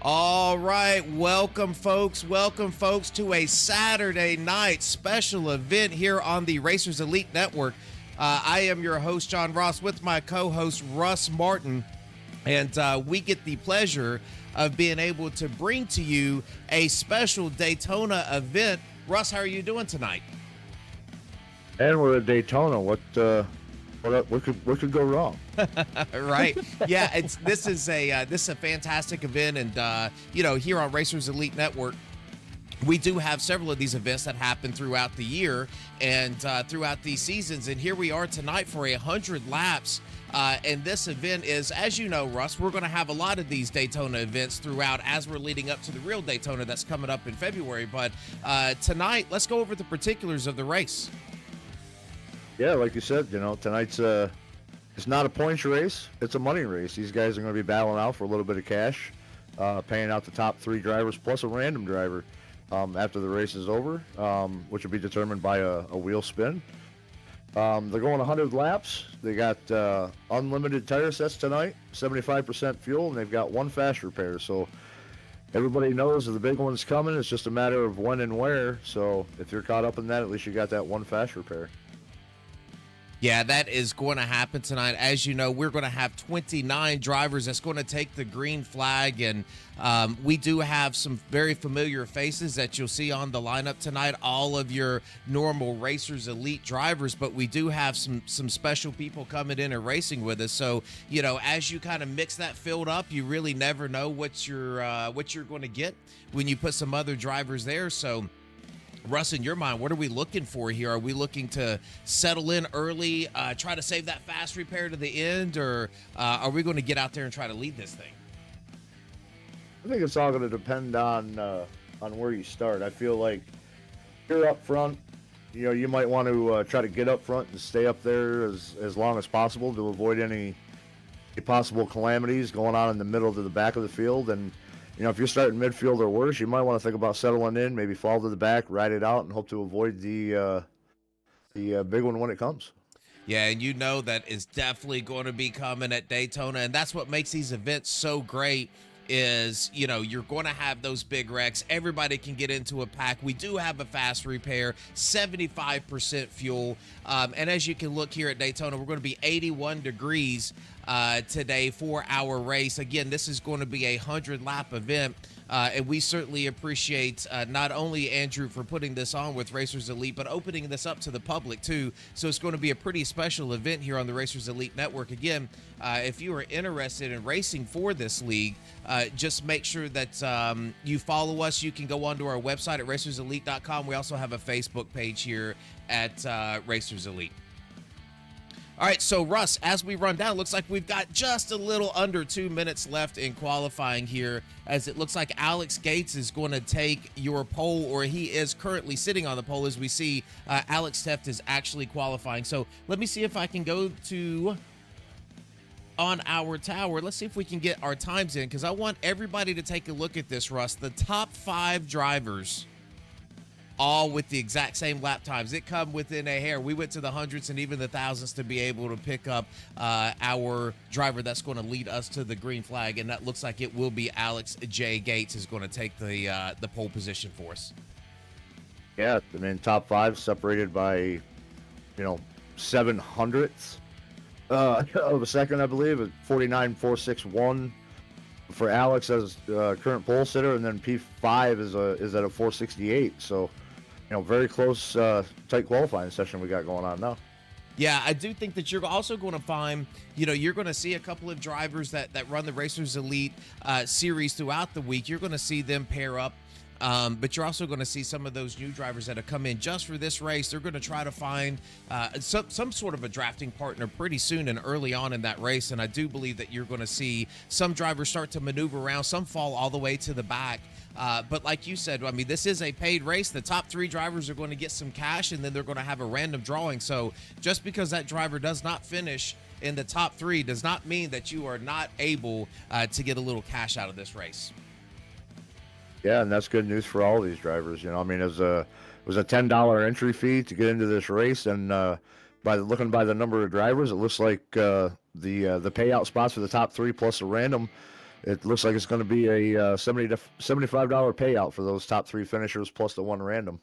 All right, welcome folks to a Saturday night special event here on the Racers Elite Network. I am your host, John Ross, with my co-host, Russ Martin, and we get the pleasure of being able to bring to you a special Daytona event. Russ, how are you doing tonight? And we're at Daytona. What could go wrong? Right. Yeah, this is a fantastic event, and here on Racers Elite Network, we do have several of these events that happen throughout the year and throughout these seasons. And here we are tonight for 100 laps. And this event is, as you know, Russ, we're going to have a lot of these Daytona events throughout as we're leading up to the real Daytona that's coming up in February. But tonight, let's go over the particulars of the race. Yeah, like you said, tonight's it's not a points race; it's a money race. These guys are going to be battling out for a little bit of cash, paying out the top 3 drivers plus a random driver after the race is over, which will be determined by a wheel spin. They're going 100 laps. They got unlimited tire sets tonight, 75% fuel, and they've got 1 fast repair. So everybody knows that the big one's coming. It's just a matter of when and where. So if you're caught up in that, at least you got that 1 fast repair. Yeah, that is going to happen tonight. As you know, we're going to have 29 drivers that's going to take the green flag, and we do have some very familiar faces that you'll see on the lineup tonight, all of your normal Racers Elite drivers, but we do have some special people coming in and racing with us. So, as you kind of mix that field up, you really never know what you're going to get when you put some other drivers there. So, Russ, in your mind, what are we looking for here? Are we looking to settle in early, try to save that fast repair to the end, or are we going to get out there and try to lead this thing? I think it's all going to depend on where you start. I feel like you're up front. You might want to try to get up front and stay up there as long as possible to avoid any possible calamities going on in the middle to the back of the field. And if you're starting midfield or worse, you might want to think about settling in, maybe fall to the back, ride it out, and hope to avoid the big one when it comes. Yeah, and that is definitely going to be coming at Daytona, and that's what makes these events so great. Is you're going to have those big wrecks. Everybody can get into a pack. We do have a fast repair, 75% fuel, and as you can look here at Daytona, we're going to be 81 degrees today for our race. Again, this is going to be a 100-lap event. And we certainly appreciate not only Andrew for putting this on with Racers Elite, but opening this up to the public too. So it's going to be a pretty special event here on the Racers Elite Network. Again, if you are interested in racing for this league, just make sure that you follow us. You can go onto our website at racerselite.com. We also have a Facebook page here at Racers Elite. All right, so Russ, as we run down, looks like we've got just a little under 2 minutes left in qualifying here, as it looks like Alex Gates is going to take your pole, or he is currently sitting on the pole. As we see, Alex Teft is actually qualifying. So let me see if I can go to on our tower. Let's see if we can get our times in, because I want everybody to take a look at this, Russ. The top 5 drivers, all with the exact same lap times. It come within a hair. We went to the hundreds and even the thousands to be able to pick up our driver that's going to lead us to the green flag, and that looks like it will be Alex J. Gates is going to take the pole position for us. Yeah, I mean, top 5 separated by 7/100ths of a second, I believe. 49.461 for Alex as current pole sitter, and then P5 is at a 468. So, very close, tight qualifying session we got going on now. Yeah, I do think that you're also going to find, you're going to see a couple of drivers that run the Racers Elite series throughout the week. You're going to see them pair up. But you're also going to see some of those new drivers that have come in just for this race. They're going to try to find some sort of a drafting partner pretty soon and early on in that race. And I do believe that you're going to see some drivers start to maneuver around, some fall all the way to the back. But like you said, I mean, this is a paid race. The top 3 drivers are going to get some cash, and then they're going to have a random drawing. So just because that driver does not finish in the top 3 does not mean that you are not able to get a little cash out of this race. Yeah, and that's good news for all these drivers. I mean, it was a $10 entry fee to get into this race, and looking by the number of drivers, it looks like the payout spots for the top 3 plus a random It looks like it's going to be a 70 to $75 payout for those top three finishers plus the one random.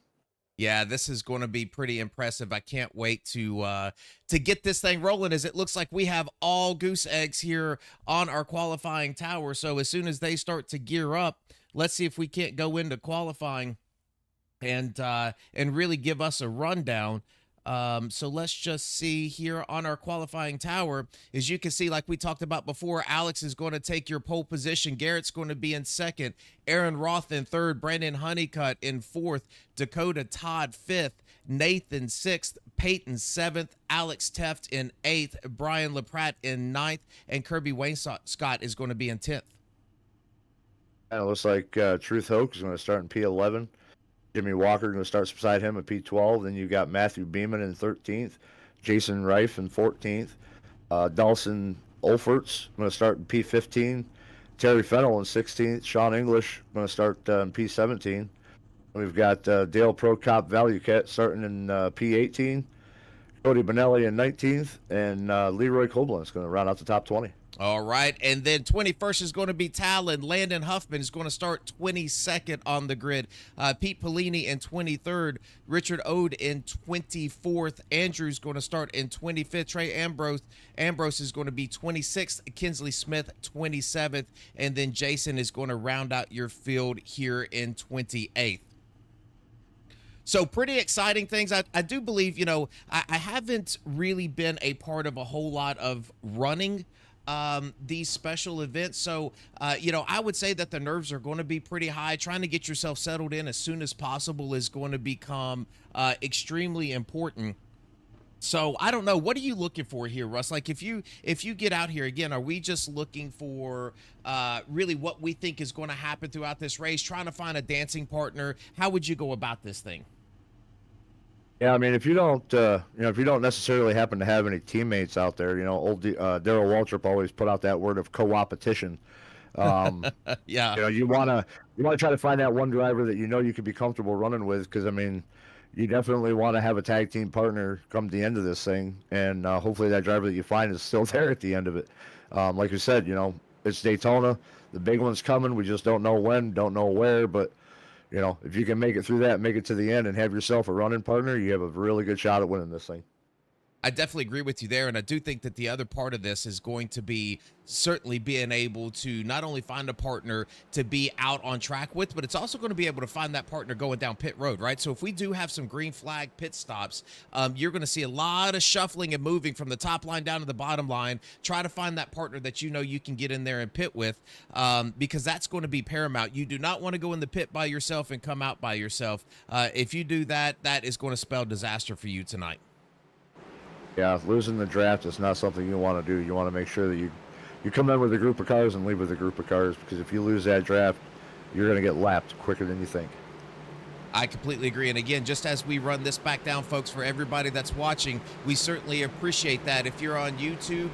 Yeah, this is going to be pretty impressive. I can't wait to get this thing rolling, as it looks like we have all goose eggs here on our qualifying tower. So as soon as they start to gear up, let's see if we can't go into qualifying and really give us a rundown. So let's just see here on our qualifying tower. As you can see, like we talked about before, Alex is going to take your pole position. Garrett's going to be in second. Aaron Roth in third. Brandon Honeycutt in fourth. Dakota Todd fifth. Nathan sixth. Peyton seventh. Alex Teft in eighth. Brian LaPratte in ninth. And Kirby Wainscott is going to be in 10th. And it looks like Truth Hoke is going to start in P11. Jimmy Walker going to start beside him at P12. Then you got Matthew Beeman in 13th, Jason Reif in 14th, Dawson Olferts going to start in P15, Terry Fennell in 16th, Sean English going to start in P17. We've got Dale Prokop Valuecat starting in P18, Cody Benelli in 19th, and Leroy Koblenz going to round out the top 20. All right, and then 21st is going to be Talon. Landon Huffman is going to start 22nd on the grid. Pete Polini in 23rd. Richard Ode in 24th. Andrew's going to start in 25th. Trey Ambrose is going to be 26th. Kinsley Smith 27th. And then Jason is going to round out your field here in 28th. So pretty exciting things. I do believe, I haven't really been a part of a whole lot of running these special events. So, I would say that the nerves are going to be pretty high. Trying to get yourself settled in as soon as possible is going to become extremely important. So I don't know. What are you looking for here, Russ? Like if you get out here again, are we just looking for really what we think is going to happen throughout this race, trying to find a dancing partner? How would you go about this thing? Yeah, I mean, if you don't necessarily happen to have any teammates out there, old Daryl Waltrip always put out that word of co-opetition. Yeah. You want to try to find that one driver that you could be comfortable running with, because I mean, you definitely want to have a tag team partner come the end of this thing, and hopefully that driver that you find is still there at the end of it. Like you said, it's Daytona, the big one's coming. We just don't know when, don't know where, but. If you can make it through that, make it to the end, and have yourself a running partner, you have a really good shot at winning this thing. I definitely agree with you there, and I do think that the other part of this is going to be certainly being able to not only find a partner to be out on track with, but it's also going to be able to find that partner going down pit road, right? So if we do have some green flag pit stops, you're going to see a lot of shuffling and moving from the top line down to the bottom line. Try to find that partner that you can get in there and pit with, because that's going to be paramount. You do not want to go in the pit by yourself and come out by yourself. If you do that, that is going to spell disaster for you tonight. Yeah, losing the draft is not something you want to do. You want to make sure that you come in with a group of cars and leave with a group of cars, because if you lose that draft, you're going to get lapped quicker than you think. I completely agree. And again, just as we run this back down, folks, for everybody that's watching, we certainly appreciate that. If you're on YouTube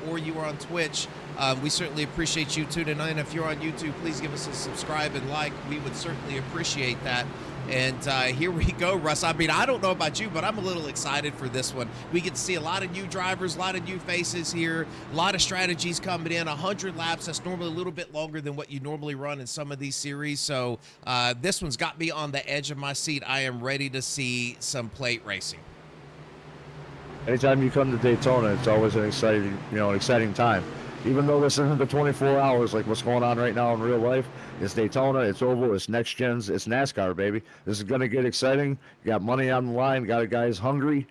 or you are on Twitch, we certainly appreciate you tuning in. If you're on YouTube, please give us a subscribe and like. We would certainly appreciate that. And here we go, Russ. I mean, I don't know about you, but I'm a little excited for this one. We get to see a lot of new drivers, a lot of new faces here, a lot of strategies coming in. 100 laps, that's normally a little bit longer than what you normally run in some of these series. So this one's got me on the edge of my seat. I am ready to see some plate racing. Anytime you come to Daytona, it's always an exciting time. Even though this isn't the 24 hours like what's going on right now in real life, it's Daytona, it's oval, it's next gens, it's NASCAR, baby. This is going to get exciting. You got money on the line, got guys hungry,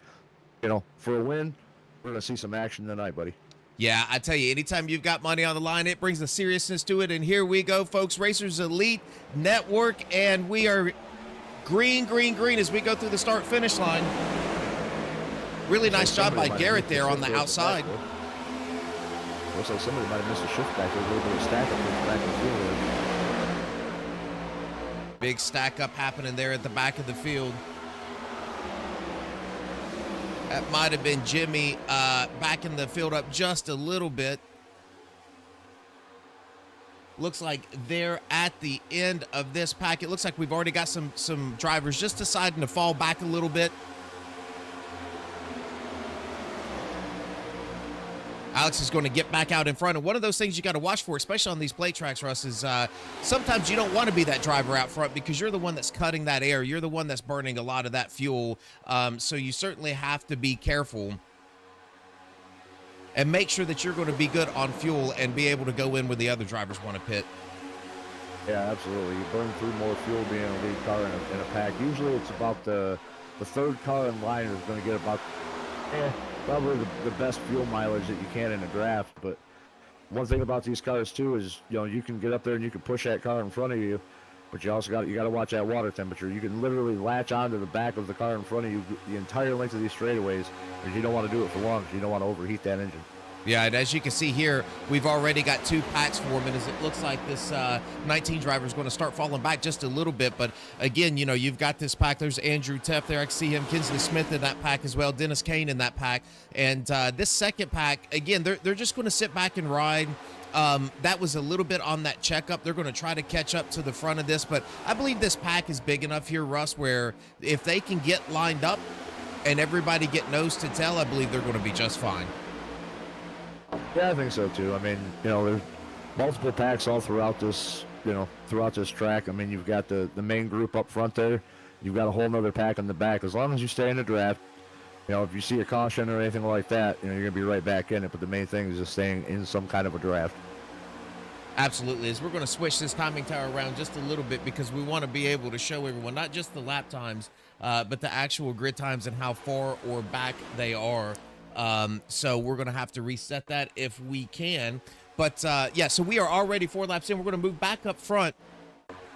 for a win. We're going to see some action tonight, buddy. Yeah, I tell you, anytime you've got money on the line, it brings the seriousness to it. And here we go, folks. Racers Elite Network, and we are green, green, green as we go through the start-finish line. Really nice job by Garrett there on the outside. Looks like somebody might have missed a shift back there, a little bit of stack up back in the field there. Big stack up happening there at the back of the field. That might have been Jimmy backing the field up just a little bit. Looks like they're at the end of this pack. It looks like we've already got some drivers just deciding to fall back a little bit. Alex is going to get back out in front. And one of those things you got to watch for, especially on these plate tracks, Russ, is sometimes you don't want to be that driver out front because you're the one that's cutting that air. You're the one that's burning a lot of that fuel. So you certainly have to be careful and make sure that you're going to be good on fuel and be able to go in where the other drivers want to pit. Yeah, absolutely. You burn through more fuel being a lead car in a pack. Usually it's about the third car in line is going to get about probably the best fuel mileage that you can in a draft. But one thing about these cars too is, you know, you can get up there and you can push that car in front of you, but you also got to watch that water temperature. You can literally latch onto the back of the car in front of you the entire length of these straightaways, because you don't want to do it for long, because you don't want to overheat that engine. Yeah, and as you can see here, we've already got 2 packs forming, as it looks like this 19 driver is going to start falling back just a little bit. But again, you know, you've got this pack. There's Andrew Teff there. I can see him. Kinsley Smith in that pack as well. Dennis Kane in that pack. And this second pack, again, they're just going to sit back and ride. That was a little bit on that checkup. They're going to try to catch up to the front of this. But I believe this pack is big enough here, Russ, where if they can get lined up and everybody get nose to tail, I believe they're going to be just fine. Yeah, I think so too. I mean, you know, there's multiple packs all throughout this, throughout this track. I mean, you've got the main group up front there. You've got a whole nother pack in the back. As long as you stay in the draft, you know, if you see a caution or anything like that, you know, you're going to be right back in it. But the main thing is just staying in some kind of a draft. Absolutely. As we're going to switch this timing tower around just a little bit, because we want to be able to show everyone not just the lap times, but the actual grid times and how far or back they are. So we're going to have to reset that if we can. But yeah, so we are already 4 laps in. We're going to move back up front.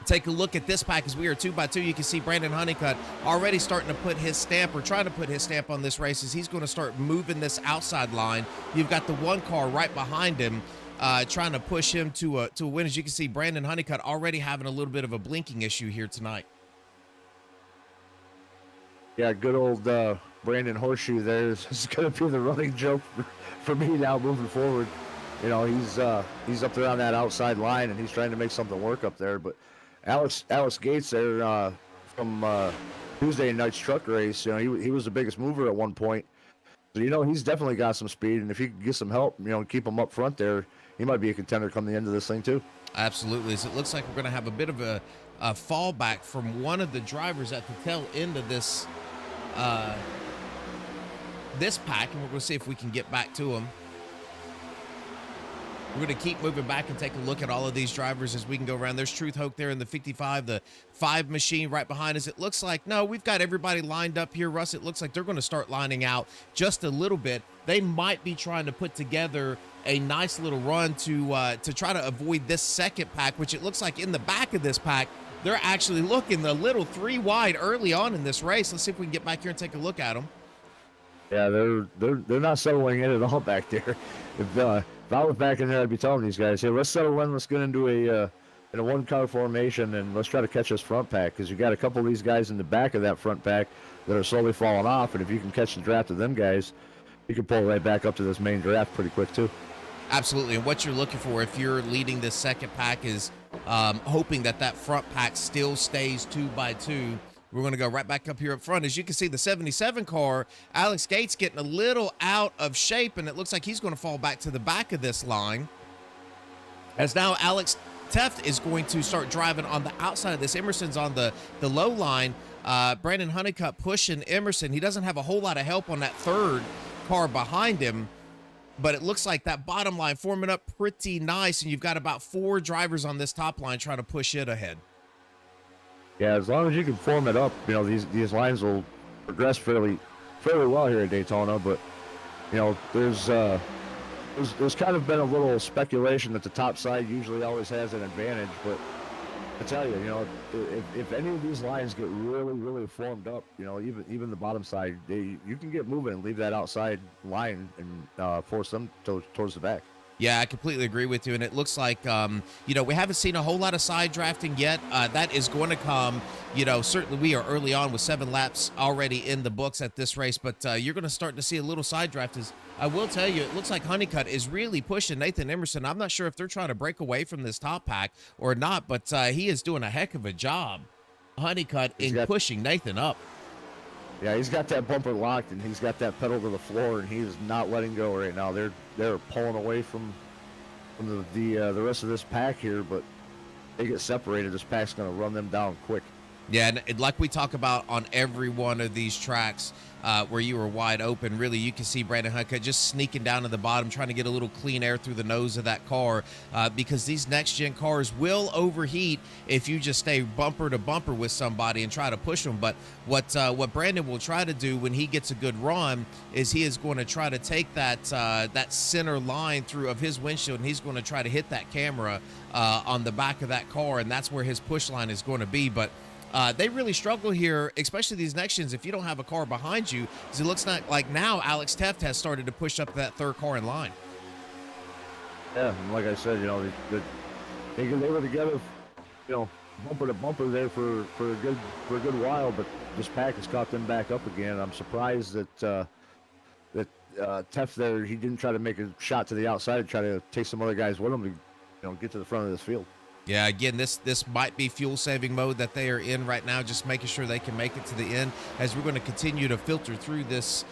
Take a look at this pack as we are 2 by 2. You can see Brandon Honeycutt already starting to put his stamp, or trying to put his stamp on this race, as he's going to start moving this outside line. You've got the 1 car right behind him, trying to push him to a win. As you can see, Brandon Honeycutt already having a little bit of a blinking issue here tonight. Yeah, good old Brandon Horseshoe there is going to be the running joke for me now moving forward. You know, he's up there on that outside line, and he's trying to make something work up there. But Alex Gates there from Tuesday night's truck race, you know, he was the biggest mover at one point. So, you know, he's definitely got some speed, and if he can get some help, you know, and keep him up front there, he might be a contender come the end of this thing too. Absolutely. So it looks like we're going to have a bit of a fallback from one of the drivers at the tail end of this this pack, and we're going to see if we can get back to him. We're going to keep moving back and take a look at all of these drivers as we can go around. There's Truth Hoke there in the 55, the 5 machine right behind us. It looks like, no, we've got everybody lined up here, Russ. It looks like they're going to start lining out just a little bit. They might be trying to put together a nice little run to try to avoid this second pack, which it looks like in the back of this pack, they're actually looking a little 3 wide early on in this race. Let's see if we can get back here and take a look at them. Yeah, they're not settling in at all back there. If I was back in there, I'd be telling these guys, hey, let's settle in. Let's get into a 1-car formation, and let's try to catch this front pack, because you got a couple of these guys in the back of that front pack that are slowly falling off, and if you can catch the draft of them guys, you can pull right back up to this main draft pretty quick too. Absolutely, and what you're looking for if you're leading this second pack is hoping that front pack still stays 2 by 2. We're going to go right back up here up front. As you can see, the 77 car, Alex Gates getting a little out of shape, and it looks like he's going to fall back to the back of this line. As now Alex Teff is going to start driving on the outside of this. Emerson's on the low line. Brandon Honeycutt pushing Emerson. He doesn't have a whole lot of help on that third car behind him, but it looks like that bottom line forming up pretty nice, and you've got about 4 drivers on this top line trying to push it ahead. Yeah, as long as you can form it up, you know, these lines will progress fairly well here at Daytona. But you know, there's kind of been a little speculation that the top side usually always has an advantage. But I tell you, you know, if any of these lines get really formed up, you know, even the bottom side, you can get moving and leave that outside line and force them towards the back. Yeah, I completely agree with you. And it looks like, you know, we haven't seen a whole lot of side drafting yet. That is going to come. You know, certainly we are early on with 7 laps already in the books at this race, but you're going to start to see a little side draft. As I will tell you, it looks like Honeycutt is really pushing Nathan Emerson. I'm not sure if they're trying to break away from this top pack or not, but he is doing a heck of a job, Honeycutt, in pushing Nathan up. Yeah, he's got that bumper locked, and he's got that pedal to the floor, and he is not letting go right now. They're pulling away from the rest of this pack here, but they get separated. This pack's going to run them down quick. Yeah, and like we talk about on every one of these tracks where you were wide open, really, you can see Brandon Honeycutt just sneaking down to the bottom, trying to get a little clean air through the nose of that car because these next-gen cars will overheat if you just stay bumper to bumper with somebody and try to push them. But what Brandon will try to do when he gets a good run is he is going to try to take that center line through of his windshield, and he's going to try to hit that camera on the back of that car, and that's where his push line is going to be. But they really struggle here, especially these next gens, if you don't have a car behind you, because it looks like now Alex Teft has started to push up that third car in line. Yeah, and like I said, they were together, bumper to bumper there for a good while, but this pack has caught them back up again. I'm surprised that Teft there, he didn't try to make a shot to the outside and try to take some other guys with him to get to the front of this field. Yeah, again, this might be fuel-saving mode that they are in right now, just making sure they can make it to the end as we're going to continue to filter through this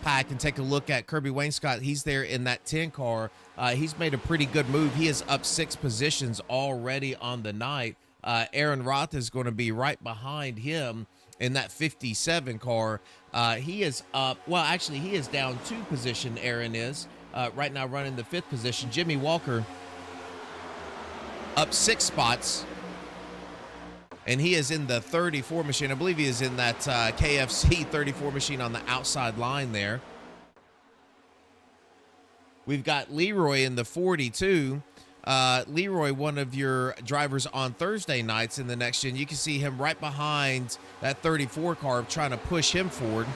pack and take a look at Kirby Wainscott. He's there in that 10 car. He's made a pretty good move. He is up 6 positions already on the night. Aaron Roth is going to be right behind him in that 57 car. He is up, well, actually, he is down 2 position, Aaron is, right now running the 5th position. Jimmy Walker up 6 spots, and he is in the 34 machine. I believe he is in that KFC 34 machine on the outside line there. We've got Leroy in the 42. Leroy, one of your drivers on Thursday nights in the next gen. You can see him right behind that 34 car trying to push him forward.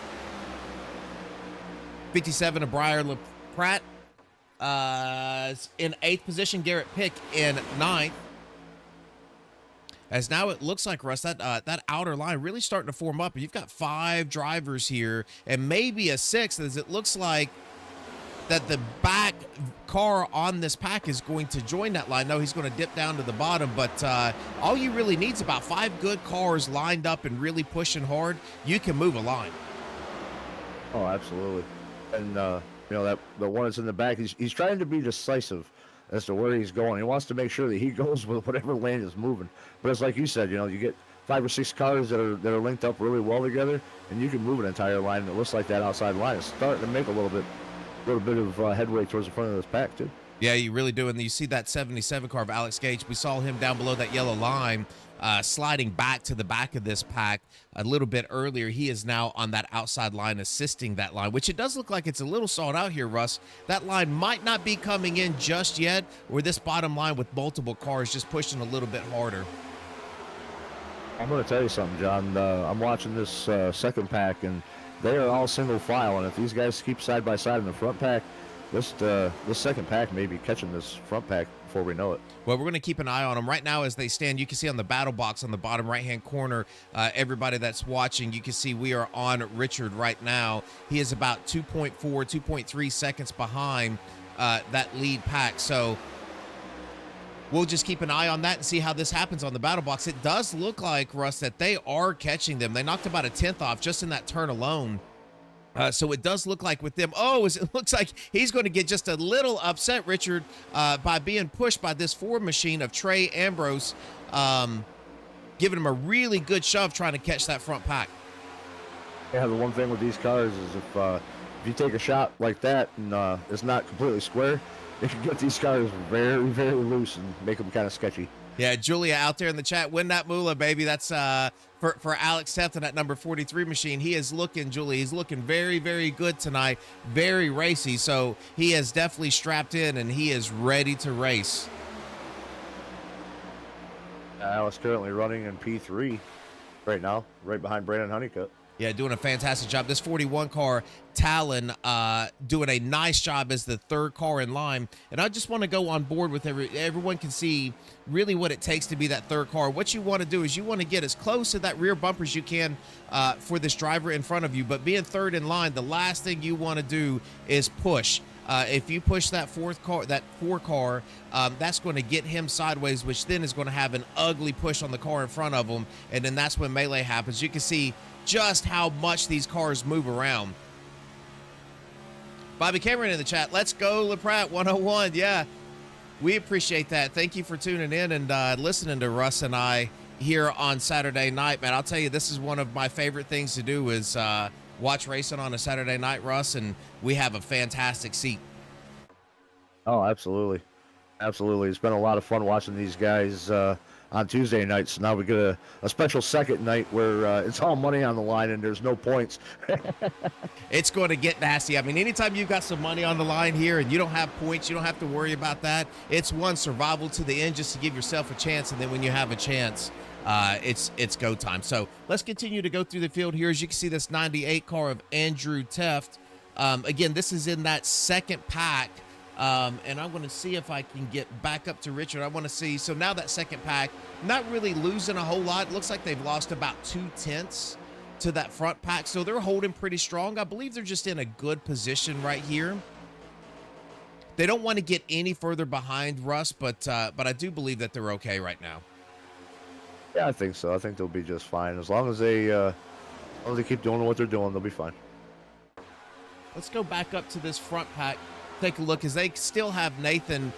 57 of Briar LaPratt. In 8th position, Garrett Pick in 9th. As now it looks like, Russ, that outer line really starting to form up. You've got 5 drivers here and maybe a 6th, as it looks like that the back car on this pack is going to join that line. No, he's going to dip down to the bottom, but all you really need is about 5 good cars lined up and really pushing hard. You can move a line. Oh, absolutely. And that the one that's in the back, he's trying to be decisive as to where he's going. He wants to make sure that he goes with whatever lane is moving. But it's like you said, you get 5 or 6 cars that are linked up really well together, and you can move an entire line. And it looks like that outside line is starting to make a little bit of headway towards the front of this pack too. Yeah, you really do. And you see that 77 car of Alex Gage. We saw him down below that yellow line, sliding back to the back of this pack a little bit earlier. He is now on that outside line, assisting that line, which it does look like it's a little stalled out here, Russ. That line might not be coming in just yet, or this bottom line with multiple cars just pushing a little bit harder. I'm going to tell you something, John. I'm watching this second pack, and they are all single file, and if these guys keep side by side in the front pack, this second pack may be catching this front pack before we know it. Well, we're going to keep an eye on them right now as they stand. You can see on the battle box on the bottom right-hand corner, everybody that's watching, you can see we are on Richard right now. He is about 2.4, 2.3 seconds behind that lead pack. So we'll just keep an eye on that and see how this happens on the battle box. It does look like, Russ, that they are catching them. They knocked about a 10th off just in that turn alone. So it does look like with them, it looks like he's going to get just a little upset, Richard, by being pushed by this Ford machine of Trey Ambrose, giving him a really good shove trying to catch that front pack. Yeah, the one thing with these cars is if you take a shot like that and it's not completely square, you can get these cars very, very loose and make them kind of sketchy. Yeah, Julia out there in the chat, win that moolah, baby. That's for Alex Tefton at number 43 machine. He is looking, Julia, he's looking very, very good tonight, very racy. So he is definitely strapped in and he is ready to race. Alex currently running in P3 right now, right behind Brandon Honeycutt. Yeah, doing a fantastic job. This 41 car, Talon, doing a nice job as the 3rd car in line. And I just want to go on board with everyone can see really what it takes to be that 3rd car. What you want to do is you want to get as close to that rear bumper as you can for this driver in front of you. But being 3rd in line, the last thing you want to do is push. If you push that 4 car, that's going to get him sideways, which then is going to have an ugly push on the car in front of him. And then that's when melee happens. You can see just how much these cars move around. Bobby Cameron in the chat. Let's go, LaPratt 101. Yeah, we appreciate that. Thank you for tuning in and listening to Russ and I here on Saturday night, man. I'll tell you, this is one of my favorite things to do is watch racing on a Saturday night, Russ, and we have a fantastic seat. Oh, absolutely. Absolutely. It's been a lot of fun watching these guys on Tuesday nights. Now we get a special second night where it's all money on the line and there's no points. It's going to get nasty. I mean, anytime you've got some money on the line here and you don't have points, you don't have to worry about that. It's one, survival to the end just to give yourself a chance, and then when you have a chance, it's go time. So let's continue to go through the field here. As you can see, this 98 car of Andrew Teft. Again, this is in that second pack. And I'm going to see if I can get back up to Richard. I want to see. So now that second pack, not really losing a whole lot. It looks like they've lost about 2/10 to that front pack. So they're holding pretty strong. I believe they're just in a good position right here. They don't want to get any further behind Russ, but I do believe that they're okay right now. Yeah, I think so. I think they'll be just fine. As long as they keep doing what they're doing, they'll be fine. Let's go back up to this front pack. Take a look as they still have Nathan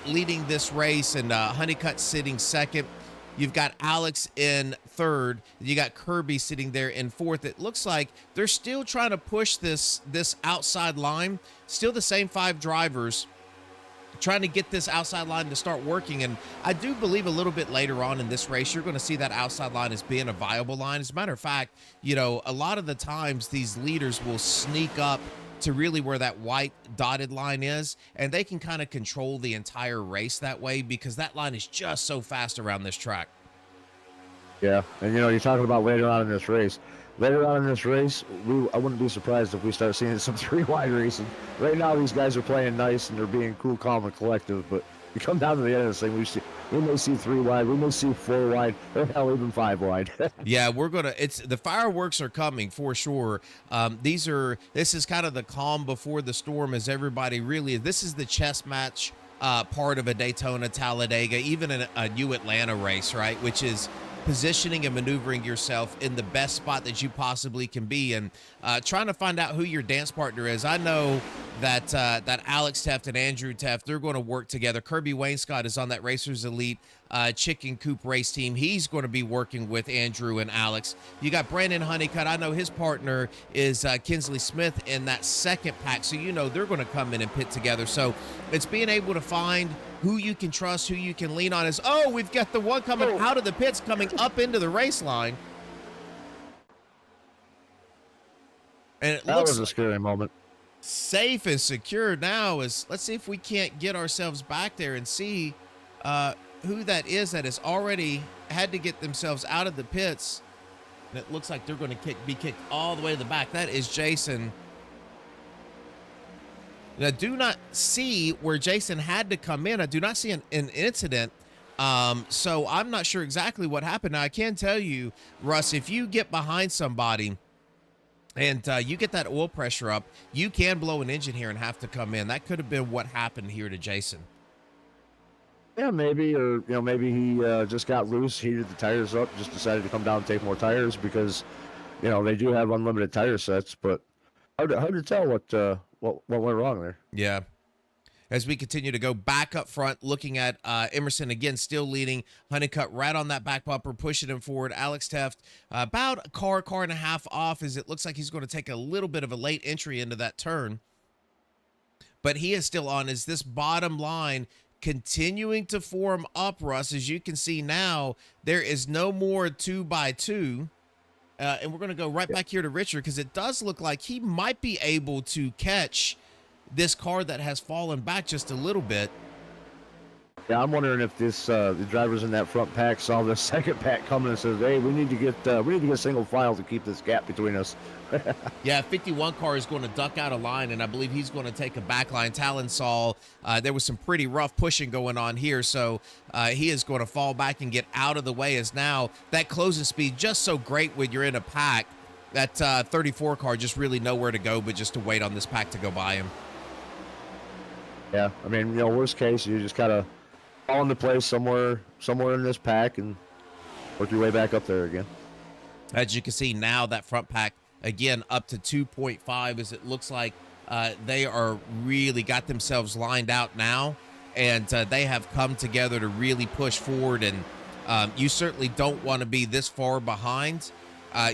leading this race and Honeycutt sitting second. You've got Alex in third. You got Kirby sitting there in fourth. It looks like they're still trying to push this outside line. Still the same 5 drivers trying to get this outside line to start working. And I do believe a little bit later on in this race, you're going to see that outside line as being a viable line. As a matter of fact, you know, a lot of the times these leaders will sneak up to really where that white dotted line is, and they can kind of control the entire race that way because that line is just so fast around this track. Yeah, and you know, you're talking about later on in this race. Later on in this race, I wouldn't be surprised if we start seeing some 3-wide racing. Right now, these guys are playing nice and they're being cool, calm, and collective, but you come down to the end of this thing, we may see 3-wide, we may see 4-wide, or hell, even 5-wide. Yeah, the fireworks are coming for sure. This is kind of the calm before the storm as everybody really, this is the chess match part of a Daytona, Talladega, even a New Atlanta race, right? Which is positioning and maneuvering yourself in the best spot that you possibly can be, and trying to find out who your dance partner is. I know that Alex Teft and Andrew Teft, they're going to work together. Kirby Wainscott is on that Racers Elite Chicken Coop race team. He's going to be working with Andrew and Alex. You got Brandon Honeycutt. I know his partner is Kinsley Smith in that second pack, so you know they're going to come in and pit together. So it's being able to find who you can trust, who you can lean on. We've got the one coming out of the pits, coming up into the race line. And it looks was a scary moment. Safe and secure now. Let's see if we can't get ourselves back there and see who that is that has already had to get themselves out of the pits. And it looks like they're going to be kicked all the way to the back. That is Jason. And I do not see where Jason had to come in. I do not see an incident. So I'm not sure exactly what happened. Now, I can tell you, Russ, if you get behind somebody and you get that oil pressure up, you can blow an engine here and have to come in. That could have been what happened here to Jason. Yeah, maybe, or you know, maybe he just got loose, heated the tires up, just decided to come down and take more tires because, you know, they do have unlimited tire sets. But hard to tell what went wrong there. Yeah. As we continue to go back up front, looking at Emerson again, still leading. Honeycutt right on that back bumper, pushing him forward. Alex Teft about a car and a half off, as it looks like he's going to take a little bit of a late entry into that turn. But he is still on as this bottom line continuing to form up, Russ. As you can see now, there is no more 2x2. And we're going to go right back here to Richard because it does look like he might be able to catch this car that has fallen back just a little bit. Yeah, I'm wondering if the drivers in that front pack saw the second pack coming and says, "Hey, we need to get single file to keep this gap between us." Yeah, 51 car is going to duck out of line, and I believe he's going to take a back line. Talon saw there was some pretty rough pushing going on here, so he is going to fall back and get out of the way. As now that closing speed just so great when you're in a pack. That 34 car just really nowhere to go but just to wait on this pack to go by him. Yeah, I mean, you know, worst case, you just gotta fall into place somewhere in this pack and work your way back up there again. As you can see now, that front pack again up to 2.5, as it looks like they are really got themselves lined out now, and they have come together to really push forward. And you certainly don't want to be this far behind.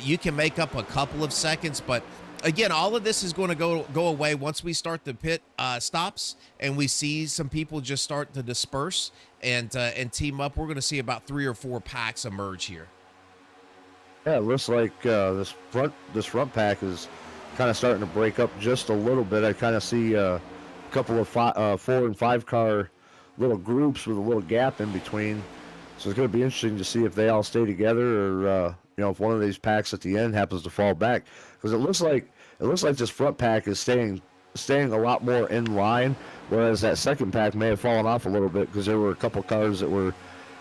You can make up a couple of seconds, but again, all of this is going to go away once we start the pit stops and we see some people just start to disperse and team up. We're going to see about 3 or 4 packs emerge here. Yeah, it looks like this front pack is kind of starting to break up just a little bit. I kind of see a couple of 4 and 5 car little groups with a little gap in between. So it's going to be interesting to see if they all stay together, or if one of these packs at the end happens to fall back, because it looks like this front pack is staying a lot more in line, whereas that second pack may have fallen off a little bit because there were a couple cars that were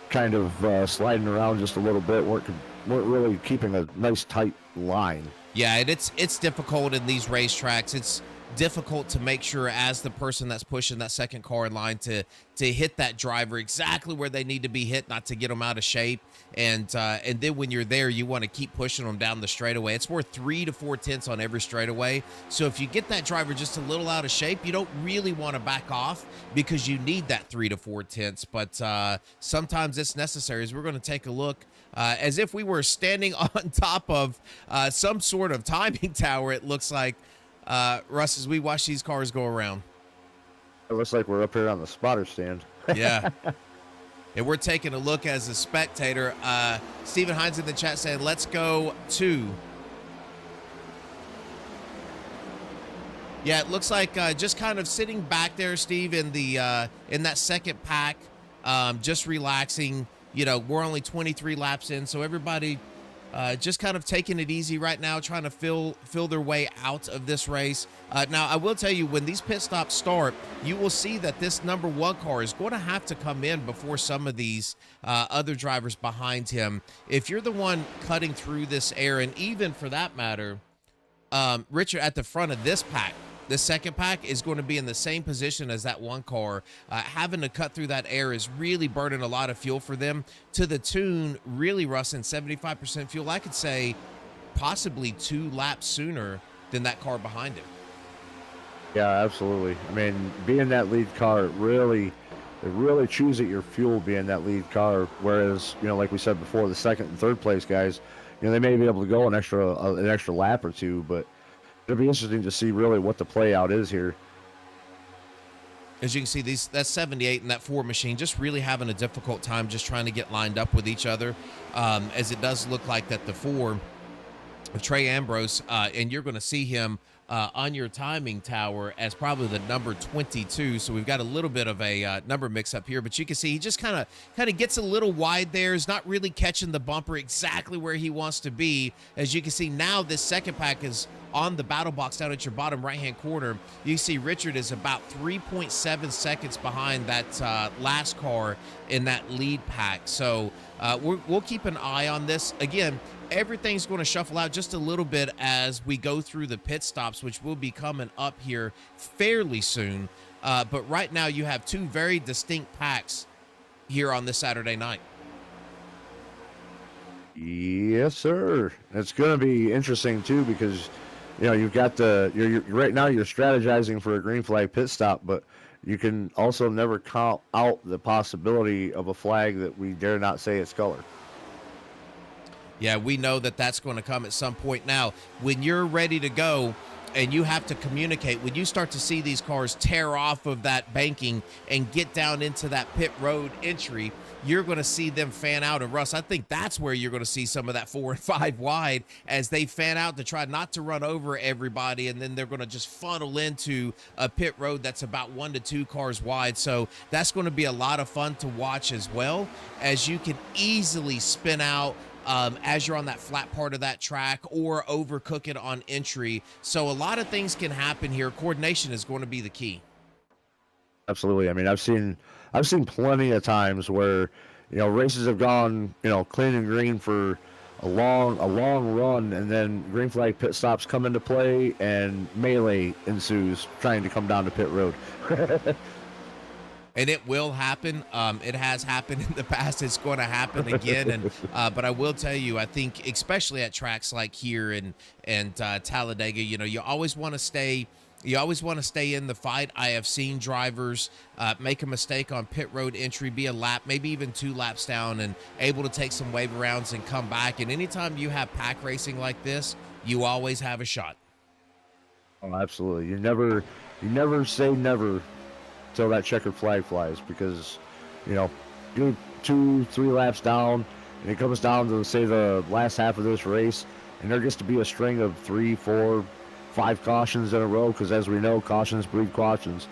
kind of sliding around just a little bit, weren't really keeping a nice tight line. Yeah, and it's difficult in these racetracks. It's difficult to make sure, as the person that's pushing that second car in line, to hit that driver exactly where they need to be hit, not to get them out of shape. And then when you're there, you want to keep pushing them down the straightaway. It's worth 3 to 4 tenths on every straightaway. So if you get that driver just a little out of shape, you don't really want to back off, because you need that 3 to 4 tenths. But sometimes it's necessary. As we're going to take a look, as if we were standing on top of some sort of timing tower, it looks like, Russ, as we watch these cars go around. It looks like we're up here on the spotter stand. Yeah. And we're taking a look as a spectator. Stephen Hines in the chat saying, let's go 2. Yeah, it looks like just kind of sitting back there, Steve, in that second pack, just relaxing. We're only 23 laps in, so everybody just kind of taking it easy right now, trying to fill their way out of this race. Now, I will tell you, when these pit stops start, you will see that this number 1 car is going to have to come in before some of these other drivers behind him. If you're the one cutting through this air, and even for that matter, Richard, at the front of this pack, the second pack is going to be in the same position as that 1 car. Having to cut through that air is really burning a lot of fuel for them, to the tune, really, Russ, in 75% fuel. I could say possibly 2 laps sooner than that car behind him. Yeah, absolutely. I mean, being that lead car, it really chews at your fuel being that lead car. Whereas, like we said before, the second and third place guys, they may be able to go an extra lap or 2, but it'll be interesting to see really what the play out is here. As you can see, that 78 and that 4 machine just really having a difficult time just trying to get lined up with each other, as it does look like that the 4 of Trey Ambrose, and you're going to see him on your timing tower as probably the number 22. So we've got a little bit of a number mix up here, but you can see he just kind of gets a little wide there. Is not really catching the bumper exactly where he wants to be. As you can see now, this second pack is on the battle box down at your bottom right-hand corner. You see Richard is about 3.7 seconds behind that last car in that lead pack. So we'll keep an eye on this. Again, everything's going to shuffle out just a little bit as we go through the pit stops, which will be coming up here fairly soon. But right now you have 2 very distinct packs here on this Saturday night. Yes, sir. It's going to be interesting too, because you've got you're right now you're strategizing for a green flag pit stop, but you can also never count out the possibility of a flag that we dare not say its color. Yeah, we know that that's going to come at some point. Now, when you're ready to go and you have to communicate, when you start to see these cars tear off of that banking and get down into that pit road entry, you're going to see them fan out. And Russ, I think that's where you're going to see some of that 4 and 5 wide as they fan out to try not to run over everybody. And then they're going to just funnel into a pit road that's about 1 to 2 cars wide. So that's going to be a lot of fun to watch, as well as you can easily spin out as you're on that flat part of that track, or overcook it on entry. So a lot of things can happen here. Coordination is going to be the key. Absolutely. I mean, I've seen plenty of times where, races have gone, clean and green for a long run, and then green flag pit stops come into play and melee ensues trying to come down to pit road. and it will happen. It has happened in the past. It's going to happen again. And but I will tell you, I think especially at tracks like here and Talladega, you always want to stay. You always want to stay in the fight. I have seen drivers make a mistake on pit road entry, be a lap, maybe even 2 laps down, and able to take some wave rounds and come back. And anytime you have pack racing like this, you always have a shot. Oh, absolutely. You never say never till that checkered flag flies, because, you're 2, 3 laps down, and it comes down to, say, the last half of this race, and there gets to be a string of 3, 4, 5 cautions in a row, because as we know, cautions breed cautions.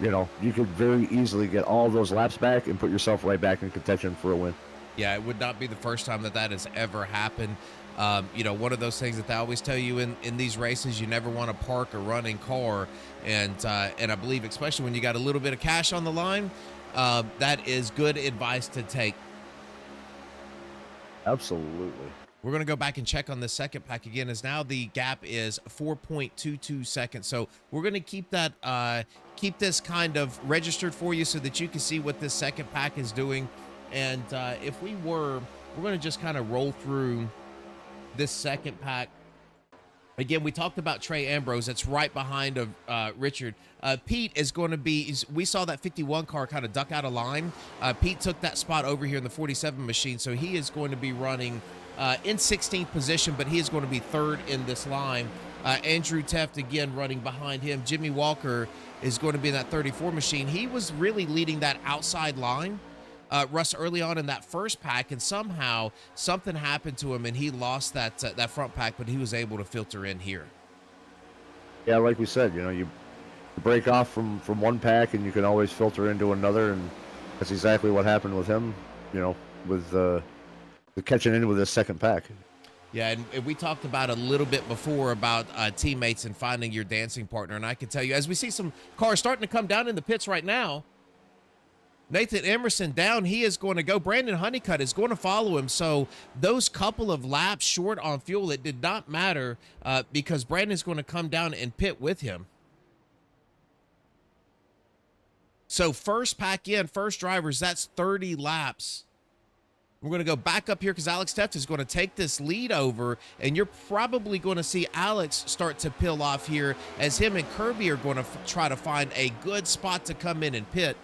You could very easily get all those laps back and put yourself right back in contention for a win. Yeah, it would not be the first time that has ever happened. One of those things that they always tell you in these races, you never want to park a running car. And I believe, especially when you got a little bit of cash on the line, that is good advice to take. Absolutely. We're going to go back and check on the second pack again, as now the gap is 4.22 seconds. So we're going to keep that, keep this kind of registered for you so that you can see what this second pack is doing. And if we're going to just kind of roll through this second pack. Again, we talked about Trey Ambrose. That's right behind of Richard. Pete is going to be, we saw that 51 car kind of duck out of line. Pete took that spot over here in the 47 machine, so he is going to be running in 16th position, but he is going to be third in this line. Andrew Teft, again, running behind him. Jimmy Walker is going to be in that 34 machine. He was really leading that outside line, Russ, early on in that first pack, and somehow something happened to him and he lost that front pack, but he was able to filter in here. Yeah, like we said, you break off from one pack and you can always filter into another, and that's exactly what happened with him, with the catching in with his second pack. Yeah, and we talked about a little bit before about teammates and finding your dancing partner, and I can tell you, as we see some cars starting to come down in the pits right now, Nathan Emerson down, he is going to go. Brandon Honeycutt is going to follow him. So those couple of laps short on fuel, it did not matter because Brandon's going to come down and pit with him. So first pack in, first drivers, that's 30 laps. We're going to go back up here because Alex Teft is going to take this lead over, and you're probably going to see Alex start to peel off here as him and Kirby are going to try to find a good spot to come in and pit.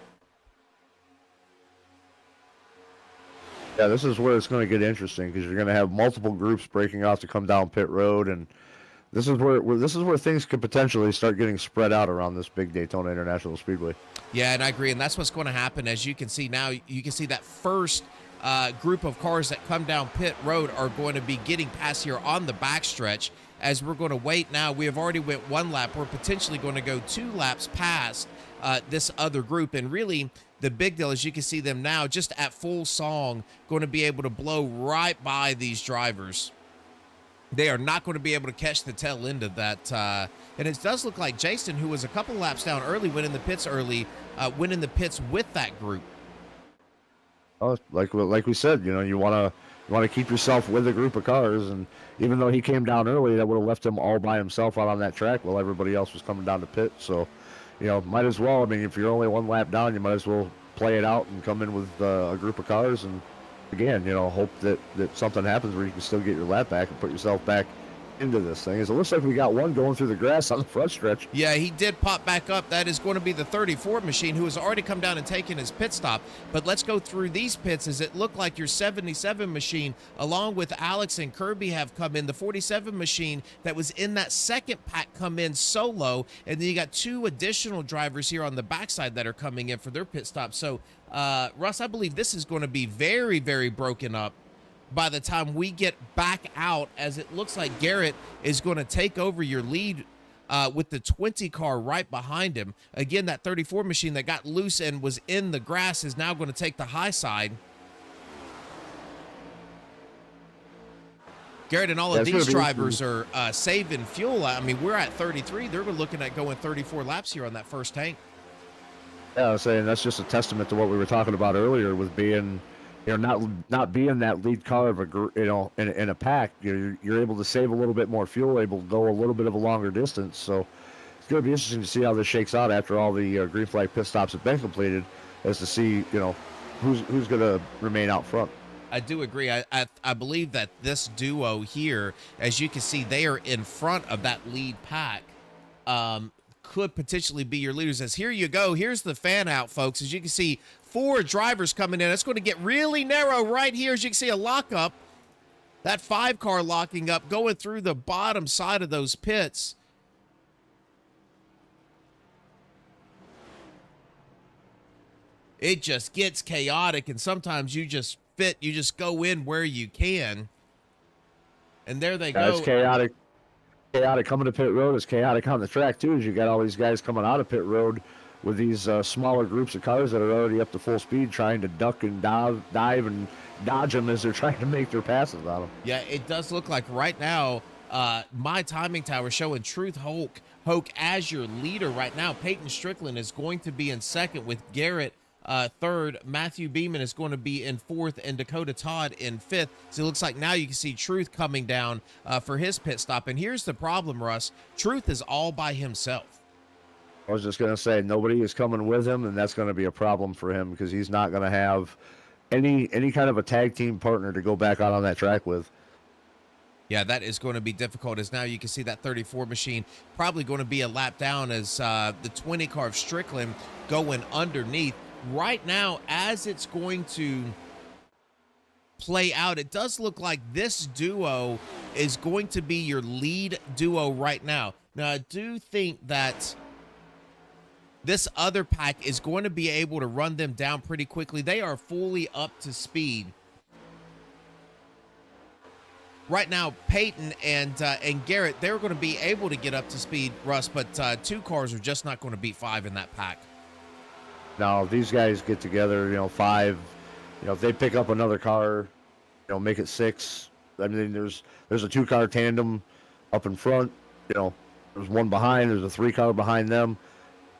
Yeah, this is where it's going to get interesting, because you're going to have multiple groups breaking off to come down pit road, and this is where things could potentially start getting spread out around this big Daytona International Speedway. Yeah, and I agree, and that's what's going to happen. As you can see now, you can see that first group of cars that come down pit road are going to be getting past here on the backstretch. As we're going to wait now, we have already went 1 lap. We're potentially going to go 2 laps past this other group, and really the big deal is you can see them now just at full song going to be able to blow right by these drivers. They are not going to be able to catch the tail end of that. And it does look like Jason, who was a couple laps down early, went in the pits with that group. Oh, like we said, you want to keep yourself with a group of cars, and even though he came down early, that would have left him all by himself out on that track while everybody else was coming down to pit. So, might as well. I mean, if you're only 1 lap down, you might as well play it out and come in with a group of cars, and again, hope that something happens where you can still get your lap back and put yourself back into this thing. As it looks like we got one going through the grass on the front stretch. Yeah, he did pop back up. That is going to be the 34 machine, who has already come down and taken his pit stop. But let's go through these pits, as it looked like your 77 machine, along with Alex and Kirby, have come in. The 47 machine that was in that second pack come in solo, and then you got 2 additional drivers here on the backside that are coming in for their pit stop. So, Russ, I believe this is going to be very, very broken up by the time we get back out, as it looks like Garrett is going to take over your lead with the 20 car right behind him. Again, that 34 machine that got loose and was in the grass is now going to take the high side. Garrett, and all of these drivers are saving fuel. I mean, we're at 33. They're looking at going 34 laps here on that first tank. Yeah, I was saying that's just a testament to what we were talking about earlier with being, not being that lead car of in a pack. You're able to save a little bit more fuel, able to go a little bit of a longer distance. So it's going to be interesting to see how this shakes out after all the green flag pit stops have been completed. as to see, who's going to remain out front. I do agree. I believe that this duo here, as you can see, they are in front of that lead pack. Could potentially be your leaders. As here you go. Here's the fan out, folks. As you can see, 4 drivers coming in. It's going to get really narrow right here. As you can see, a lockup. That 5 car locking up, going through the bottom side of those pits. It just gets chaotic, and sometimes you just go in where you can. And there they go. It's chaotic. Chaotic coming to pit road is chaotic on the track too, as you got all these guys coming out of pit road with these smaller groups of cars that are already up to full speed, trying to duck and dive and dodge them as they're trying to make their passes on them. Yeah, it does look like right now, my timing tower showing Truth Hoke as your leader right now. Peyton Strickland is going to be in second with Garrett third. Matthew Beeman is going to be in fourth, and Dakota Todd in fifth. So it looks like now you can see Truth coming down for his pit stop. And here's the problem, Russ. Truth is all by himself. I was just going to say, nobody is coming with him, and that's going to be a problem for him because he's not going to have any kind of a tag team partner to go back out on that track with. Yeah, that is going to be difficult, as now you can see that 34 machine probably going to be a lap down as the 20 car of Strickland going underneath. Right now, as it's going to play out, it does look like this duo is going to be your lead duo right now. Now, I do think that this other pack is going to be able to run them down pretty quickly. They are fully up to speed. Right now, Peyton and Garrett, they're going to be able to get up to speed, Russ, but 2 cars are just not going to beat 5 in that pack. Now, if these guys get together, 5, if they pick up another car, make it 6. I mean, there's a 2-car tandem up in front. There's one behind. There's a 3-car behind them.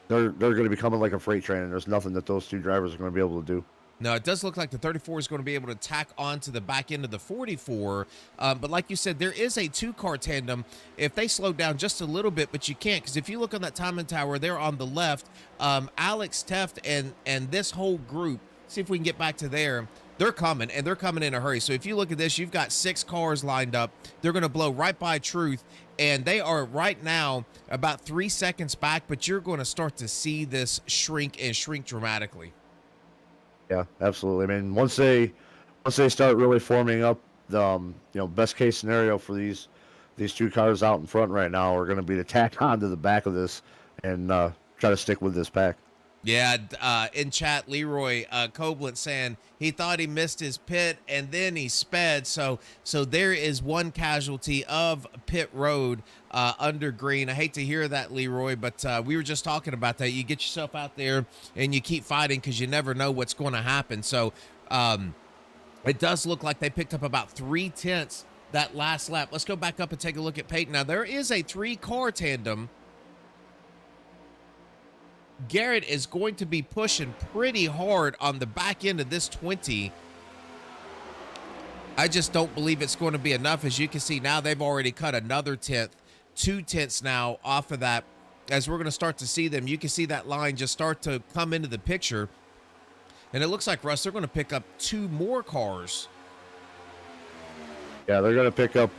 They're going to be coming like a freight train, and there's nothing that those 2 drivers are going to be able to do. No, it does look like the 34 is going to be able to tack onto the back end of the 44. But like you said, there is a 2-car tandem. If they slow down just a little bit, but you can't, because if you look on that timing tower, they're on the left. Alex Teft and this whole group, see if we can get back to there. They're coming, and they're coming in a hurry. So if you look at this, you've got 6 cars lined up. They're going to blow right by Truth, and they are right now about 3 seconds back, but you're going to start to see this shrink dramatically. Yeah, absolutely. I mean, once they start really forming up, the best case scenario for these 2 cars out in front right now are going to be to tack onto the back of this and try to stick with this pack. Yeah, in chat, Leroy Koblenz saying he thought he missed his pit and then he sped. So there is one casualty of pit road under green. I hate to hear that, Leroy, but we were just talking about that. You get yourself out there and you keep fighting because you never know what's going to happen. So it does look like they picked up about 3/10 that last lap. Let's go back up and take a look at Peyton. Now, there is a 3-car tandem. Garrett is going to be pushing pretty hard on the back end of this 20. I just don't believe it's going to be enough. As you can see now, they've already cut another 10th, 2/10 now off of that. As we're going to start to see them, you can see that line just start to come into the picture. And it looks like, Russ, they're going to pick up 2 more cars. Yeah, they're going to pick up,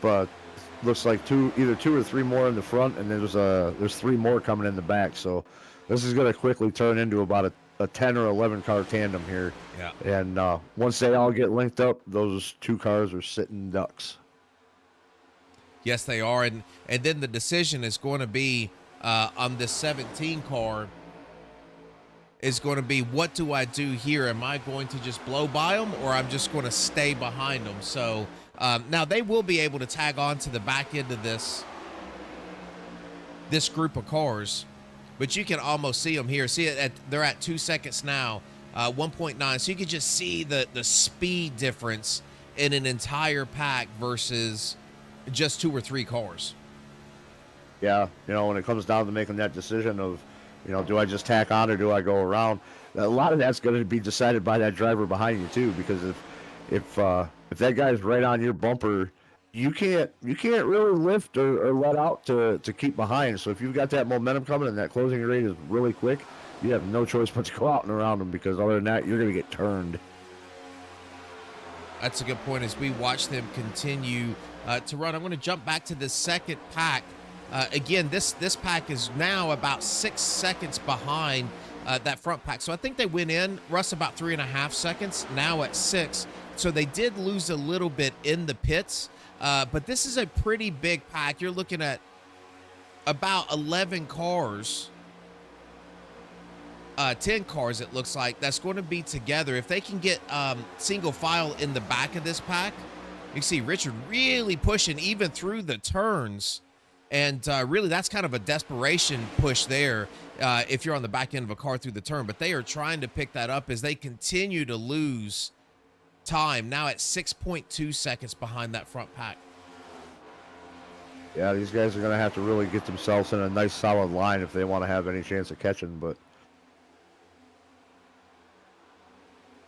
looks like either 2 or 3 more in the front, and there's 3 more coming in the back. So this is going to quickly turn into about a 10 or 11 car tandem here. Yeah. And once they all get linked up, those 2 cars are sitting ducks. Yes, they are. And then the decision is going to be on this 17 car is going to be, what do I do here? Am I going to just blow by them, or I'm just going to stay behind them? So now they will be able to tag on to the back end of this group of cars. But you can almost see them here. See it? They're at 2 seconds now, 1.9. So you can just see the speed difference in an entire pack versus just 2 or 3 cars. Yeah, when it comes down to making that decision of, do I just tack on or do I go around? A lot of that's going to be decided by that driver behind you too, because if that guy's right on your bumper, you can't really lift or let out to keep behind. So if you've got that momentum coming and that closing rate is really quick, you have no choice but to go out and around them, because other than that, you're going to get turned. That's a good point. As we watch them continue to run, I'm going to jump back to the second pack. Again, this pack is now about 6 seconds behind that front pack. So I think they went in, Russ, about 3.5 seconds, now at 6. So they did lose a little bit in the pits, but this is a pretty big pack. You're looking at about 11 cars, 10 cars, it looks like, that's going to be together. If they can get single file in the back of this pack, you can see Richard really pushing even through the turns. And really, that's kind of a desperation push there if you're on the back end of a car through the turn. But they are trying to pick that up as they continue to lose time, now at 6.2 seconds behind that front pack. Yeah, these guys are going to have to really get themselves in a nice solid line if they want to have any chance of catching, but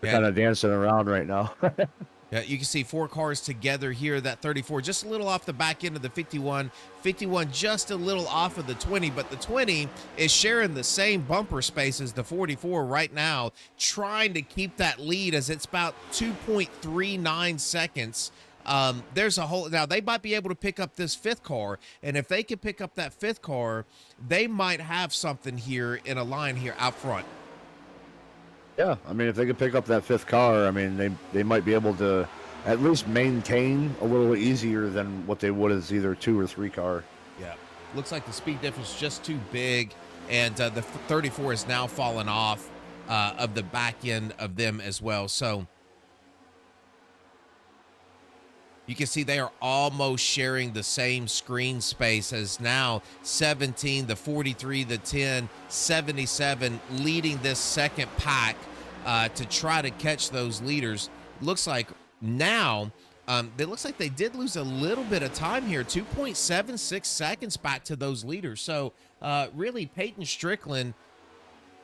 they're kind of dancing around right now. Yeah, you can see 4 cars together here. That 34 just a little off the back end of the 51. 51 just a little off of the 20, but the 20 is sharing the same bumper space as the 44 right now, trying to keep that lead as it's about 2.39 seconds. There's a whole, now they might be able to pick up this 5th car, and if they can pick up that 5th car, they might have something here in a line here out front. Yeah, I mean, if they could pick up that 5th car, I mean, they might be able to at least maintain a little easier than what they would as either 2 or 3 car. Yeah, looks like the speed difference is just too big, and the 34 is now fallen off of the back end of them as well. So you can see they are almost sharing the same screen space as now 17, the 43, the 10, 77 leading this second pack to try to catch those leaders. Looks like now, it looks like they did lose a little bit of time here, 2.76 seconds back to those leaders. So really Peyton Strickland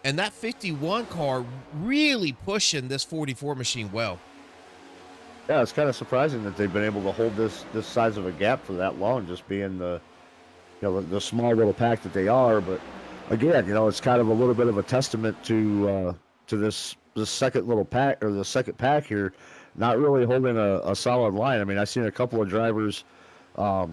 and that 51 car really pushing this 44 machine well. Yeah, it's kind of surprising that they've been able to hold this size of a gap for that long, just being the small little pack that they are. But again, it's kind of a little bit of a testament to this second little pack, or the second pack here, not really holding a solid line. I mean, I've seen a couple of drivers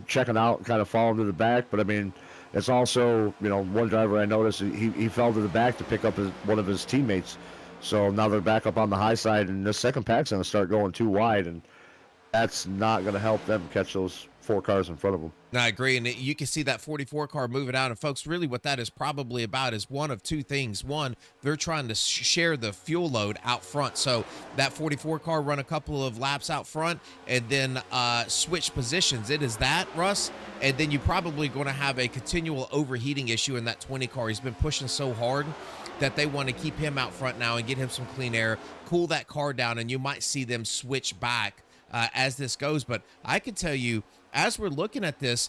checking out and kind of falling to the back, but I mean, it's also, one driver I noticed, he fell to the back to pick up one of his teammates. So now they're back up on the high side, and this second pack's going to start going too wide, and that's not going to help them catch those 4 cars in front of them. No, I agree, and you can see that 44 car moving out, and folks, really what that is probably about is one of 2 things. One, they're trying to share the fuel load out front, so that 44 car run a couple of laps out front and then switch positions. It is that, Russ, and then you're probably going to have a continual overheating issue in that 20 car. He's been pushing so hard that they want to keep him out front now and get him some clean air, cool that car down, and you might see them switch back as this goes. But I can tell you, as we're looking at this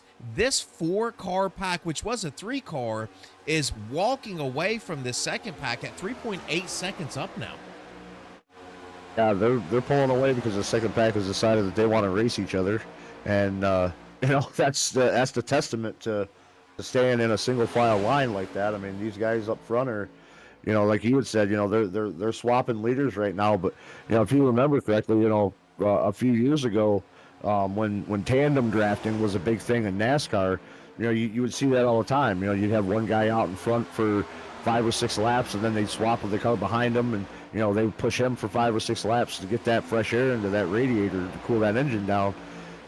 4 car pack, which was a 3 car, is walking away from this second pack at 3.8 seconds up now. Yeah, they're pulling away because the second pack has decided that they want to race each other, and that's the testament to staying in a single file line like that. I mean, these guys up front are, like you had said, they're swapping leaders right now. But if you remember correctly, a few years ago, when tandem drafting was a big thing in NASCAR, you would see that all the time. You'd have one guy out in front for 5 or 6 laps, and then they'd swap with the car behind him, and they would push him for 5 or 6 laps to get that fresh air into that radiator to cool that engine down.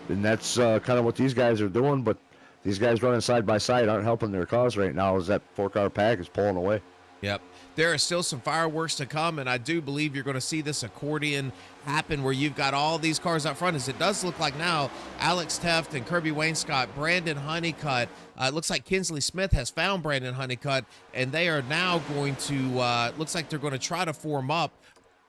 And that's kind of what these guys are doing. But these guys running side by side aren't helping their cause right now, as that 4 car pack is pulling away. Yep. There are still some fireworks to come, and I do believe you're going to see this accordion happen where you've got all these cars out front, as it does look like now Alex Teft and Kirby Wainscott, Brandon Honeycutt, it looks like Kinsley Smith has found Brandon Honeycutt, and they are now going to, looks like they're going to try to form up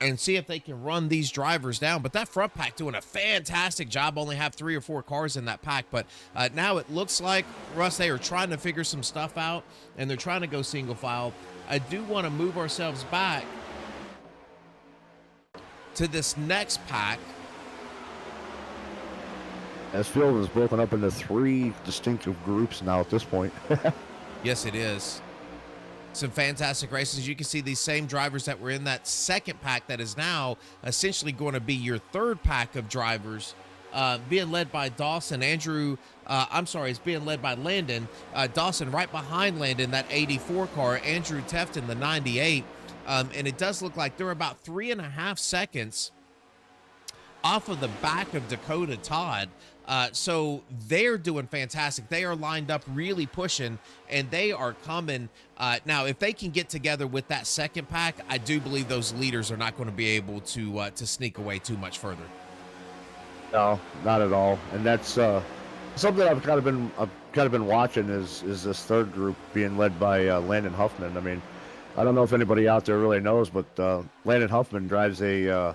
and see if they can run these drivers down. But that front pack doing a fantastic job. Only have 3 or 4 cars in that pack. But now it looks like, Russ, they are trying to figure some stuff out, and they're trying to go single file. I do want to move ourselves back to this next pack. This field is broken up into 3 distinctive groups now at this point. Yes, it is. Some fantastic races. You can see these same drivers that were in that second pack that is now essentially going to be your third pack of drivers, being led by Dawson. It's being led by Landon. Dawson right behind Landon, that 84 car. Andrew Tefton, the 98. And it does look like they're about 3.5 seconds off of the back of Dakota Todd. So they're doing fantastic. They are lined up really pushing, and they are coming. Now, if they can get together with that second pack, I do believe those leaders are not going to be able to sneak away too much further. No, not at all. And that's something I've kind of been watching is this third group being led by Landon Huffman. I mean, I don't know if anybody out there really knows, but Landon Huffman drives a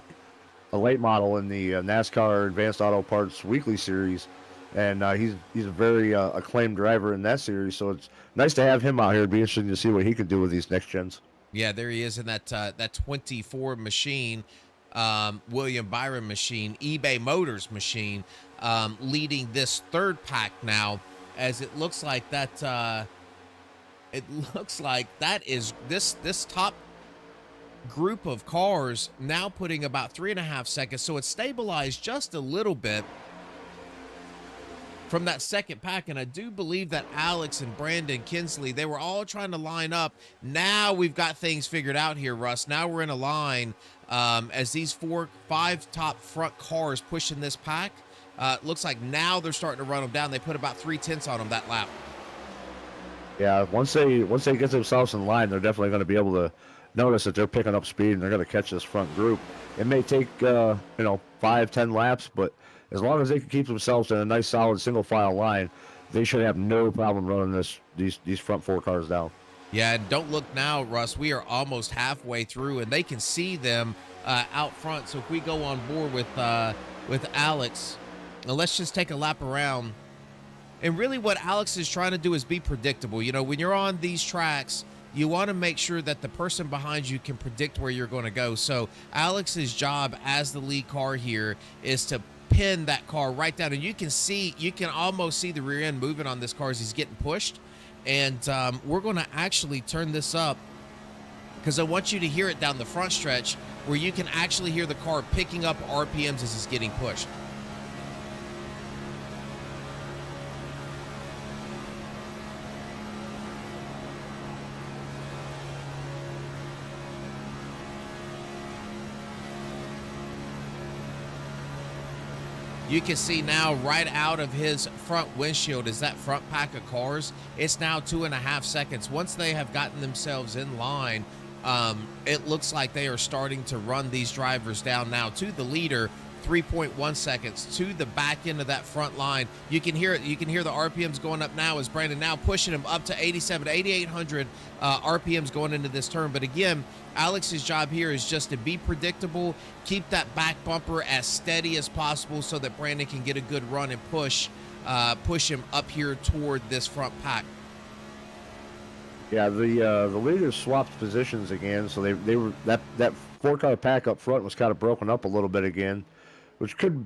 late model in the NASCAR Advanced Auto Parts Weekly Series, and he's a very acclaimed driver in that series. So it's nice to have him out here. It'd be interesting to see what he could do with these next gens. Yeah, there he is in that 24 machine, William Byron machine, eBay Motors machine, leading this third pack now, as it looks like that. It looks like that is this top group of cars now putting about 3.5 seconds. So it's stabilized just a little bit from that second pack. And I do believe that Alex and Brandon Kinsley, they were all trying to line up. Now we've got things figured out here, Russ. Now we're in a line as these 4-5 top front cars pushing this pack. Looks like now they're starting to run them down. They put about 3/10 on them that lap. Yeah, once they get themselves in line, they're definitely going to be able to notice that they're picking up speed and they're going to catch this front group. It may take 5-10 laps, but as long as they can keep themselves in a nice solid single file line, they should have no problem running these front 4 cars down. Yeah, and don't look now, Russ. We are almost halfway through, and they can see them out front. So if we go on board with Alex, now let's just take a lap around. And really what Alex is trying to do is be predictable. You know, when you're on these tracks, you want to make sure that the person behind you can predict where you're going to go. So Alex's job as the lead car here is to pin that car right down. And you can almost see the rear end moving on this car as he's getting pushed. And we're going to actually turn this up because I want you to hear it down the front stretch where you can actually hear the car picking up RPMs as it's getting pushed. You can see now right out of his front windshield is that front pack of cars. It's now 2.5 seconds. Once they have gotten themselves in line, it looks like they are starting to run these drivers down now to the leader. 3.1 seconds to the back end of that front line. You can hear it. You can hear the RPMs going up now as Brandon now pushing him up to 8,800 RPMs going into this turn. But again, Alex's job here is just to be predictable, keep that back bumper as steady as possible so that Brandon can get a good run and push him up here toward this front pack. Yeah, the leaders swapped positions again, so they were that 4-car pack up front was kind of broken up a little bit again, which could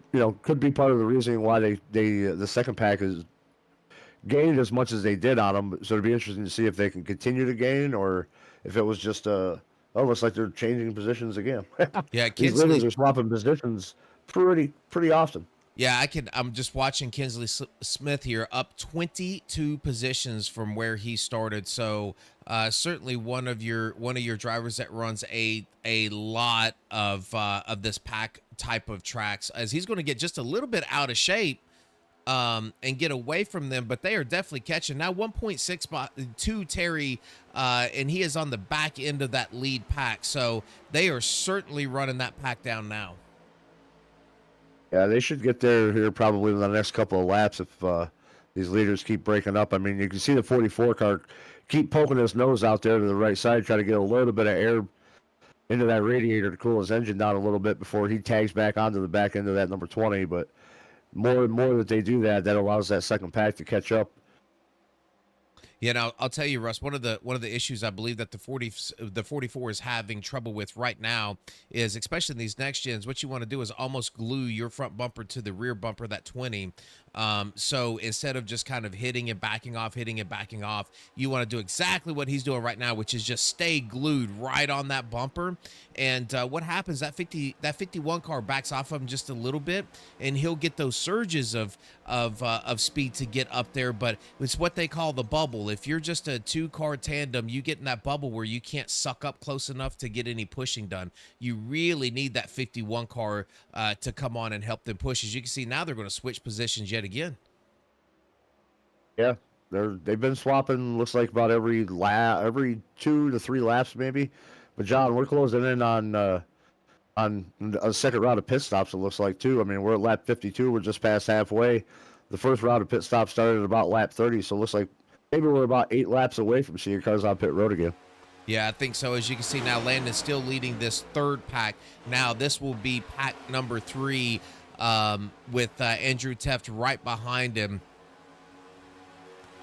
be part of the reason why the second pack is gained as much as they did on them. So it'd be interesting to see if they can continue to gain or if it was just looks like they're changing positions again. Yeah, these leaders are swapping positions pretty often. Yeah, I'm just watching Kinsley Smith here up 22 positions from where he started. So certainly one of your drivers that runs a lot of this pack type of tracks, as he's going to get just a little bit out of shape and get away from them, but they are definitely catching now. 1.62 Terry, and he is on the back end of that lead pack. So they are certainly running that pack down now. Yeah, they should get there here probably in the next couple of laps if these leaders keep breaking up. I mean, you can see the 44 car keep poking his nose out there to the right side, try to get a little bit of air into that radiator to cool his engine down a little bit before he tags back onto the back end of that number 20. But more and more that they do that allows that second pack to catch up. Yeah, now I'll tell you, Russ, one of the issues I believe that the 44 is having trouble with right now is, especially in these next gens, what you want to do is almost glue your front bumper to the rear bumper, that 20, So instead of just kind of hitting and hitting and backing off, you want to do exactly what he's doing right now, which is just stay glued right on that bumper. And what happens, that 51 car backs off of him just a little bit, and he'll get those surges of speed to get up there. But it's what they call the bubble. If you're just a 2-car tandem, you get in that bubble where you can't suck up close enough to get any pushing done. You really need that 51 car to come on and help them push. As you can see now, they're going to switch positions yet again. Yeah, they've been swapping. Looks like about every 2 to 3 laps maybe. But John, we're closing in on a second round of pit stops. It looks like too. I mean, we're at lap 52. We're just past halfway. The first round of pit stops started at about lap 30. So it looks like maybe we're about 8 laps away from seeing cars on pit road again. Yeah, I think so. As you can see now, Landon's still leading this third pack. Now this will be pack number 3 with Andrew Teft right behind him.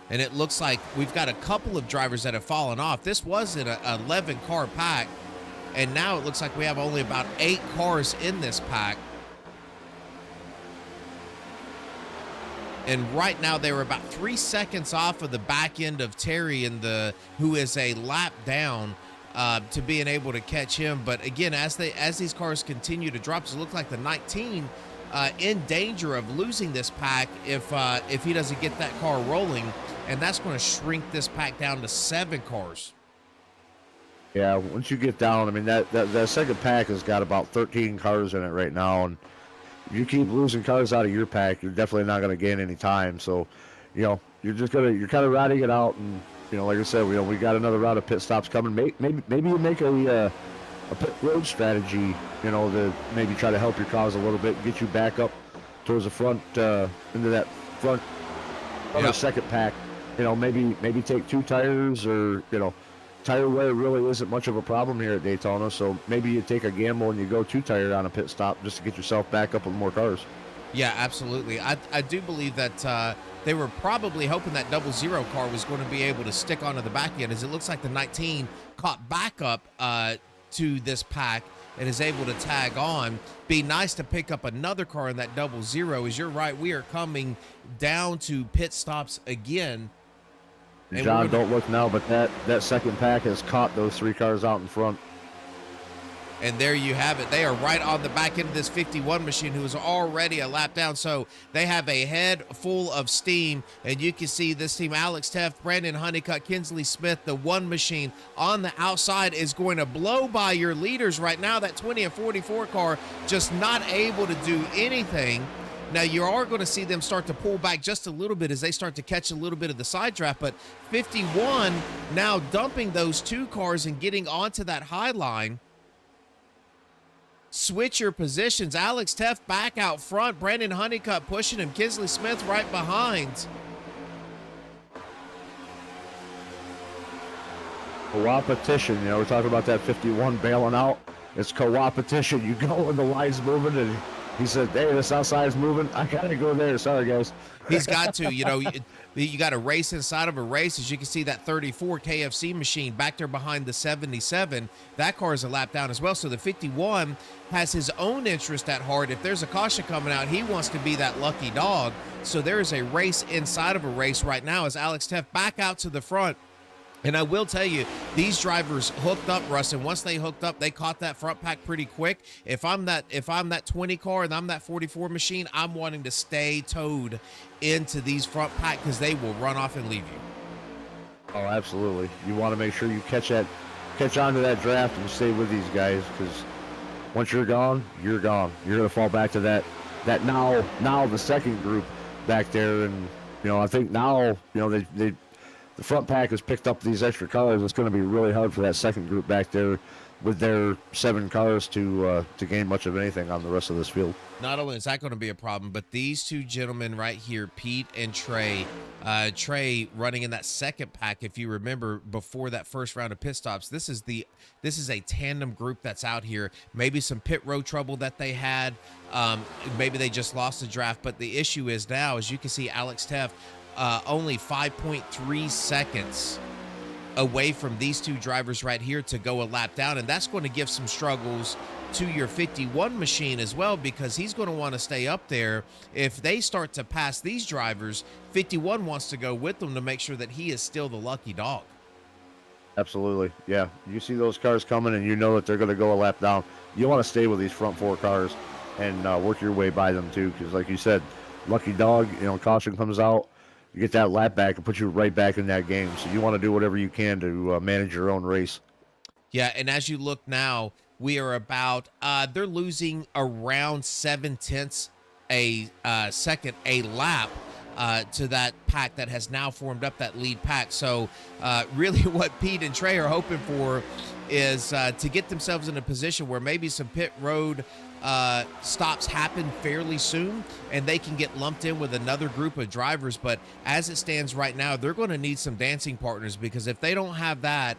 And it looks like we've got a couple of drivers that have fallen off. This was an 11-car pack, and now it looks like we have only about 8 cars in this pack. And right now they were about 3 seconds off of the back end of Terry, who is a lap down, to being able to catch him. But again, as these cars continue to drop, it looks like the 19 in danger of losing this pack if he doesn't get that car rolling, and that's going to shrink this pack down to 7 cars. Yeah, once you get down, I mean that second pack has got about 13 cars in it right now, and if you keep losing cars out of your pack, you're definitely not going to gain any time. So, you're kind of riding it out, and like I said, we got another round of pit stops coming. Maybe you make a pit road strategy, to maybe try to help your cause a little bit, get you back up towards the front, into that front Yep. second pack. Maybe take 2 tires, or tire wear really isn't much of a problem here at Daytona. So maybe you take a gamble and you go 2-tire on a pit stop just to get yourself back up with more cars. Yeah, absolutely. I do believe that they were probably hoping that 00 car was going to be able to stick onto the back end, as it looks like the 19 caught back up to this pack and is able to tag on. Be nice to pick up another car in that 00. As you're right, we are coming down to pit stops again. And John, don't look now, but that second pack has caught those 3 cars out in front. And there you have it. They are right on the back end of this 51 machine, who is already a lap down. So they have a head full of steam. And you can see this team, Alex Teft, Brandon Honeycutt, Kinsley Smith, the 1 machine on the outside is going to blow by your leaders right now. That 20 and 44 car just not able to do anything. Now, you are going to see them start to pull back just a little bit as they start to catch a little bit of the side draft. But 51 now dumping those 2 cars and getting onto that high line. Switch your positions. Alex Teft back out front. Brandon Honeycutt pushing him. Kinsley Smith right behind. Co-opetition. We're talking about that 51 bailing out. It's co-opetition. You go and the line's moving, and he said, hey, this outside's moving. I got to go there. Sorry, guys. He's got to. You got to race inside of a race. As you can see, that 34 KFC machine back there behind the 77. That car is a lap down as well. So the 51 has his own interest at heart. If there's a caution coming out, he wants to be that lucky dog. So there is a race inside of a race right now as Alex Teft back out to the front. And I will tell you, these drivers hooked up, Russ, and once they hooked up, they caught that front pack pretty quick. If I'm that 20 car and I'm that 44 machine, I'm wanting to stay towed into these front pack because they will run off and leave you. Oh, absolutely. You want to make sure you catch on to that draft and stay with these guys, because once you're gone, you're gone. You're going to fall back to that now the second group back there, and I think now the front pack has picked up these extra cars. It's going to be really hard for that second group back there with their 7 cars to gain much of anything on the rest of this field. Not only is that going to be a problem, but these 2 gentlemen right here, Pete and Trey, running in that second pack. If you remember, before that first round of pit stops, this is a tandem group that's out here. Maybe some pit road trouble that they had. Maybe they just lost the draft. But the issue is now, as you can see, Alex Teft, only 5.3 seconds away from these two drivers right here to go a lap down. And that's going to give some struggles to your 51 machine as well, because he's going to want to stay up there. If they start to pass these drivers, 51 wants to go with them to make sure that he is still the lucky dog. Absolutely. Yeah. You see those cars coming and you know that they're going to go a lap down. You want to stay with these front four cars and work your way by them too. Because like you said, lucky dog, caution comes out, you get that lap back and put you right back in that game. So you want to do whatever you can to manage your own race. Yeah. And as you look now, we are about, they're losing around 7/10 a second a lap to that pack that has now formed up, that lead pack. So really what Pete and Trey are hoping for is to get themselves in a position where maybe some pit road stops happen fairly soon and they can get lumped in with another group of drivers. But as it stands right now, they're going to need some dancing partners, because if they don't have that,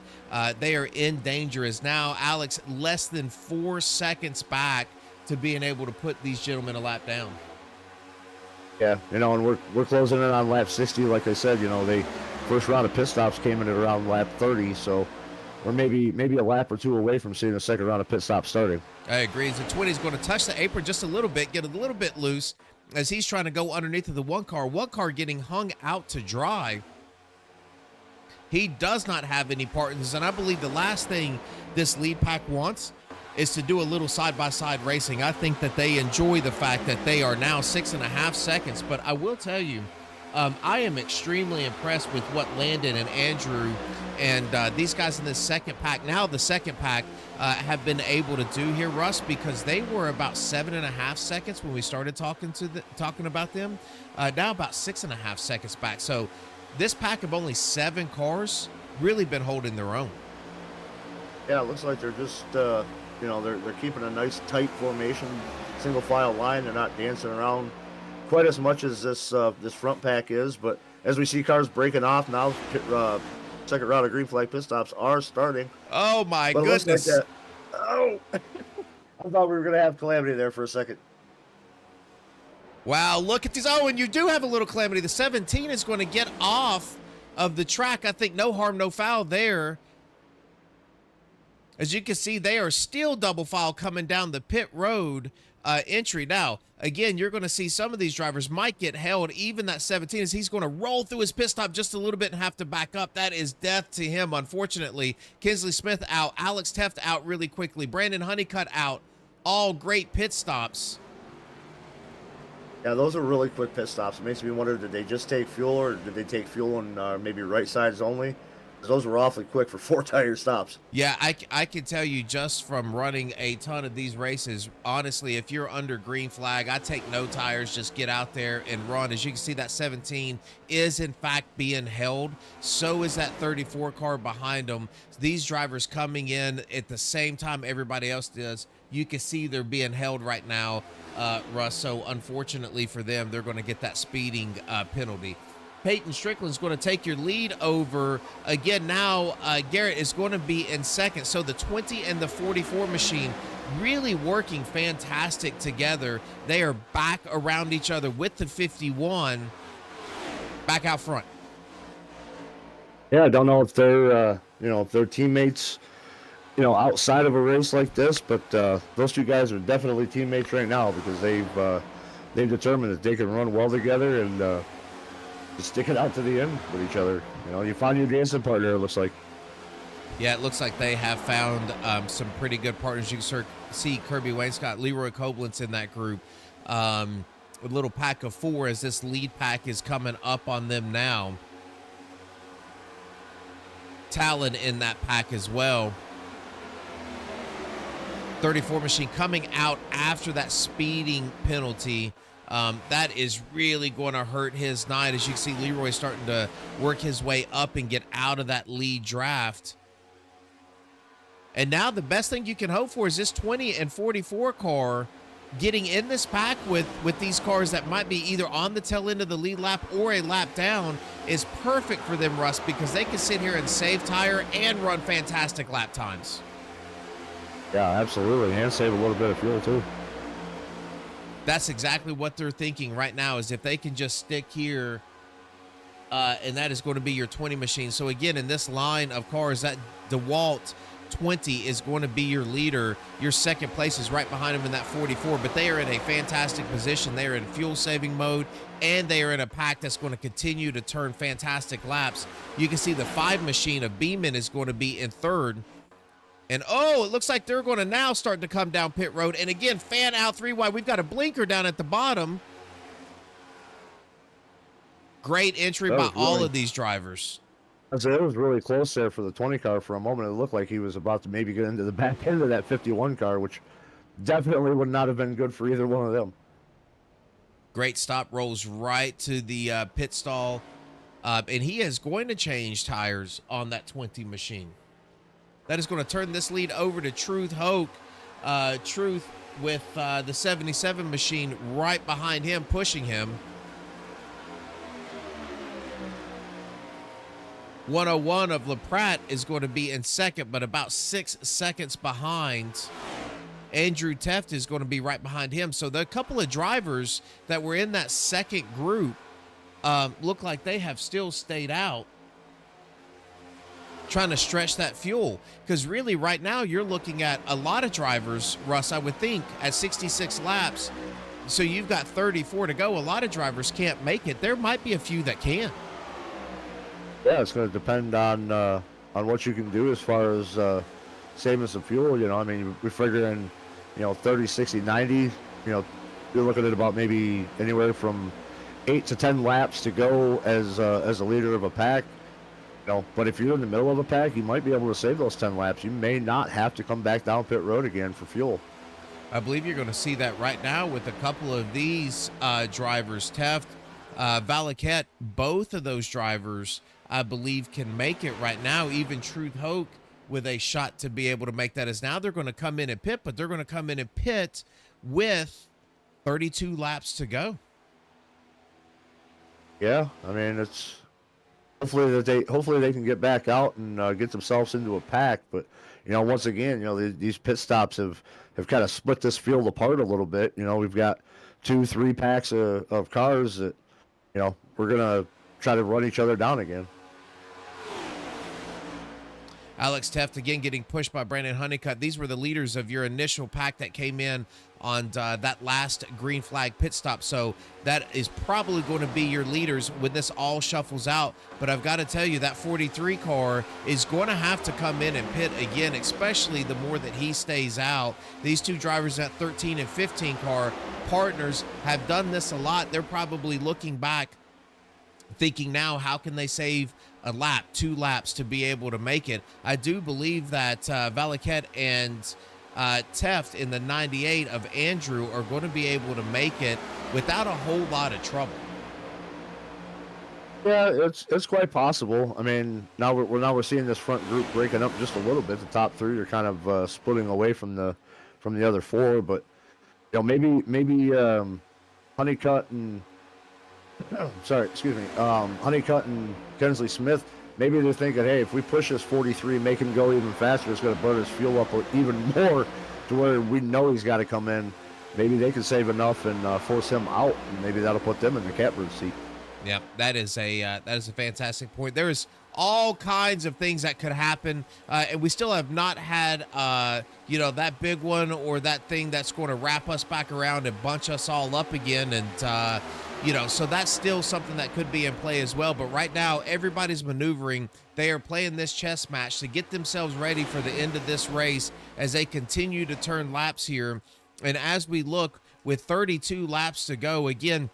they are in danger. As now, Alex, less than 4 seconds back to being able to put these gentlemen a lap down. Yeah, and we're closing in on lap 60. Like I said, they first round of pit stops came in at around lap 30, so we're maybe a lap or two away from seeing the second round of pit stops starting. I agree. The 20 is going to touch the apron just a little bit, get a little bit loose as he's trying to go underneath of the one car getting hung out to dry. He does not have any partners, and I believe the last thing this lead pack wants is to do a little side-by-side racing. I think that they enjoy the fact that they are now 6.5 seconds, but I will tell you, I am extremely impressed with what Landon and Andrew and these guys in this second pack, now the second pack, have been able to do here, Russ, because they were about 7.5 seconds when we started talking about them. Now about 6.5 seconds back. So this pack of only 7 cars really been holding their own. Yeah, it looks like they're just they're keeping a nice tight formation, single file line. They're not dancing around quite as much as this front pack is. But as we see cars breaking off now, second round of green flag pit stops are starting. Oh my goodness! Like oh, I thought we were gonna have calamity there for a second. Wow, look at these. Oh, and you do have a little calamity. The 17 is going to get off of the track. I think no harm, no foul there. As you can see, they are still double file coming down the pit road entry. Now, again, you're going to see some of these drivers might get held. Even that 17, as he's going to roll through his pit stop just a little bit and have to back up. That is death to him, unfortunately. Kinsley Smith out. Alex Teft out really quickly. Brandon Honeycutt out. All great pit stops. Yeah, those are really quick pit stops. It makes me wonder, did they just take fuel, or did they take fuel on maybe right sides only? Those were awfully quick for 4-tire stops. Yeah, I can tell you just from running a ton of these races, honestly, if you're under green flag, I take no tires, just get out there and run. As you can see, that 17 is in fact being held. So is that 34 car behind them. These drivers coming in at the same time everybody else does. You can see they're being held right now, Russ. So unfortunately for them, they're going to get that speeding penalty. Peyton Strickland's going to take your lead over. Again, now Garrett is going to be in second. So the 20 and the 44 machine really working fantastic together. They are back around each other with the 51 back out front. Yeah, I don't know if they're, if they're teammates, outside of a race like this, but those two guys are definitely teammates right now, because they've determined that they can run well together and just stick it out to the end with each other. You found your dancing partner, it looks like. Yeah, it looks like they have found some pretty good partners. You can see Kirby Wainscott, Leroy Koblenz in that group. A little pack of 4 as this lead pack is coming up on them now. Talon in that pack as well. 34 machine coming out after that speeding penalty. That is really going to hurt his night. As you can see, Leroy starting to work his way up and get out of that lead draft. And now the best thing you can hope for is this 20 and 44 car getting in this pack with these cars that might be either on the tail end of the lead lap or a lap down is perfect for them, Russ, because they can sit here and save tire and run fantastic lap times. Yeah, absolutely. And save a little bit of fuel too. That's exactly what they're thinking right now, is if they can just stick here and that is going to be your 20 machine. So again, in this line of cars, that DeWalt 20 is going to be your leader. Your second place is right behind him in that 44, but they are in a fantastic position. They are in fuel saving mode, and they are in a pack that's going to continue to turn fantastic laps. You can see the 5 machine of Beeman is going to be in third. And oh, it looks like they're going to now start to come down pit road. And again, fan out 3 wide. We've got a blinker down at the bottom. Great entry by all of these drivers. So it was really close there for the 20 car for a moment. It looked like he was about to maybe get into the back end of that 51 car, which definitely would not have been good for either one of them. Great stop, rolls right to the pit stall. And he is going to change tires on that 20 machine. That is going to turn this lead over to Truth Hoke. Truth with the 77 machine right behind him, pushing him. 101 of LaPratte is going to be in second, but about 6 seconds behind. Andrew Teft is going to be right behind him. So the couple of drivers that were in that second group look like they have still stayed out, trying to stretch that fuel. Because really right now you're looking at a lot of drivers, Russ, I would think, at 66 laps. So you've got 34 to go. A lot of drivers can't make it. There might be a few that can. Yeah, it's going to depend on what you can do as far as saving some fuel. You know, I mean, we figure in, 30, 60, 90, you're looking at about maybe anywhere from 8 to 10 laps to go as a leader of a pack. But if you're in the middle of a pack, you might be able to save those 10 laps. You may not have to come back down pit road again for fuel. I believe you're going to see that right now with a couple of these drivers. Teft, Valaquette, both of those drivers, I believe, can make it right now. Even Truth Hoke with a shot to be able to make that, is now they're going to come in and pit, but they're going to come in and pit with 32 laps to go. Yeah, I mean, it's hopefully they can get back out and get themselves into a pack. But once again, these pit stops have kind of split this field apart a little bit. We've got 2-3 packs of cars that we're gonna try to run each other down again. Alex Teft again getting pushed by Brandon Honeycutt. These were the leaders of your initial pack that came in on that last green flag pit stop. So that is probably going to be your leaders when this all shuffles out. But I've got to tell you, that 43 car is going to have to come in and pit again, especially the more that he stays out. These two drivers at 13 and 15 car partners have done this a lot. They're probably looking back thinking now, how can they save a lap, 2 laps to be able to make it? I do believe that Valaquette and Teft in the 98 of Andrew are going to be able to make it without a whole lot of trouble. Yeah, it's quite possible. I mean, now we're seeing this front group breaking up just a little bit. The top 3 are kind of splitting away from the other 4, but maybe Honeycutt and Honeycutt and Kensley Smith, maybe they're thinking, hey, if we push this 43, make him go even faster, it's going to burn his fuel up even more to where we know he's got to come in. Maybe they can save enough and force him out, and maybe that'll put them in the catbird seat. Yeah, that is a fantastic point. There's all kinds of things that could happen, and we still have not had that big one or that thing that's going to wrap us back around and bunch us all up again, and so that's still something that could be in play as well. But right now, everybody's maneuvering. They are playing this chess match to get themselves ready for the end of this race as they continue to turn laps here. And as we look with 32 laps to go, again,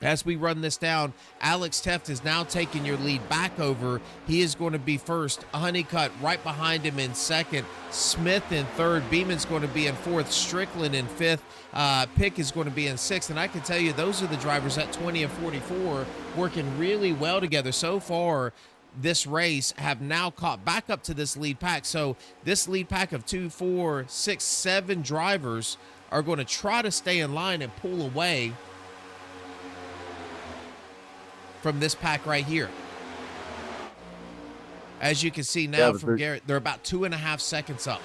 as we run this down, Alex Teft is now taking your lead back over. He is going to be first. Honeycutt right behind him in second. Smith in third. Beeman's going to be in fourth. Strickland in fifth. Pick is going to be in sixth. And I can tell you, those are the drivers at 20 and 44 working really well together. So far, this race have now caught back up to this lead pack. So this lead pack of 2, 4, 6, 7 drivers are going to try to stay in line and pull away from this pack right here. As you can see now from Garrett, they're about 2.5 seconds up.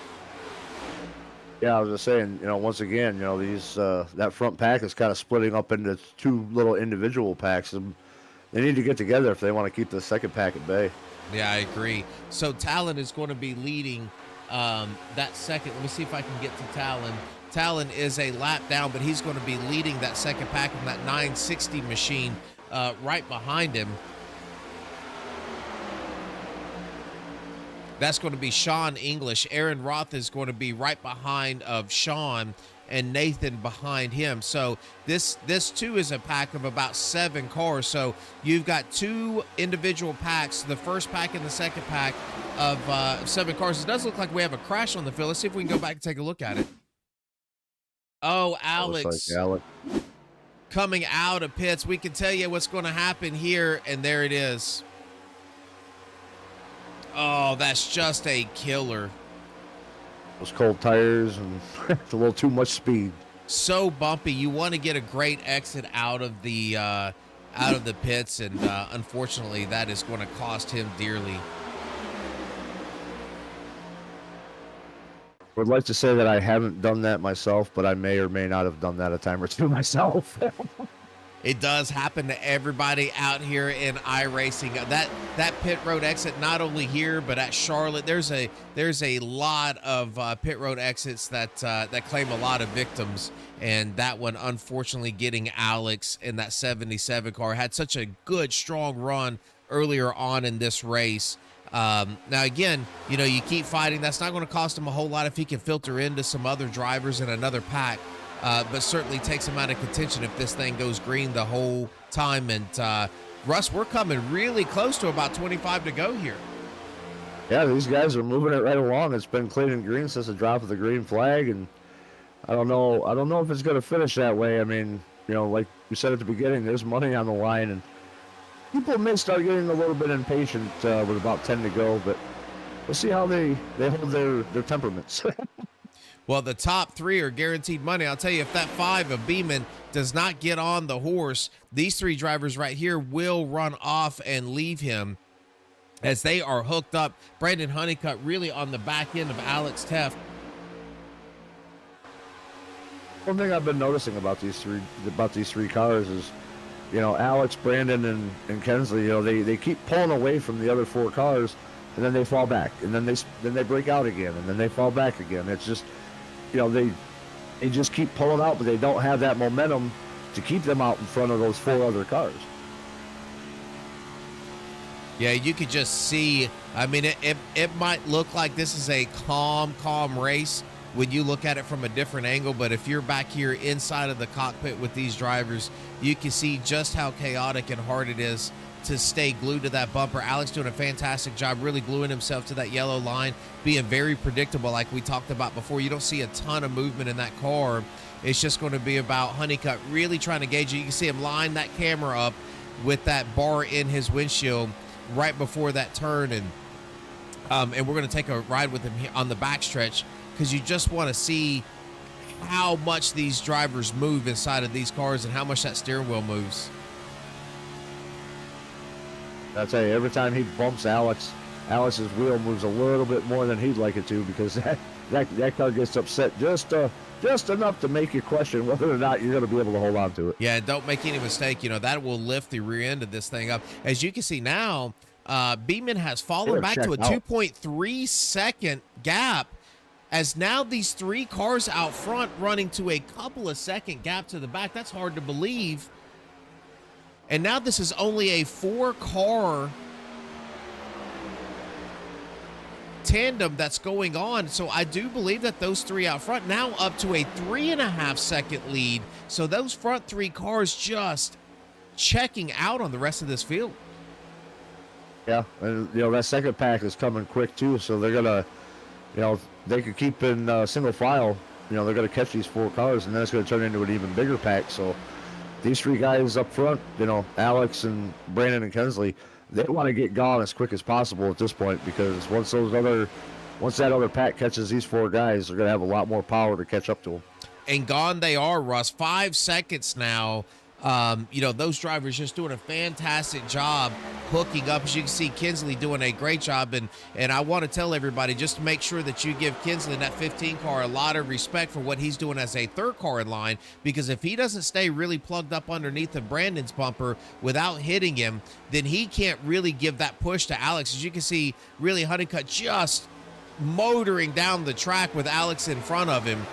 Yeah, I was just saying, once again, these that front pack is kind of splitting up into 2 little individual packs. And they need to get together if they want to keep the second pack at bay. Yeah, I agree. So Talon is going to be leading that second. Let me see if I can get to Talon. Talon is a lap down, but he's going to be leading that second pack in that 960 machine right behind him. That's going to be Sean English. Aaron Roth is going to be right behind of Sean, and Nathan behind him. So this too is a pack of about 7 cars. So you've got 2 individual packs, the first pack and the second pack of 7 cars. It does look like we have a crash on the field. Let's see if we can go back and take a look at it. Oh, Alex. Like Alex. Coming out of pits. We can tell you what's going to happen here, and there it is. Oh, that's just a killer. Those cold tires and it's a little too much speed. So bumpy. You want to get a great exit out of the pits, and unfortunately, that is going to cost him dearly. I would like to say that I haven't done that myself, but I may or may not have done that a time or two myself. It does happen to everybody out here in iRacing. That pit road exit, not only here but at Charlotte, there's a lot of pit road exits that claim a lot of victims, and that one unfortunately getting Alex in that 77 car. Had such a good strong run earlier on in this race. Now again, you know, you keep fighting. That's not going to cost him a whole lot if he can filter into some other drivers in another pack. But certainly takes him out of contention if this thing goes green the whole time. And Russ, we're coming really close to about 25 to go here. Yeah, these guys are moving it right along. It's been clean and green since the drop of the green flag, and I don't know if it's going to finish that way. I mean, you know, like we said at the beginning, there's money on the line, and people may start getting a little bit impatient with about 10 to go, but we'll see how they hold their temperaments. Well, the top 3 are guaranteed money. I'll tell you, if that 5 of Beeman does not get on the horse, these 3 drivers right here will run off and leave him as they are hooked up. Brandon Honeycutt really on the back end of Alex Teff. One thing I've been noticing about these three cars is, you know, Alex, Brandon, and Kensley, you know, they keep pulling away from the other 4 cars, and then they fall back, and then they break out again, and then they fall back again. It's just, you know, they just keep pulling out, but they don't have that momentum to keep them out in front of those 4 other cars. Yeah, you could just see, I mean, it might look like this is a calm race when you look at it from a different angle, but if you're back here inside of the cockpit with these drivers, you can see just how chaotic and hard it is to stay glued to that bumper. Alex doing a fantastic job, really gluing himself to that yellow line, being very predictable like we talked about before. You don't see a ton of movement in that car. It's just going to be about Honeycutt really trying to gauge it. You can see him line that camera up with that bar in his windshield right before that turn, and we're going to take a ride with him here on the backstretch because you just want to see how much these drivers move inside of these cars and how much that steering wheel moves. I'll tell you, every time he bumps Alex's wheel moves a little bit more than he'd like it to, because that car gets upset just enough to make you question whether or not you're going to be able to hold on to it. Yeah, don't make any mistake. You know, that will lift the rear end of this thing up. As you can see now, Beeman has fallen back to a 2.3 second gap, as now these 3 cars out front running to a couple of second gap to the back. That's hard to believe. And now this is only a 4-car tandem that's going on. So I do believe that those 3 out front now up to a 3.5 second lead. So those front 3 cars just checking out on the rest of this field. Yeah, and you know, that second pack is coming quick too. So they're gonna, you know, they could keep in single file. You know, they're gonna catch these 4 cars, and then it's gonna turn into an even bigger pack. So these 3 guys up front, you know, Alex and Brandon and Kensley, they want to get gone as quick as possible at this point, because once that other pack catches these 4 guys, they're going to have a lot more power to catch up to them. And gone they are, Russ. 5 seconds now You know, those drivers just doing a fantastic job hooking up. As you can see, Kinsley doing a great job. And I want to tell everybody just to make sure that you give Kinsley in that 15 car a lot of respect for what he's doing as a third car in line, because if he doesn't stay really plugged up underneath of Brandon's bumper without hitting him, then he can't really give that push to Alex. As you can see, really Honeycutt just motoring down the track with Alex in front of him.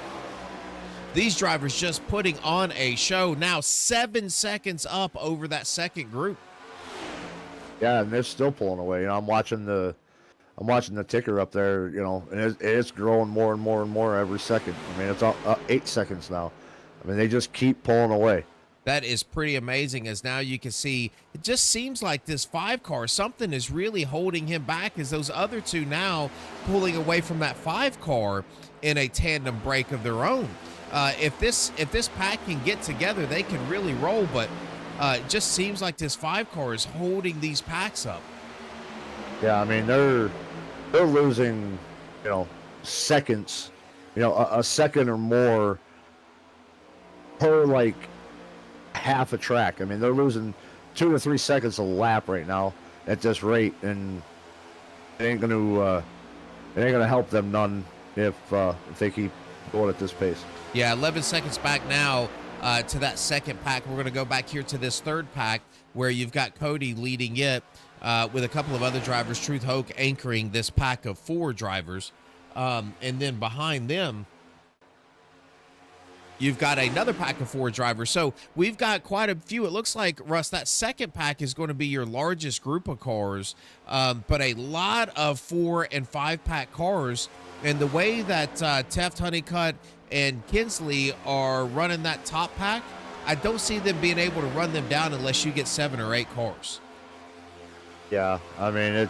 These drivers just putting on a show. Now 7 seconds up over that second group. Yeah, and they're still pulling away. You know, I'm watching the ticker up there. You know, and it's growing more and more and more every second. I mean, it's all 8 seconds now. I mean, they just keep pulling away. That is pretty amazing, as now you can see it just seems like this 5 car, something is really holding him back, as those other two now pulling away from that 5 car in a tandem break of their own. If this pack can get together, they can really roll, but it just seems like this 5 car is holding these packs up. Yeah, I mean, they're losing, you know, seconds, you know, a second or more per like half a track. I mean, they're losing 2 to 3 seconds a lap right now at this rate, and it ain't gonna help them none if they keep going at this pace. Yeah, 11 seconds back now to that second pack. We're going to go back here to this third pack where you've got Cody leading it with a couple of other drivers, Truth Hoke anchoring this pack of 4 drivers. And then behind them, you've got another pack of 4 drivers. So we've got quite a few. It looks like, Russ, that second pack is going to be your largest group of cars, but a lot of 4 and 5 pack cars. And the way that Teft, Honeycutt, and Kinsley are running that top pack, I don't see them being able to run them down unless you get 7 or 8 cars. Yeah, I mean,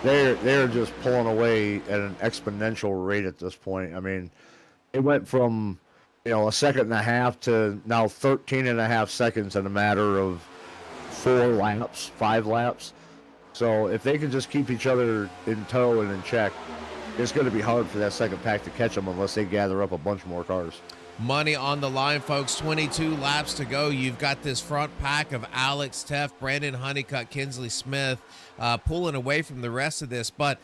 they're just pulling away at an exponential rate at this point. I mean, it went from, you know, a second and a half to now 13 and a half seconds in a matter of 4 laps, 5 laps. So if they can just keep each other in tow and in check, it's going to be hard for that second pack to catch them unless they gather up a bunch more cars. Money on the line, folks. 22 laps to go. You've got this front pack of Alex, Teft, Brandon, Honeycutt, Kinsley Smith pulling away from the rest of this. But,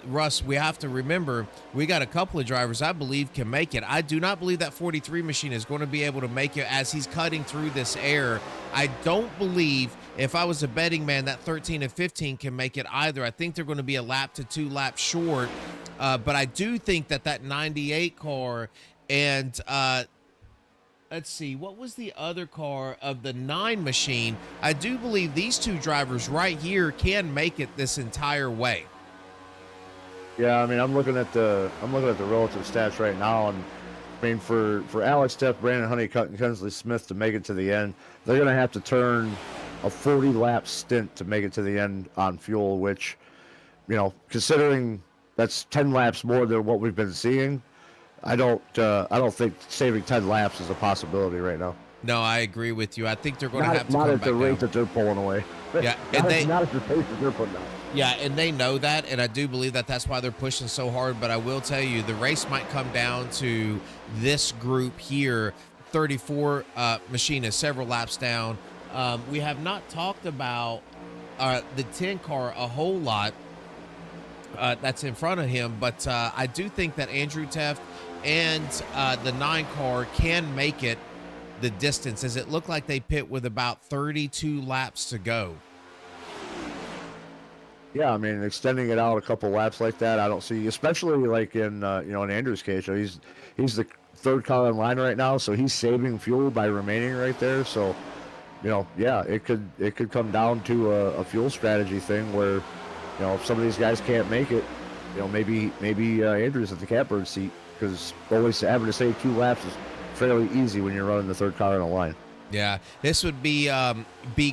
Russ, we have to remember we got a couple of drivers I believe can make it. I do not believe that 43 machine is going to be able to make it as he's cutting through this air. I don't believe, if I was a betting man, that 13 and 15 can make it either. I think they're going to be a lap to 2 laps short. But I do think that 98 car and let's see, what was the other car of the 9 machine? I do believe these 2 drivers right here can make it this entire way. Yeah, I mean, I'm looking at the relative stats right now, and I mean, for Alex, Teft, Brandon, Honeycutt, and Kinsley Smith to make it to the end, they're going to have to turn a 40-lap stint to make it to the end on fuel, which, you know, considering that's 10 laps more than what we've been seeing, I don't think saving 10 laps is a possibility right now. No, I agree with you. I think they're going to have to not come at the back rate down. that they're pulling away. Yeah, and not at the pace that they're putting out. Yeah, and they know that, and I do believe that that's why they're pushing so hard. But I will tell you, the race might come down to this group here. 34 machine is several laps down. We have not talked about the 10 car a whole lot. That's in front of him, but I do think that Andrew Teft and the 9 car can make it the distance, as it looked like they pit with about 32 laps to go. Yeah, I mean, extending it out a couple laps like that, I don't see, especially like in in Andrew's case. He's the 3rd car in line right now, so he's saving fuel by remaining right there. So, you know, yeah, it could come down to a fuel strategy thing where, you know, if some of these guys can't make it, you know, maybe Andrew's at the catbird seat, because always having to save 2 laps is fairly easy when you're running the 3rd car in a line. Yeah, this would be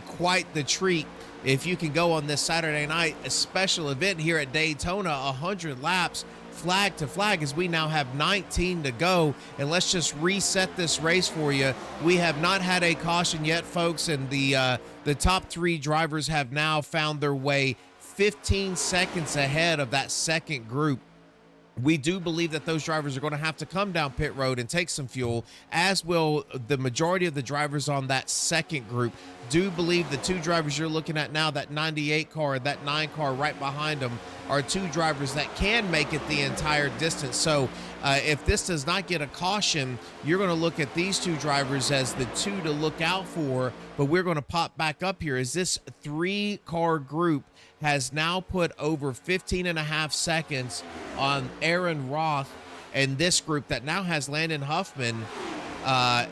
quite the treat if you can go on this Saturday night, a special event here at Daytona, 100 laps, flag to flag, as we now have 19 to go. And let's just reset this race for you. We have not had a caution yet, folks, and the top 3 drivers have now found their way 15 seconds ahead of that second group. We do believe that those drivers are going to have to come down pit road and take some fuel, as will the majority of the drivers on that second group. Do believe the two drivers you're looking at now, that 98 car, that 9 car right behind them, are two drivers that can make it the entire distance. So if this does not get a caution, you're going to look at these two drivers as the two to look out for. But we're going to pop back up here as this 3-car group has now put over 15 and a half seconds on Aaron Roth, and this group that now has Landon Huffman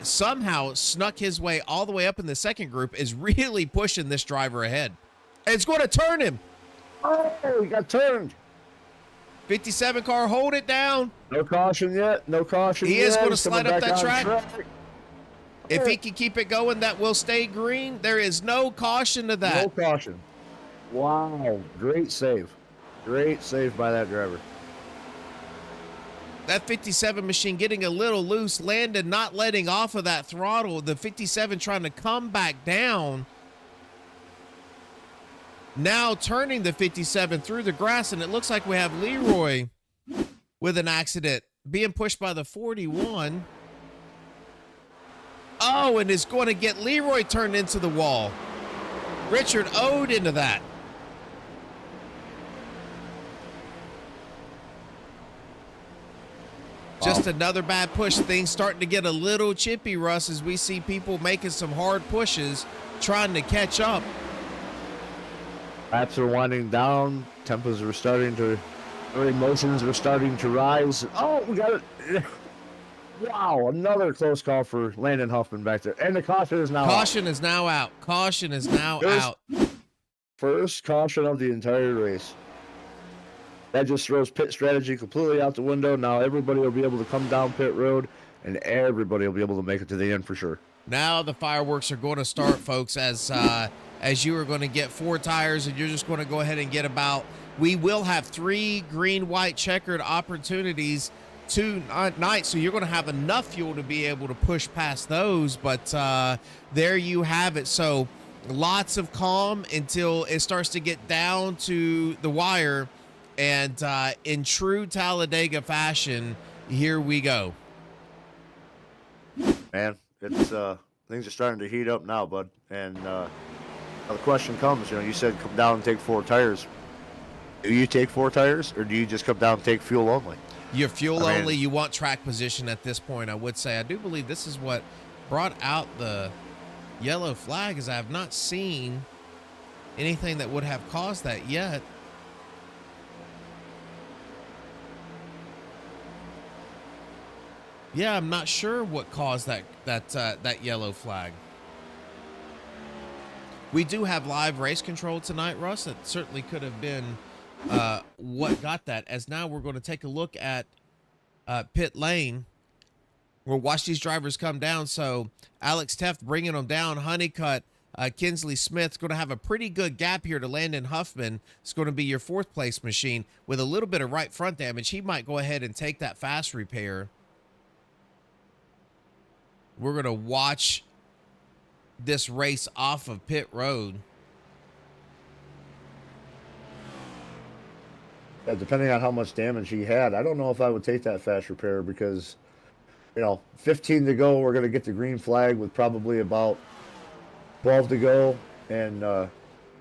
somehow snuck his way all the way up in the second group, is really pushing this driver ahead. And it's going to turn him. Oh, he got turned. 57 car, hold it down. No caution yet. No caution yet. He is going to slide up that track. Track. If he can keep it going, that will stay green. There is no caution to that. No caution. Wow. Great save. Great save by that driver. That 57 machine getting a little loose. Landon not letting off of that throttle. The 57 trying to come back down. Now turning the 57 through the grass, and it looks like we have Leroy with an accident, being pushed by the 41. Oh, and is going to get Leroy turned into the wall. Richard owed into that. Just another bad push. Things starting to get a little chippy, Russ, as we see people making some hard pushes, trying to catch up. Laps are winding down. Tempos are starting to, or emotions are starting to rise. Oh, we got it. Wow, another close call for Landon Huffman back there. And the caution is now out. Caution is now out. Caution is now out. First caution of the entire race. That just throws pit strategy completely out the window. Now everybody will be able to come down pit road, and everybody will be able to make it to the end for sure. Now the fireworks are going to start, folks, as you are going to get 4 tires, and you're just going to go ahead and get about. We will have 3 green, white, checkered opportunities tonight, so you're going to have enough fuel to be able to push past those. But there you have it. So lots of calm until it starts to get down to the wire. And in true Talladega fashion, here we go. Man, it's things are starting to heat up now, bud. And now the question comes, you said come down and take 4 tires. Do you take 4 tires, or do you just come down and take fuel only? You're fuel only. You want track position at this point, I would say. I do believe this is what brought out the yellow flag, as I have not seen anything that would have caused that yet. Yeah, I'm not sure what caused that yellow flag. We do have live race control tonight, Russ. It certainly could have been what got that. As now we're going to take a look at pit lane. We'll watch these drivers come down. So Alex Teft bringing them down. Honeycutt, Kinsley Smith's going to have a pretty good gap here to Landon Huffman. It's going to be your 4th place machine with a little bit of right front damage. He might go ahead and take that fast repair. We're going to watch this race off of pit road. Yeah, depending on how much damage he had, I don't know if I would take that fast repair because, 15 to go, we're going to get the green flag with probably about 12 to go. And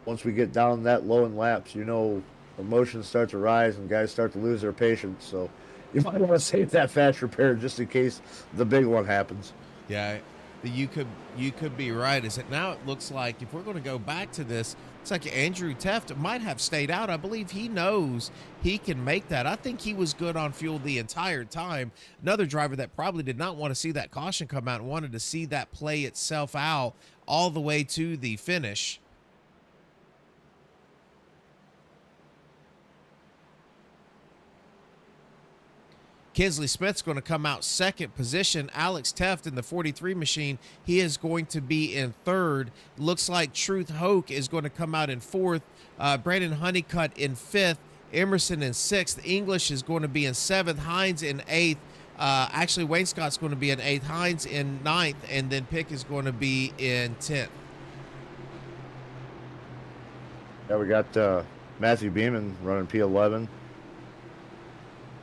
once we get down that low in laps, emotions start to rise and guys start to lose their patience. So you might want to save that fast repair just in case the big one happens. Yeah, you could be right. Is it now? It looks like if we're going to go back to this, it's like Andrew Teft might have stayed out. I believe he knows he can make that. I think he was good on fuel the entire time. Another driver that probably did not want to see that caution come out and wanted to see that play itself out all the way to the finish. Kinsley Smith's going to come out 2nd position. Alex Teft in the 43 machine, he is going to be in 3rd. Looks like Truth Hoke is going to come out in 4th. Brandon Honeycutt in 5th. Emerson in 6th. English is going to be in 7th. Hines in 8th. Actually, Wayne Scott's going to be in 8th. Hines in 9th. And then Pick is going to be in 10th. Yeah, we got Matthew Beeman running P11.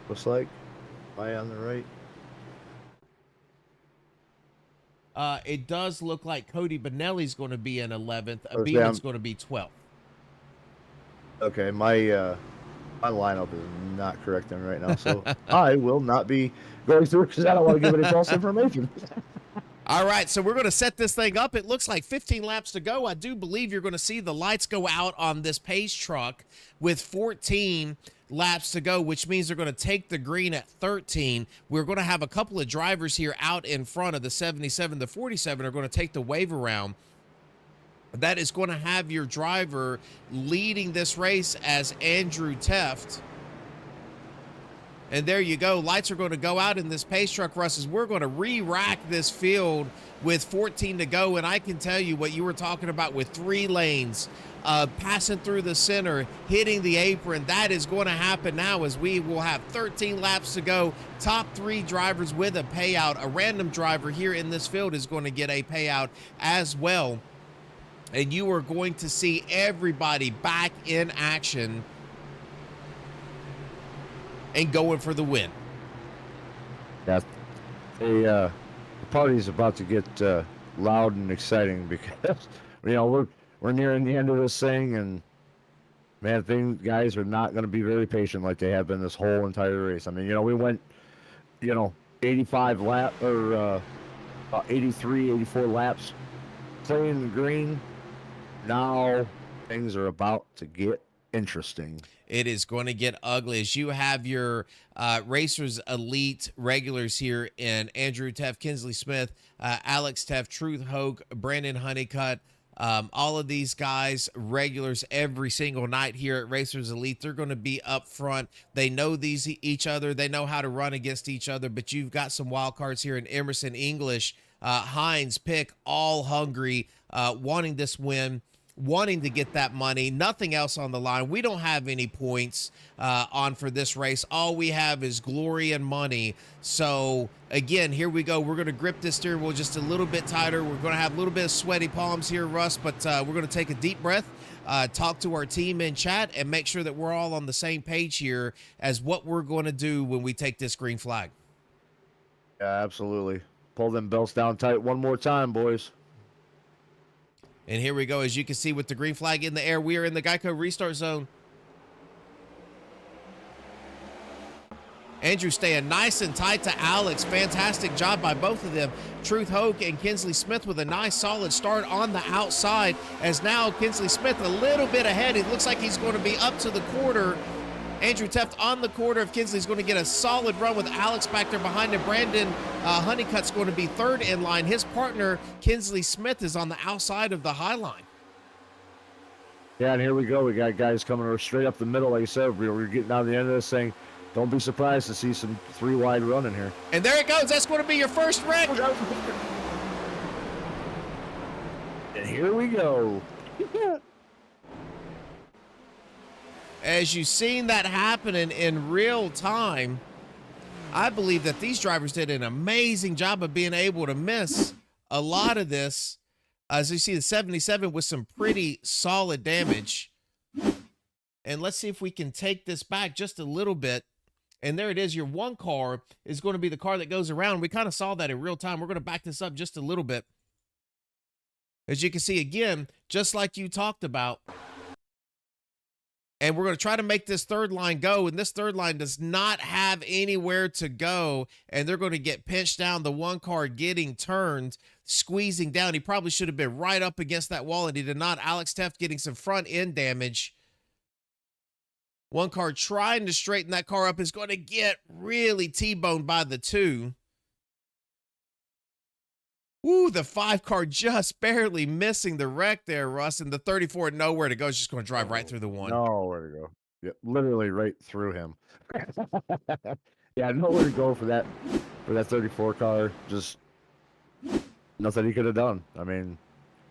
Looks like. Am I on the right? It does look like Cody Benelli's going to be in 11th. Damn. Beeman's going to be 12th. Okay, my lineup is not correct then right now, so I will not be going through because I don't want to give any false information. All right, so we're going to set this thing up. It looks like 15 laps to go. I do believe you're going to see the lights go out on this pace truck with 14 laps to go, which means they're going to take the green at 13. We're going to have a couple of drivers here out in front of the 77. The 47 are going to take the wave around. That is going to have your driver leading this race as Andrew Teft. And there you go. Lights are going to go out in this pace truck, Russ, as we're going to re-rack this field with 14 to go. And I can tell you what you were talking about with 3 lanes, passing through the center, hitting the apron. That is going to happen now as we will have 13 laps to go. Top 3 drivers with a payout. A random driver here in this field is going to get a payout as well. And you are going to see everybody back in action and going for the win. Yeah, the party's about to get loud and exciting because we're nearing the end of this thing, and man, guys are not going to be very patient like they have been this whole entire race. I mean, we went 85 lap or 83, 84 laps playing the green. Now things are about to get interesting. It is going to get ugly as you have your Racers Elite regulars here in Andrew Teft, Kinsley Smith, Alex Teft, Truth Hoke, Brandon Honeycutt. All of these guys, regulars every single night here at Racers Elite. They're going to be up front. They know each other. They know how to run against each other. But you've got some wild cards here in Emerson, English, Hines, Pick, all hungry, wanting this win, wanting to get that money, nothing else on the line. We don't have any points on for this race. All we have is glory and money. So again, here we go. We're going to grip this steering wheel just a little bit tighter. We're going to have a little bit of sweaty palms here, Russ, but we're going to take a deep breath, talk to our team in chat, and make sure that we're all on the same page here as what we're going to do when we take this green flag. Yeah, absolutely. Pull them belts down tight one more time, boys. And here we go. As you can see with the green flag in the air, we are in the Geico restart zone. Andrew staying nice and tight to Alex. Fantastic job by both of them. Truth Hoke and Kinsley Smith with a nice solid start on the outside, as now Kinsley Smith a little bit ahead. It looks like he's going to be up to the quarter. Andrew Teft on the quarter of Kinsley's going to get a solid run with Alex back there behind him. Brandon Honeycutt's going to be third in line. His partner, Kinsley Smith, is on the outside of the high line. Yeah, and here we go. We got guys coming straight up the middle. Like I said, we're getting down to the end of this thing. Don't be surprised to see some 3 wide running here. And there it goes. That's going to be your first wreck. And here we go. As you've seen that happening in real time, I believe that these drivers did an amazing job of being able to miss a lot of this. As you see the 77 with some pretty solid damage. And let's see if we can take this back just a little bit. And there it is. Your one car is going to be the car that goes around. We kind of saw that in real time. We're going to back this up just a little bit. As you can see, again, just like you talked about. And we're going to try to make this third line go. And this third line does not have anywhere to go. And they're going to get pinched down. The one car getting turned, squeezing down. He probably should have been right up against that wall, and he did not. Alex Teft getting some front end damage. One car trying to straighten that car up is going to get really T-boned by the 2. Ooh, the 5 car just barely missing the wreck there, Russ. And the 34, nowhere to go. It's just going to drive right through the 1. Nowhere to go. Yeah, literally right through him. Yeah, nowhere to go for that 34 car. Just nothing he could have done. I mean,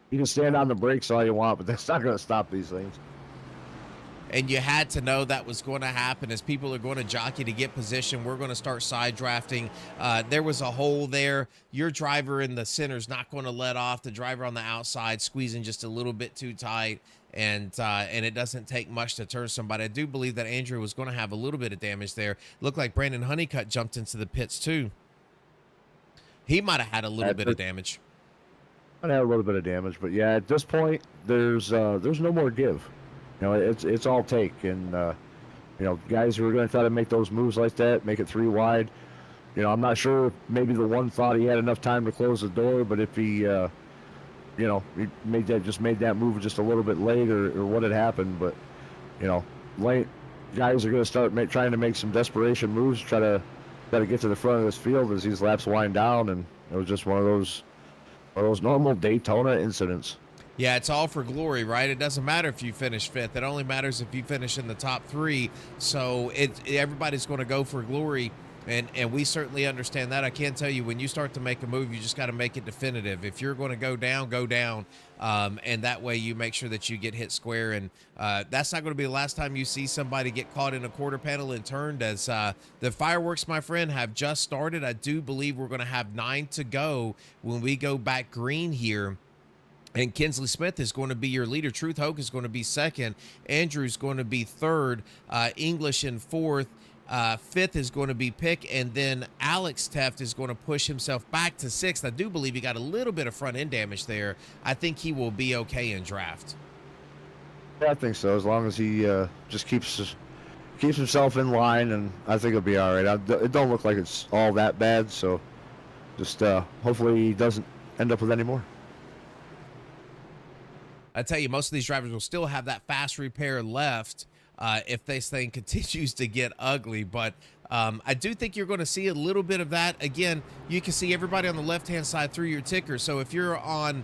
you can stand on the brakes all you want, but that's not going to stop these things. and you had to know that was going to happen as people are going to jockey to get position. We're going to start side drafting. There was a hole there. Your driver in the center is not going to let off. The driver on the outside squeezing just a little bit too tight, and it doesn't take much to turn somebody. I do believe that Andrew was going to have a little bit of damage there. Looked like Brandon Honeycutt jumped into the pits too. He might have had a little bit of damage. I had a little bit of damage, but yeah, at this point, there's no more give. You know, it's all take, and you know, guys who are going to try to make those moves like that, make it 3 wide. You know, I'm not sure. Maybe the one thought he had enough time to close the door, but if he, you know, he made that move just a little bit late, or what had happened. But you know, late guys are going to start trying to make some desperation moves, try to get to the front of this field as these laps wind down, and it was just one of those normal Daytona incidents. Yeah, it's all for glory, right? It doesn't matter if you finish 5th. It only matters if you finish in the top 3. So everybody's going to go for glory, and we certainly understand that. I can tell you, when you start to make a move, you just got to make it definitive. If you're going to go down, and that way you make sure that you get hit square. And that's not going to be the last time you see somebody get caught in a quarter panel and turned, as the fireworks, my friend, have just started. I do believe we're going to have 9 to go when we go back green here. And Kinsley Smith is going to be your leader. Truth Hoke is going to be 2nd. Andrew's going to be 3rd. English in 4th. 5th is going to be Pick. And then Alex Teft is going to push himself back to 6th. I do believe he got a little bit of front end damage there. I think he will be okay in draft. Yeah, I think so. As long as he just keeps himself in line, and I think he'll be all right. It don't look like it's all that bad. So just hopefully he doesn't end up with any more. I tell you, most of these drivers will still have that fast repair left if this thing continues to get ugly. But I do think you're going to see a little bit of that. Again, you can see everybody on the left-hand side through your ticker. So if you're on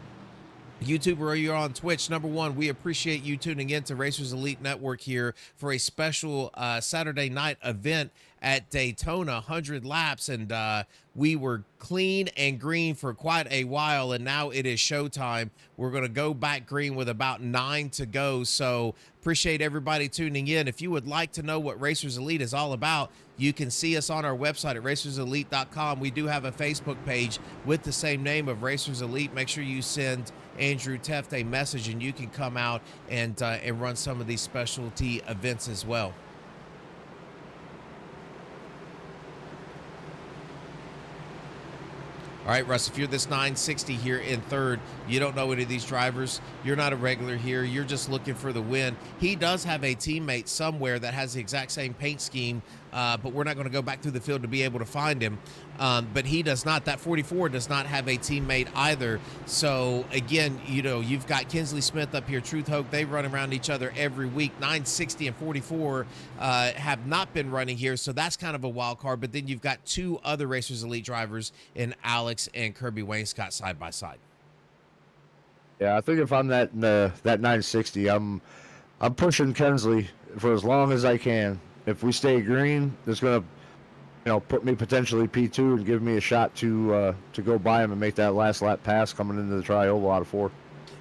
YouTube or you're on Twitch, number one, we appreciate you tuning in to Racers Elite Network here for a special Saturday night event at Daytona, 100 laps, and we were clean and green for quite a while, and now it is showtime. We're going to go back green with about 9 to go, so appreciate everybody tuning in. If you would like to know what Racers Elite is all about, you can see us on our website at racerselite.com. We do have a Facebook page with the same name of Racers Elite. Make sure you send Andrew Teft a message, and you can come out and run some of these specialty events as well. All right, Russ, if you're this 960 here in 3rd, you don't know any of these drivers, you're not a regular here, you're just looking for the win. He does have a teammate somewhere that has the exact same paint scheme, but we're not going to go back through the field to be able to find him. But he does not. That 44 does not have a teammate either. So, again, you know, you've got Kinsley Smith up here, Truth Hoke. They run around each other every week. 960 and 44 have not been running here, so that's kind of a wild card. But then you've got 2 other Racers Elite drivers in Alex and Kirby Wainscott side by side. Yeah, I think if I'm that 960, I'm pushing Kinsley for as long as I can. If we stay green, it's going to, you know, put me potentially P2 and give me a shot to go by him and make that last lap pass coming into the tri-oval out of 4.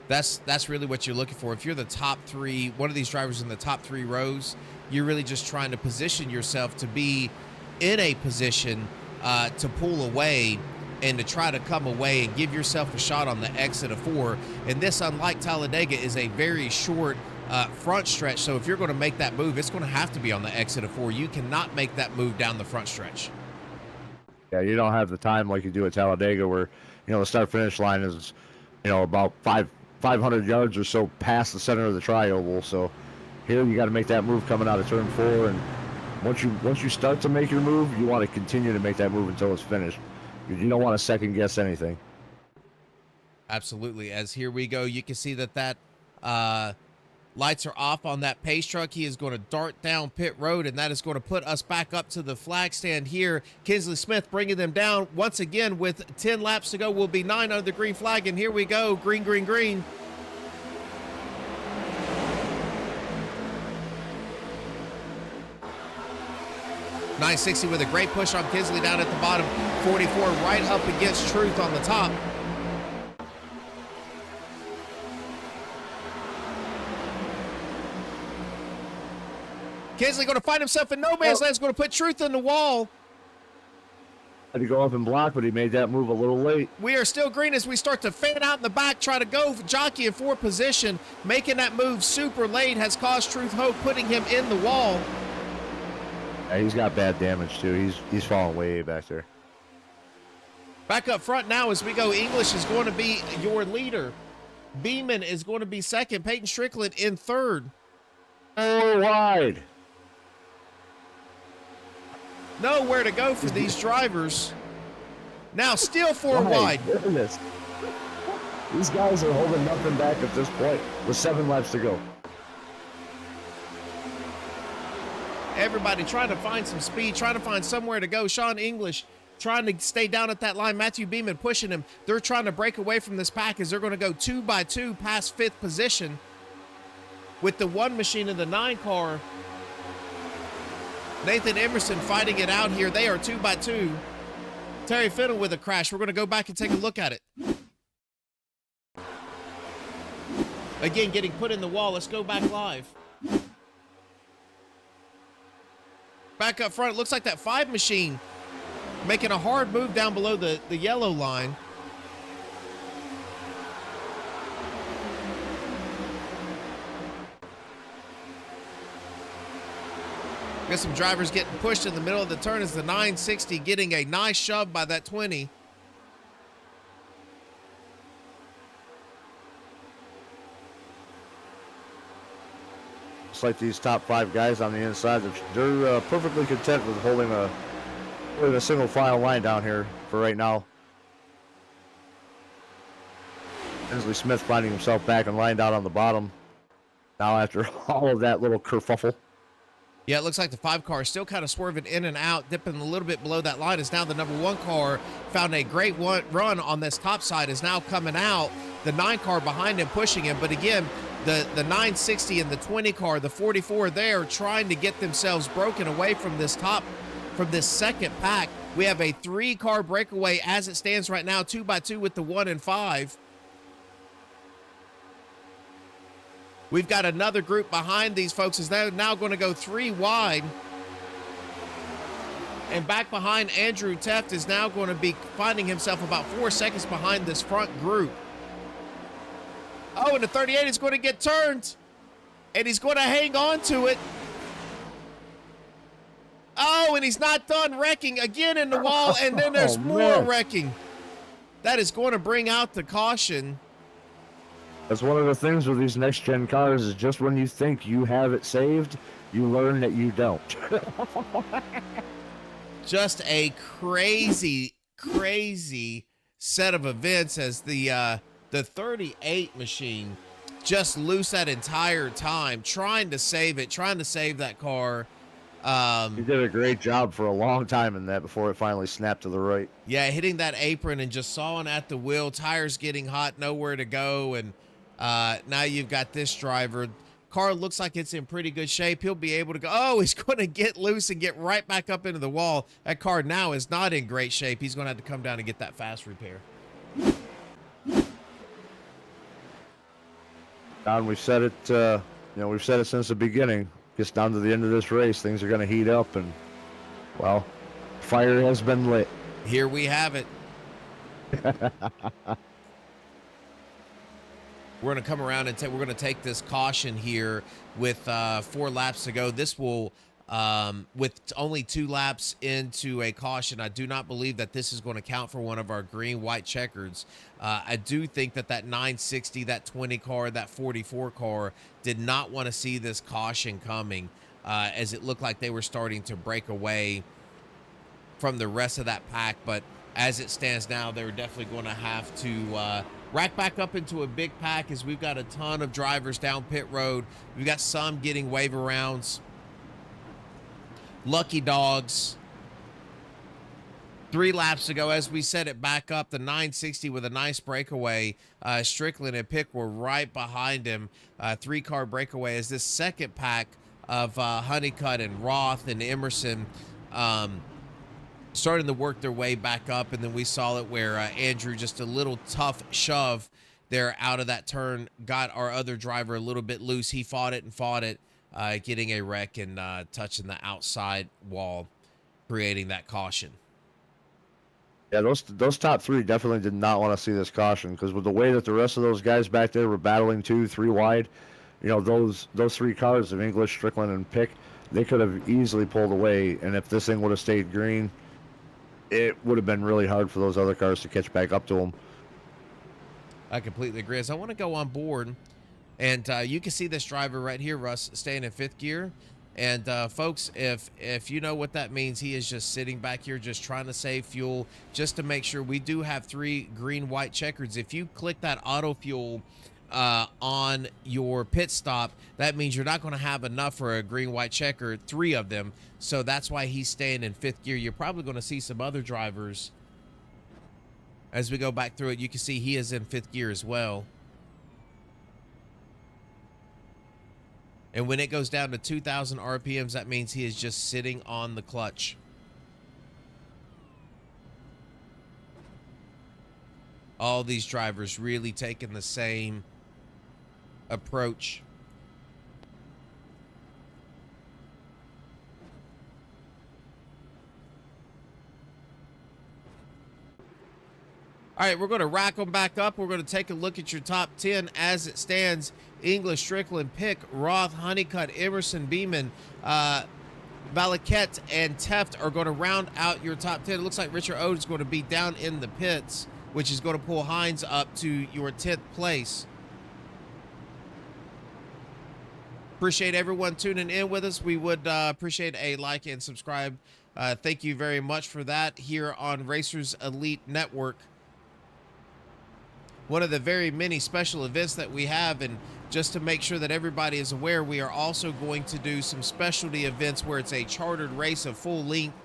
That's really what you're looking for. If you're the top 3, one of these drivers in the top 3 rows, you're really just trying to position yourself to be in a position to pull away and to try to come away and give yourself a shot on the exit of 4. And this, unlike Talladega, is a very short front stretch. So if you're going to make that move, it's going to have to be on the exit of 4. You cannot make that move down the front stretch. Yeah, you don't have the time like you do at Talladega, where, you know, the start-finish line is, you know, about 500 yards or so past the center of the tri-oval. So here you got to make that move coming out of turn 4, and once you start to make your move, you want to continue to make that move until it's finished. You don't want to second guess anything. Absolutely. As here we go, you can see that lights are off on that pace truck. He is going to dart down pit road, and that is going to put us back up to the flag stand here. Kinsley Smith bringing them down once again with 10 laps to go. Will be 9 under the green flag, and here we go. Green, green, green. .960 with a great push on Kinsley down at the bottom. 44 right up against Truth on the top. Kinsley going to find himself in no man's land. Is going to put Truth in the wall. Had to go up and block, but he made that move a little late. We are still green as we start to fan out in the back, try to go jockey in fourth position. Making that move super late has caused Truth Hope, putting him in the wall. Yeah, he's got bad damage, too. He's falling way back there. Back up front now as we go. English is going to be your leader. Beeman is going to be second. Peyton Strickland in third. 4 wide. Nowhere to go for these drivers. Now still 4 wide. Goodness. These guys are holding nothing back at this point with 7 laps to go. Everybody trying to find some speed, trying to find somewhere to go. Sean English trying to stay down at that line. Matthew Beeman pushing him. They're trying to break away from this pack as they're going to go 2 by 2 past 5th position with the 1 machine in the 9 car. Nathan Emerson fighting it out here. They are 2 by 2. Terry Fiddle with a crash. We're going to go back and take a look at it. Again, getting put in the wall. Let's go back live. Back up front. It looks like that 5 machine making a hard move down below the yellow line. Got some drivers getting pushed in the middle of the turn as the 960 getting a nice shove by that 20. It's like these top 5 guys on the inside, they're perfectly content with holding a single file line down here for right now. Hensley Smith finding himself back and lined out on the bottom now after all of that little kerfuffle. Yeah, it looks like the 5 car is still kind of swerving in and out, dipping a little bit below that line. Is now the number 1 car found a great run on this top side, is now coming out. The 9 car behind him pushing him, but again, the 960 and the 20 car, the 44 there, trying to get themselves broken away from this second pack. We have a 3 car breakaway as it stands right now, 2 by 2 with the 1 and 5. We've got another group behind these folks as they're now going to go 3 wide. And back behind Andrew Teft is now going to be finding himself about 4 seconds behind this front group. Oh, and the 38 is going to get turned. And he's going to hang on to it. Oh, and he's not done wrecking again in the wall. And then there's more wrecking. That is going to bring out the caution. That's one of the things with these next-gen cars is just when you think you have it saved, you learn that you don't. Just a crazy, crazy set of events as the 38 machine just loose that entire time, trying to save it, trying to save that car. He did a great job for a long time in that before it finally snapped to the right. Yeah, hitting that apron and just sawing at the wheel, tires getting hot, nowhere to go, and now you've got this driver. Car looks like it's in pretty good shape. He'll be able to go. Oh, he's going to get loose and get right back up into the wall. That car now is not in great shape. He's going to have to come down and get that fast repair. Don, we've said it. We've said it since the beginning. Gets down to the end of this race, things are going to heat up, and well, fire has been lit. Here we have it. We're going to come around and we're going to take this caution here with 4 laps to go. This will, with only 2 laps into a caution, I do not believe that this is going to count for one of our green-white checkers. I do think that 960, that 20 car, that 44 car did not want to see this caution coming as it looked like they were starting to break away from the rest of that pack. But as it stands now, they're definitely going to have to rack back up into a big pack as we've got a ton of drivers down pit road. We've got some getting wave arounds. Lucky dogs. 3 laps to go as we set it back up. The 960 with a nice breakaway. Strickland and Pick were right behind him. 3-car breakaway as this second pack of Honeycutt and Roth and Emerson starting to work their way back up. And then we saw it where Andrew, just a little tough shove there out of that turn, got our other driver a little bit loose. He fought it and fought it. getting a wreck and touching the outside wall, creating that caution. Yeah, those top three definitely did not want to see this caution because with the way that the rest of those guys back there were battling 2, 3 wide, those three cars of English, Strickland, and Pick, they could have easily pulled away. And if this thing would have stayed green, it would have been really hard for those other cars to catch back up to them. I completely agree. As I want to go on board, and you can see this driver right here, Russ, staying in fifth gear. And folks, if you know what that means, he is just sitting back here just trying to save fuel, just to make sure. We do have 3 green white checkers. If you click that auto fuel on your pit stop, that means you're not going to have enough for a green white checker, 3 of them. So that's why he's staying in fifth gear. You're probably going to see some other drivers as we go back through it. You can see he is in fifth gear as well. And when it goes down to 2,000 RPMs, that means he is just sitting on the clutch. All these drivers really taking the same approach. All right, we're going to rack them back up. We're going to take a look at your top 10 as it stands. English, Strickland, Pick, Roth, Honeycutt, Emerson, Beeman, Valaquette, and Teft are going to round out your top 10. It looks like Richard Ode is going to be down in the pits, which is going to pull Hines up to your 10th place. Appreciate everyone tuning in with us. We would appreciate a like and subscribe. Thank you very much for that here on Racers Elite Network. One of the very many special events that we have, and just to make sure that everybody is aware, we are also going to do some specialty events where it's a chartered race of full length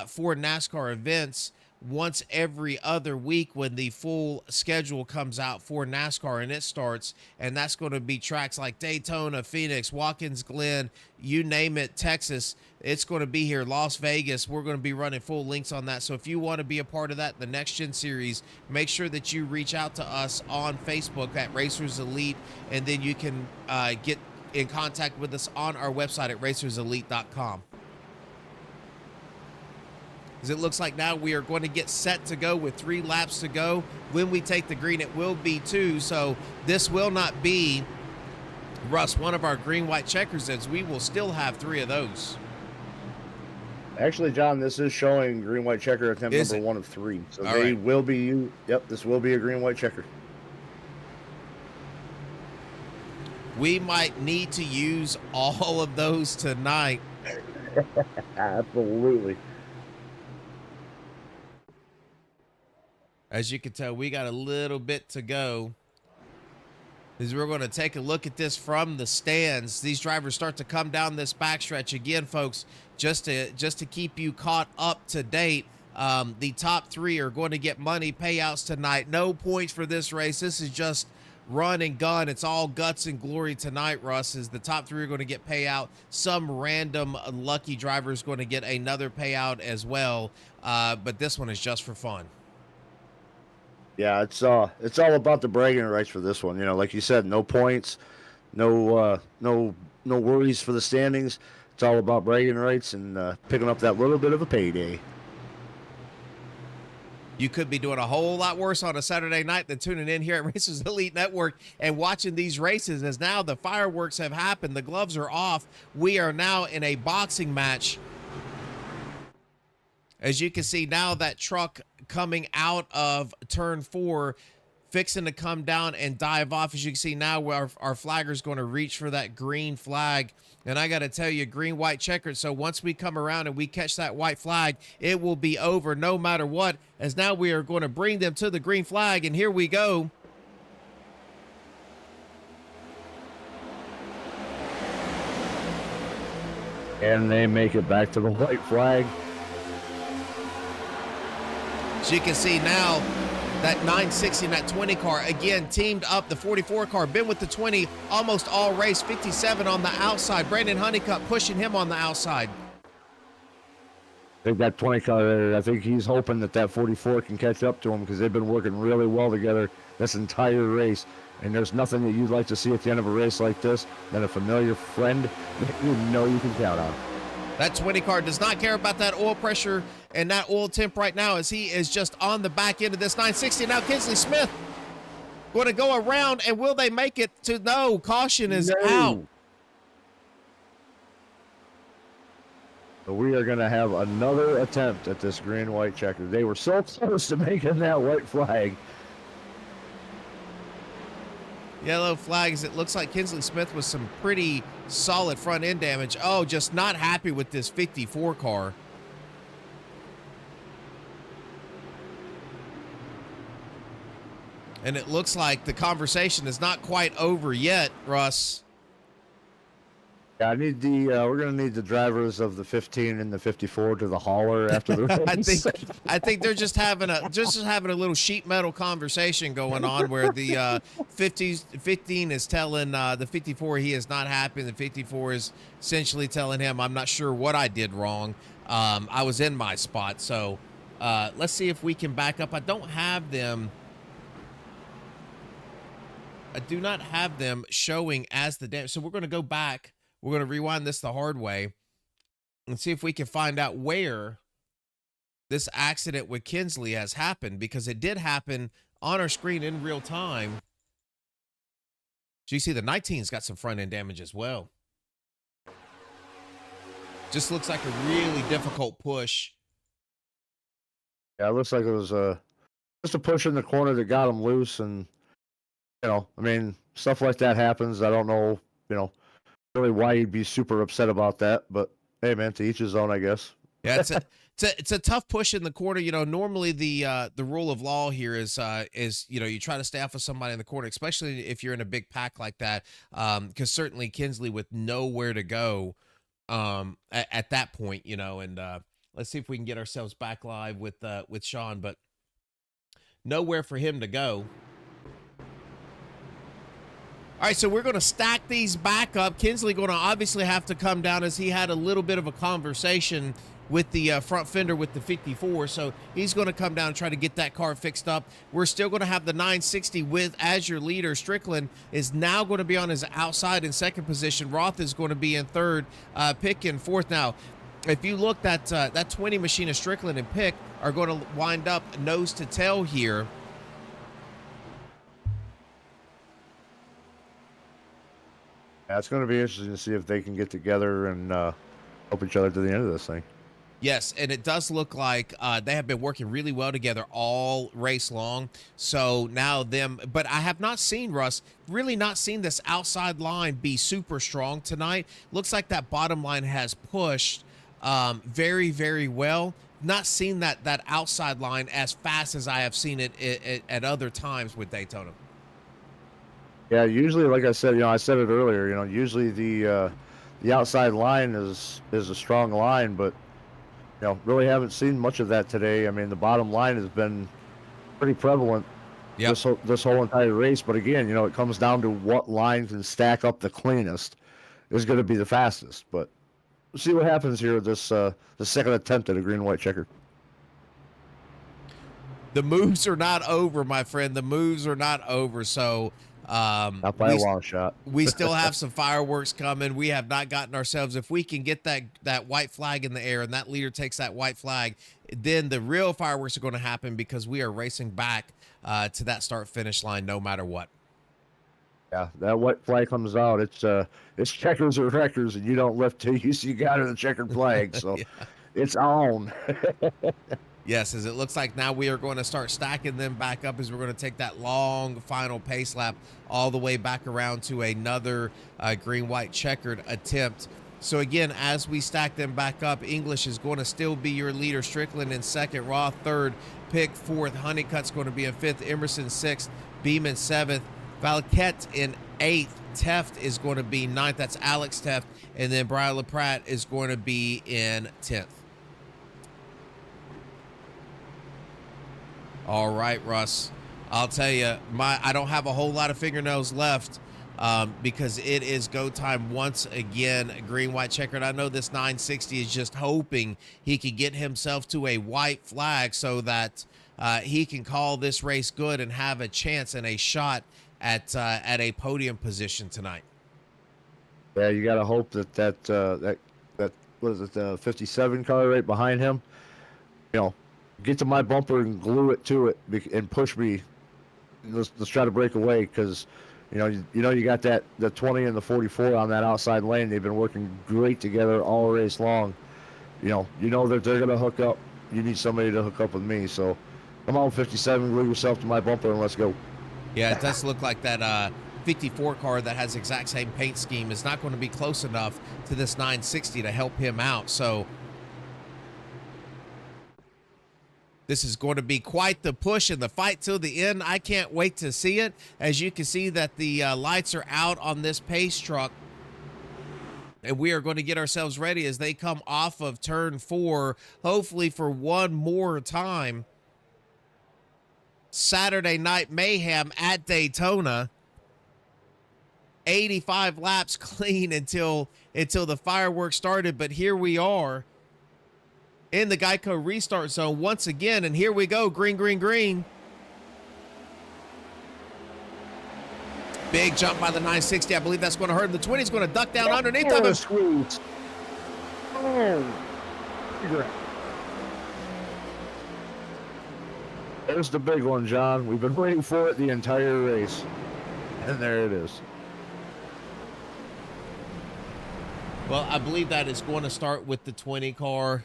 for NASCAR events once every other week when the full schedule comes out for NASCAR and it starts. And that's going to be tracks like Daytona, Phoenix, Watkins Glen, you name it, Texas. It's going to be here, Las Vegas. We're going to be running full links on that. So if you want to be a part of that, the Next Gen Series, make sure that you reach out to us on Facebook at Racers Elite, and then you can get in contact with us on our website at racerselite.com. It looks like now we are going to get set to go with 3 laps to go. When we take the green, it will be 2. So this will not be, Russ, one of our green-white checkers, as we will still have 3 of those. Actually, John, this is showing green-white checker attempt number 1 of 3. So All they right. will be, yep, this will be a green-white checker. We might need to use all of those tonight. Absolutely. As you can tell, we got a little bit to go. As we're going to take a look at this from the stands. These drivers start to come down this backstretch again, folks. Just to keep you caught up to date, the top 3 are going to get money payouts tonight. No points for this race. This is just run and gun. It's all guts and glory tonight, Russ. Is the top 3 are going to get payout. Some random lucky driver is going to get another payout as well. But this one is just for fun. Yeah, it's all about the bragging rights for this one. Like you said, no points, no worries for the standings. It's all about bragging rights and picking up that little bit of a payday. You could be doing a whole lot worse on a Saturday night than tuning in here at Racers Elite Network and watching these races, as now the fireworks have happened. The gloves are off. We are now in a boxing match. As you can see now, that truck coming out of turn 4, fixing to come down and dive off. As you can see now, our flagger is going to reach for that green flag. And I got to tell you, green, white, checkered. So once we come around and we catch that white flag, it will be over no matter what. As now we are going to bring them to the green flag. And here we go. And they make it back to the white flag. As you can see now, that 960 and that 20 car, again, teamed up. The 44 car, been with the 20 almost all race. 57 on the outside. Brandon Honeycutt pushing him on the outside. I think that 20 car, I think he's hoping that 44 can catch up to him because they've been working really well together this entire race. And there's nothing that you'd like to see at the end of a race like this than a familiar friend that you know you can count on. That 20 car does not care about that oil pressure and that oil temp right now, as he is just on the back end of this 960. Now Kinsley Smith going to go around, and will they make it to no? Caution is out. So we are going to have another attempt at this green-white checker. They were so close to making that white flag. Yellow flags. It looks like Kinsley Smith with some pretty solid front end damage. Oh, just not happy with this 54 car. And it looks like the conversation is not quite over yet, Russ. Yeah, I need the. We're gonna need the drivers of the 15 and the 54 to the hauler after the race. I think they're just having a little sheet metal conversation going on where the 15 is telling the 54 he is not happy, and the 54 is essentially telling him, "I'm not sure what I did wrong. I was in my spot." So let's see if we can back up. I don't have them. I do not have them showing as the damage. So we're going to go back. We're going to rewind this the hard way and see if we can find out where this accident with Kinsley has happened, because it did happen on our screen in real time. So you see the 19's got some front end damage as well. Just looks like a really difficult push. Yeah, it looks like it was just a push in the corner that got him loose, and you know, I mean, stuff like that happens. I don't know, you know, really why you'd be super upset about that, but hey, man, to each his own, I guess. Yeah, it's a tough push in the corner. You know, normally the rule of law here is you know, you try to stay off of somebody in the corner, especially if you're in a big pack like that. Because certainly Kinsley with nowhere to go at that point, you know, and let's see if we can get ourselves back live with Sean, but nowhere for him to go. All right, so we're going to stack these back up. Kinsley going to obviously have to come down, as he had a little bit of a conversation with the front fender with the 54. So he's going to come down and try to get that car fixed up. We're still going to have the 960 with as your leader. Strickland is now going to be on his outside in second position. Roth is going to be in third, Pick in fourth. Now, if you look, that 20 machine of Strickland and Pick are going to wind up nose to tail here. Yeah, it's going to be interesting to see if they can get together and help each other to the end of this thing. Yes, and it does look like they have been working really well together all race long. So now but I have not seen, Russ, really not seen this outside line be super strong tonight. Looks like that bottom line has pushed very, very well. Not seen that outside line as fast as I have seen it at other times with Daytona. Yeah, usually, like I said, you know, I said it earlier, you know, usually the outside line is a strong line, but you know, really haven't seen much of that today. I mean, the bottom line has been pretty prevalent this whole entire race. But again, you know, it comes down to what line can stack up the cleanest is going to be the fastest. But we'll see what happens here with this the second attempt at a green-white checker. The moves are not over, my friend. The moves are not over. So not by a long shot. We still have some fireworks coming. We have not gotten ourselves. If we can get that white flag in the air and that leader takes that white flag, then the real fireworks are going to happen, because we are racing back to that start finish line no matter what. Yeah, that white flag comes out. It's checkers or wreckers, and you don't lift till you see God in the checkered flag. So Yeah. It's on. Yes, as it looks like now we are going to start stacking them back up, as we're going to take that long final pace lap all the way back around to another green-white checkered attempt. So again, as we stack them back up, English is going to still be your leader. Strickland in second, Roth third, Pick fourth, Honeycutt's going to be in fifth, Emerson sixth, Beeman seventh, Valquette in eighth, Teft is going to be ninth. That's Alex Teft. And then Brian LaPratte is going to be in 10th. All right, Russ. I'll tell you, I don't have a whole lot of fingernails left because it is go time once again. Green, white checkered. I know this 960 is just hoping he can get himself to a white flag so that he can call this race good and have a chance and a shot at a podium position tonight. Yeah, you got to hope that what is it, the 57 car right behind him, get to my bumper and glue it to it and push me. Let's try to break away because, you got the 20 and the 44 on that outside lane. They've been working great together all race long. That they're gonna hook up. You need somebody to hook up with me. So, come on, 57, glue yourself to my bumper and let's go. Yeah, it does look like that 54 car that has exact same paint scheme is not going to be close enough to this 960 to help him out. So this is going to be quite the push and the fight till the end. I can't wait to see it. As you can see that the lights are out on this pace truck. And we are going to get ourselves ready as they come off of turn 4, hopefully for one more time. Saturday Night Mayhem at Daytona. 85 laps clean until the fireworks started. But here we are in the Geico restart zone once again. And here we go. Green, green, green. Big jump by the 960. I believe that's going to hurt him. The 20 is going to duck down underneath of him. Squeeze. There's the big one, John. We've been waiting for it the entire race. And there it is. Well, I believe that is going to start with the 20 car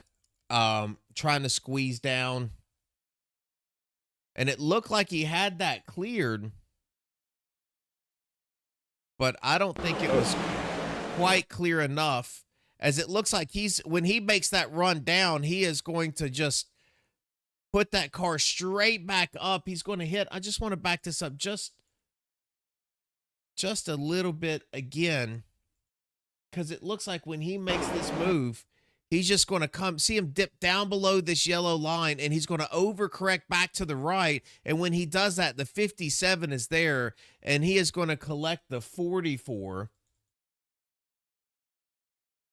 trying to squeeze down. And it looked like he had that cleared. But I don't think it was quite clear enough, as it looks like when he makes that run down, he is going to just put that car straight back up. He's going to hit. I just want to back this up just a little bit again, because it looks like when he makes this move, he's just going to see him dip down below this yellow line, and he's going to overcorrect back to the right. And when he does that, the 57 is there, and he is going to collect the 44.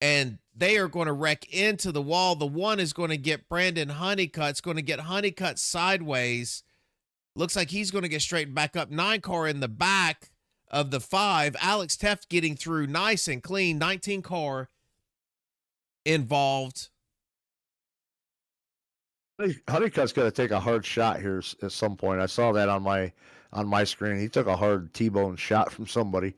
And they are going to wreck into the wall. The 1 is going to get Brandon Honeycutt. It's going to get Honeycutt sideways. Looks like he's going to get straightened back up. 9 car in the back of the 5. Alex Teft getting through nice and clean. 19 car involved. Honeycutt's got to take a hard shot here at some point. I saw that on my screen. He took a hard T-bone shot from somebody.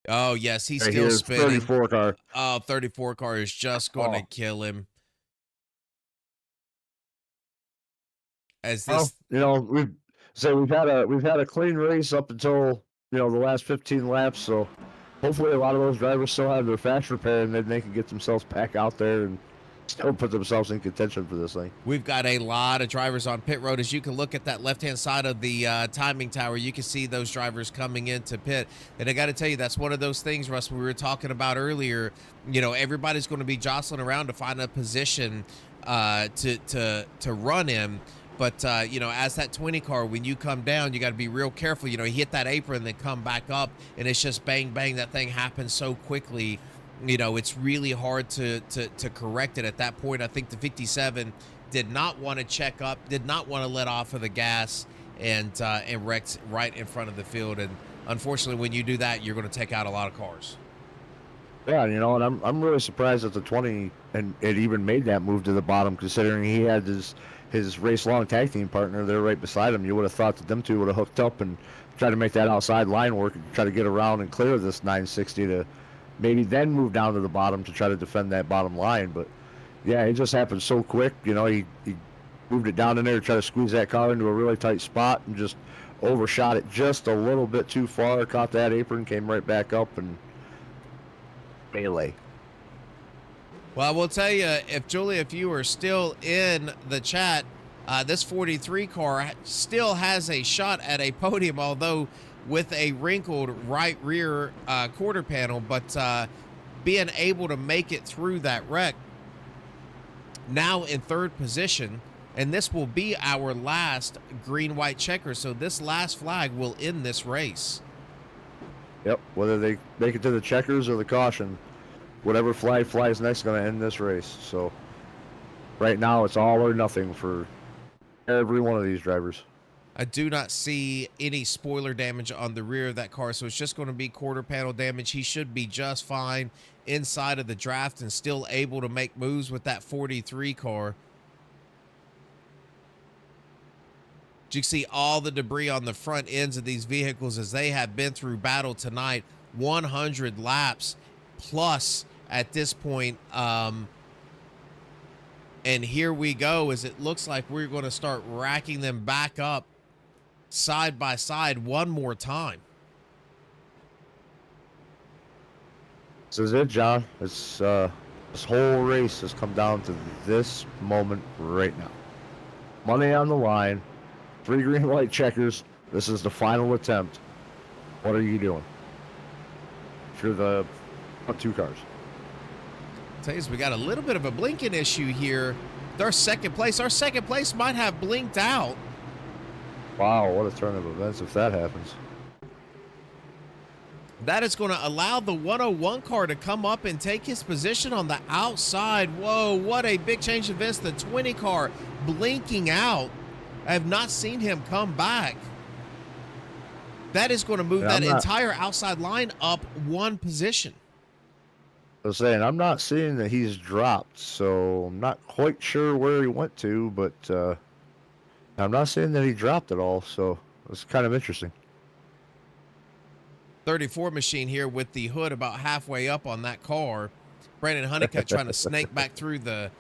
Oh, yes, he's right still here, spinning. 34 car. Oh, 34 car is just going to kill him. As this, we've had a clean race up until the last 15 laps. So hopefully a lot of those drivers still have their fast repair, and then they can get themselves back out there and still put themselves in contention for this thing. We've got a lot of drivers on pit road. As you can look at that left-hand side of the timing tower, you can see those drivers coming into pit. And I got to tell you, that's one of those things, Russ, we were talking about earlier. Everybody's going to be jostling around to find a position to run in. But, as that 20 car, when you come down, you got to be real careful. You hit that apron, then come back up, and it's just bang, bang. That thing happens so quickly. It's really hard to correct it at that point. I think the 57 did not want to check up, did not want to let off of the gas, and wrecked right in front of the field. And unfortunately, when you do that, you're going to take out a lot of cars. Yeah, and I'm really surprised that the 20 and it even made that move to the bottom, considering he had his race-long tag team partner there right beside him. You would have thought that them two would have hooked up and tried to make that outside line work and try to get around and clear this 960 to maybe then move down to the bottom to try to defend that bottom line. But, yeah, it just happened so quick. He moved it down in there to try to squeeze that car into a really tight spot and just overshot it just a little bit too far, caught that apron, came right back up, and melee. Well, I will tell you, if you are still in the chat, this 43 car still has a shot at a podium, although with a wrinkled right rear quarter panel, but being able to make it through that wreck, now in 3rd position, and this will be our last green-white checker, so this last flag will end this race. Yep, whether they make it to the checkers or the caution, whatever flag flies next is going to end this race. So right now it's all or nothing for every one of these drivers. I do not see any spoiler damage on the rear of that car, so it's just going to be quarter panel damage. He should be just fine inside of the draft and still able to make moves with that 43 car. You can see all the debris on the front ends of these vehicles as they have been through battle tonight. 100 laps plus at this point. And here we go, as it looks like we're going to start racking them back up side by side one more time. This is it, John. It's this whole race has come down to this moment right now. Money on the line, 3 green light checkers. This is the final attempt. What are you doing? If you're the front 2 cars. Tell you, we got a little bit of a blinking issue here. Our second place might have blinked out. Wow, what a turn of events if that happens. That is going to allow the 101 car to come up and take his position on the outside. Whoa, what a big change of events. The 20 car blinking out. I have not seen him come back. That is going to move that entire outside line up 1 position. I was saying, I'm not seeing that he's dropped, so I'm not quite sure where he went to, but I'm not seeing that he dropped at all, so it's kind of interesting. 34 machine here with the hood about halfway up on that car. Brandon Honeycutt trying to snake back through the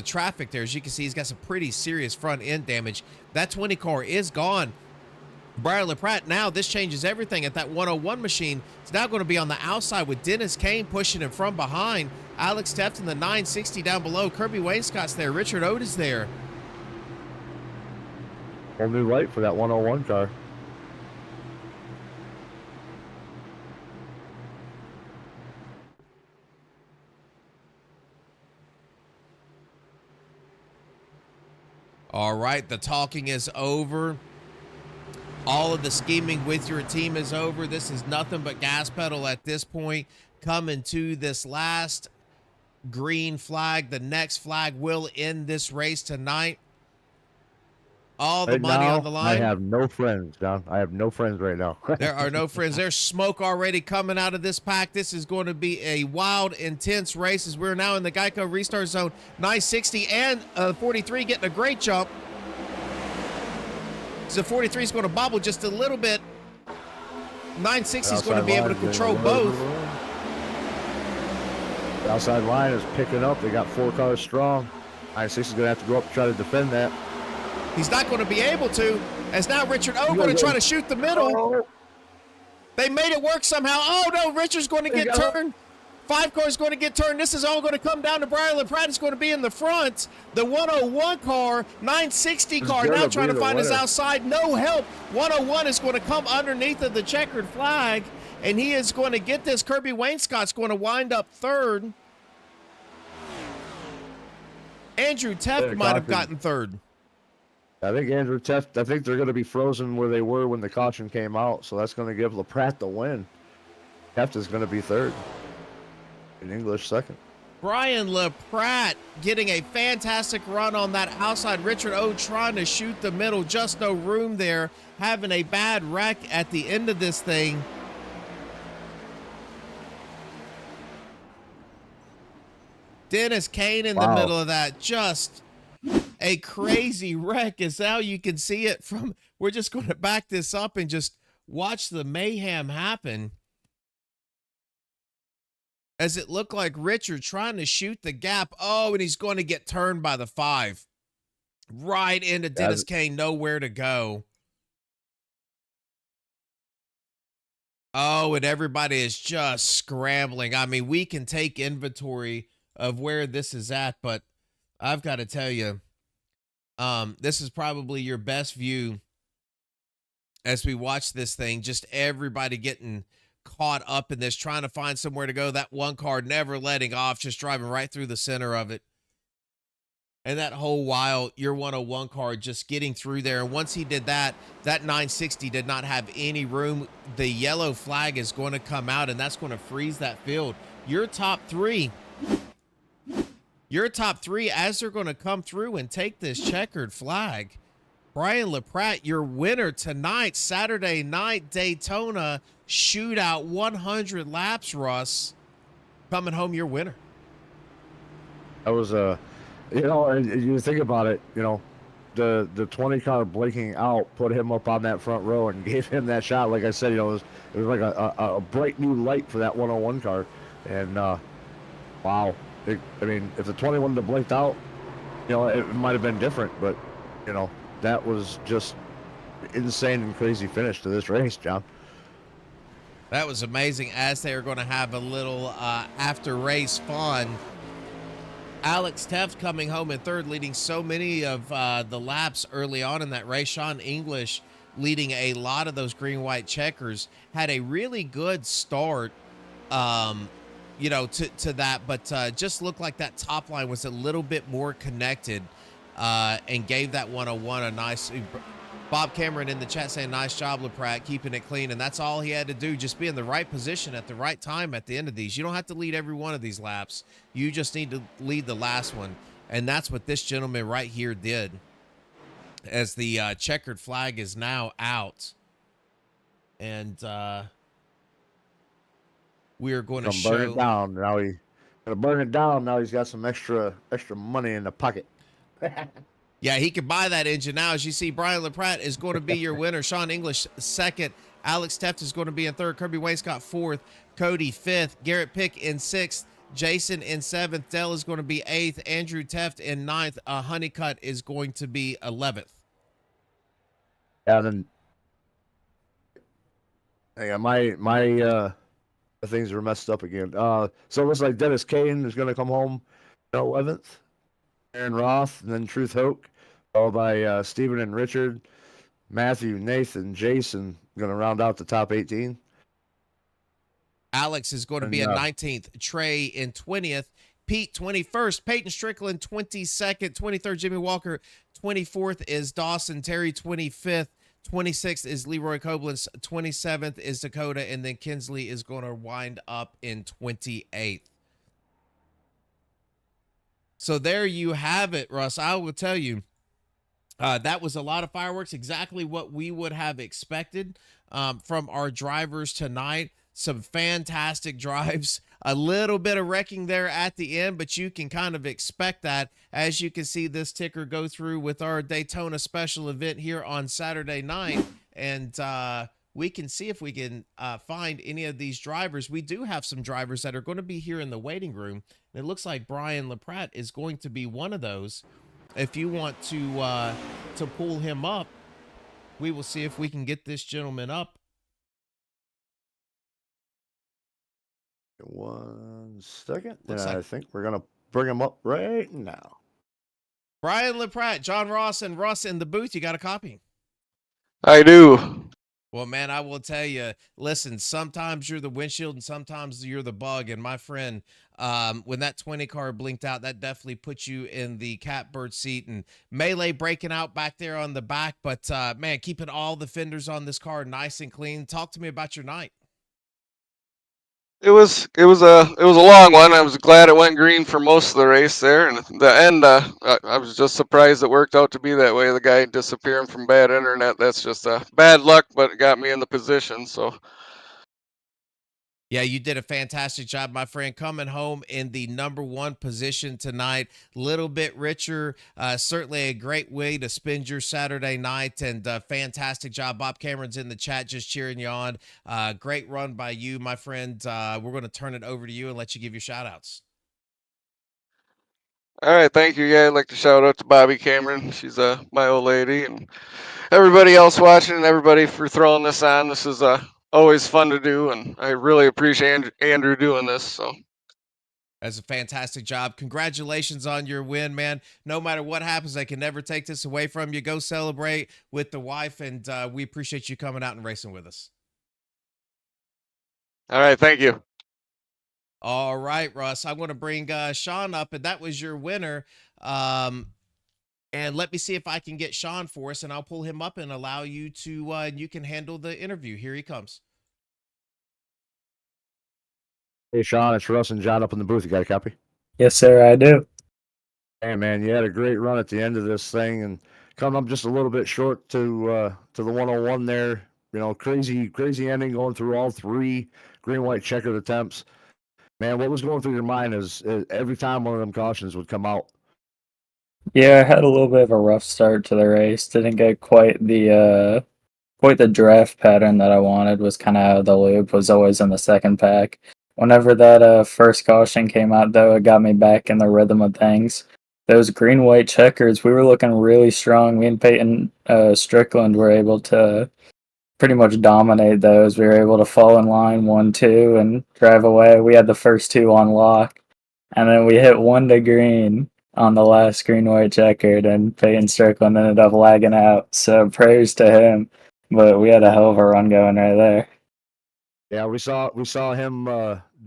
traffic there. As you can see, he's got some pretty serious front end damage. That 20 car is gone. Brian LaPratt, now this changes everything at that 101 machine. It's now going to be on the outside with Dennis Kane pushing him from behind. Alex Tefton, the 960 down below. Kirby Wainscott's there. Richard Oat is there. Whole new light for that 101 car. All right, the talking is over. All of the scheming with your team is over. This is nothing but gas pedal at this point. Coming to this last green flag. The next flag will end this race tonight. All the right money now, on the line. I have no friends, John. I have no friends right now. There are no friends. There's smoke already coming out of this pack. This is going to be a wild, intense race as we're now in the Geico restart zone. 960 and 43 getting a great jump. So 43 is going to bobble just a little bit. 960 is going to be able to control both. The outside line is picking up. They got 4 cars strong. 960 is going to have to go up and try to defend that. He's not going to be able to, as now Richard O going to try to shoot the middle. Oh. They made it work somehow. Oh, no, Richard's going to get turned. 5 cars going to get turned. This is all going to come down to Brian LaPratt. Is going to be in the front. The 101 car, 960 car now trying to find his outside. No help. 101 is going to come underneath of the checkered flag, and he is going to get this. Kirby Wainscott's going to wind up 3rd. Andrew Teft might have gotten 3rd. I think Andrew Teft, I think they're going to be frozen where they were when the caution came out, so that's going to give LaPratt the win. Teft is going to be 3rd. In English 2nd. Brian LaPratt getting a fantastic run on that outside. Richard O trying to shoot the middle. Just no room there. Having a bad wreck at the end of this thing. Dennis Kane in the middle of that. Just a crazy wreck is how you can see it from. We're just going to back this up and just watch the mayhem happen. As it looked like Richard trying to shoot the gap. Oh, and he's going to get turned by the 5. Right into Dennis Kane, nowhere to go. Oh, and everybody is just scrambling. I mean, we can take inventory of where this is at, but I've got to tell you, this is probably your best view as we watch this thing. Just everybody getting caught up in this, trying to find somewhere to go. That 1 car never letting off, just driving right through the center of it. And that whole while, your 101 car just getting through there. And once he did that, that 960 did not have any room. The yellow flag is going to come out, and that's going to freeze that field. Your top 3, as they're going to come through and take this checkered flag. Brian LaPratt, your winner tonight, Saturday night, Daytona shootout, 100 laps, Russ. Coming home your winner. That was and you think about it, the 20 car blinking out put him up on that front row and gave him that shot. Like I said, it was like a bright new light for that 101 car, and wow. I mean, if the 20 wouldn't have blinked out, it might have been different, but that was just insane and crazy finish to this race, John. That was amazing, as they are going to have a little after race fun. Alex Teft coming home in third, leading so many of the laps early on in that race. Sean English leading a lot of those green-white checkers. Had a really good start, to that, but just looked like that top line was a little bit more connected and gave that 101 a nice. Bob Cameron in the chat saying, nice job, LaPratt, keeping it clean. And that's all he had to do, just be in the right position at the right time at the end of these. You don't have to lead every one of these laps. You just need to lead the last one. And that's what this gentleman right here did, as the checkered flag is now out. And we are going to show. Burn it down. Now he's going to burn it down. Now he's got some extra money in the pocket. Yeah, he could buy that engine now. As you see, Brian LaPratt is going to be your winner. Sean English, second. Alex Teft is going to be in third. Kirby Wainscott, fourth. Cody, fifth. Garrett Pick in sixth. Jason in seventh. Dell is going to be eighth. Andrew Teft in ninth. Honeycutt is going to be 11th. Yeah, and then my things were messed up again. So it looks like Dennis Kane is going to come home 11th. Aaron Roth, and then Truth Hoke, followed by Stephen and Richard, Matthew, Nathan, Jason, going to round out the top 18. Alex is going to be in 19th. Trey in 20th. Pete 21st. Peyton Strickland 22nd. 23rd, Jimmy Walker. 24th is Dawson. Terry 25th. 26th is Leroy Koblenz. 27th is Dakota. And then Kinsley is going to wind up in 28th. So there you have it, Russ. I will tell you, that was a lot of fireworks, exactly what we would have expected from our drivers tonight. Some fantastic drives, a little bit of wrecking there at the end, but you can kind of expect that as you can see this ticker go through with our Daytona special event here on Saturday night. And we can see if we can find any of these drivers. We do have some drivers that are going to be here in the waiting room. It looks like Brian LaPratt is going to be one of those. If you want to pull him up, we will see if we can get this gentleman up. 1 second. I think we're going to bring him up right now. Brian LaPratt, John Ross, and Russ in the booth. You got a copy? I do. Well, man, I will tell you, listen, sometimes you're the windshield and sometimes you're the bug. And my friend, when that 20 car blinked out, that definitely put you in the catbird seat, and Melee breaking out back there on the back. But, man, keeping all the fenders on this car nice and clean. Talk to me about your night. It was a long one. I was glad it went green for most of the race there, and at the end, I was just surprised it worked out to be that way. The guy disappearing from bad internet, that's just bad luck, but it got me in the position. So. Yeah, you did a fantastic job, my friend, coming home in the #1 position tonight. Little bit richer, certainly a great way to spend your Saturday night, and fantastic job. Bob Cameron's in the chat just cheering you on. Great run by you, my friend. We're going to turn it over to you and let you give your shout-outs. All right, thank you. Yeah, I'd like to shout out to Bobby Cameron. She's my old lady, and everybody else watching, and everybody for throwing this on. This is always fun to do, and I really appreciate Andrew doing this. So. That's a fantastic job. Congratulations on your win, man. No matter what happens, I can never take this away from you. Go celebrate with the wife, and we appreciate you coming out and racing with us. All right, thank you. All right, Russ. I want to bring Sean up, and that was your winner. And let me see if I can get Sean for us, and I'll pull him up and allow you to, you can handle the interview. Here he comes. Hey, Sean, it's Russ and John up in the booth. You got a copy? Yes, sir, I do. Hey, man, you had a great run at the end of this thing, and coming up just a little bit short to the 101 there. You know, crazy ending going through all three green white checkered attempts. Man, what was going through your mind is every time one of them cautions would come out? Yeah, I had a little bit of a rough start to the race. Didn't get quite the draft pattern that I wanted. Was kind of out of the loop. Was always in the second pack. Whenever that first caution came out, though, it got me back in the rhythm of things. Those green white checkers, we were looking really strong. Me and Peyton Strickland were able to pretty much dominate those. We were able to fall in line 1-2 and drive away. We had the first two on lock, and then we hit one to green on the last green white checkered, and Peyton Strickland ended up lagging out. So prayers to him, but we had a hell of a run going right there. Yeah, we saw him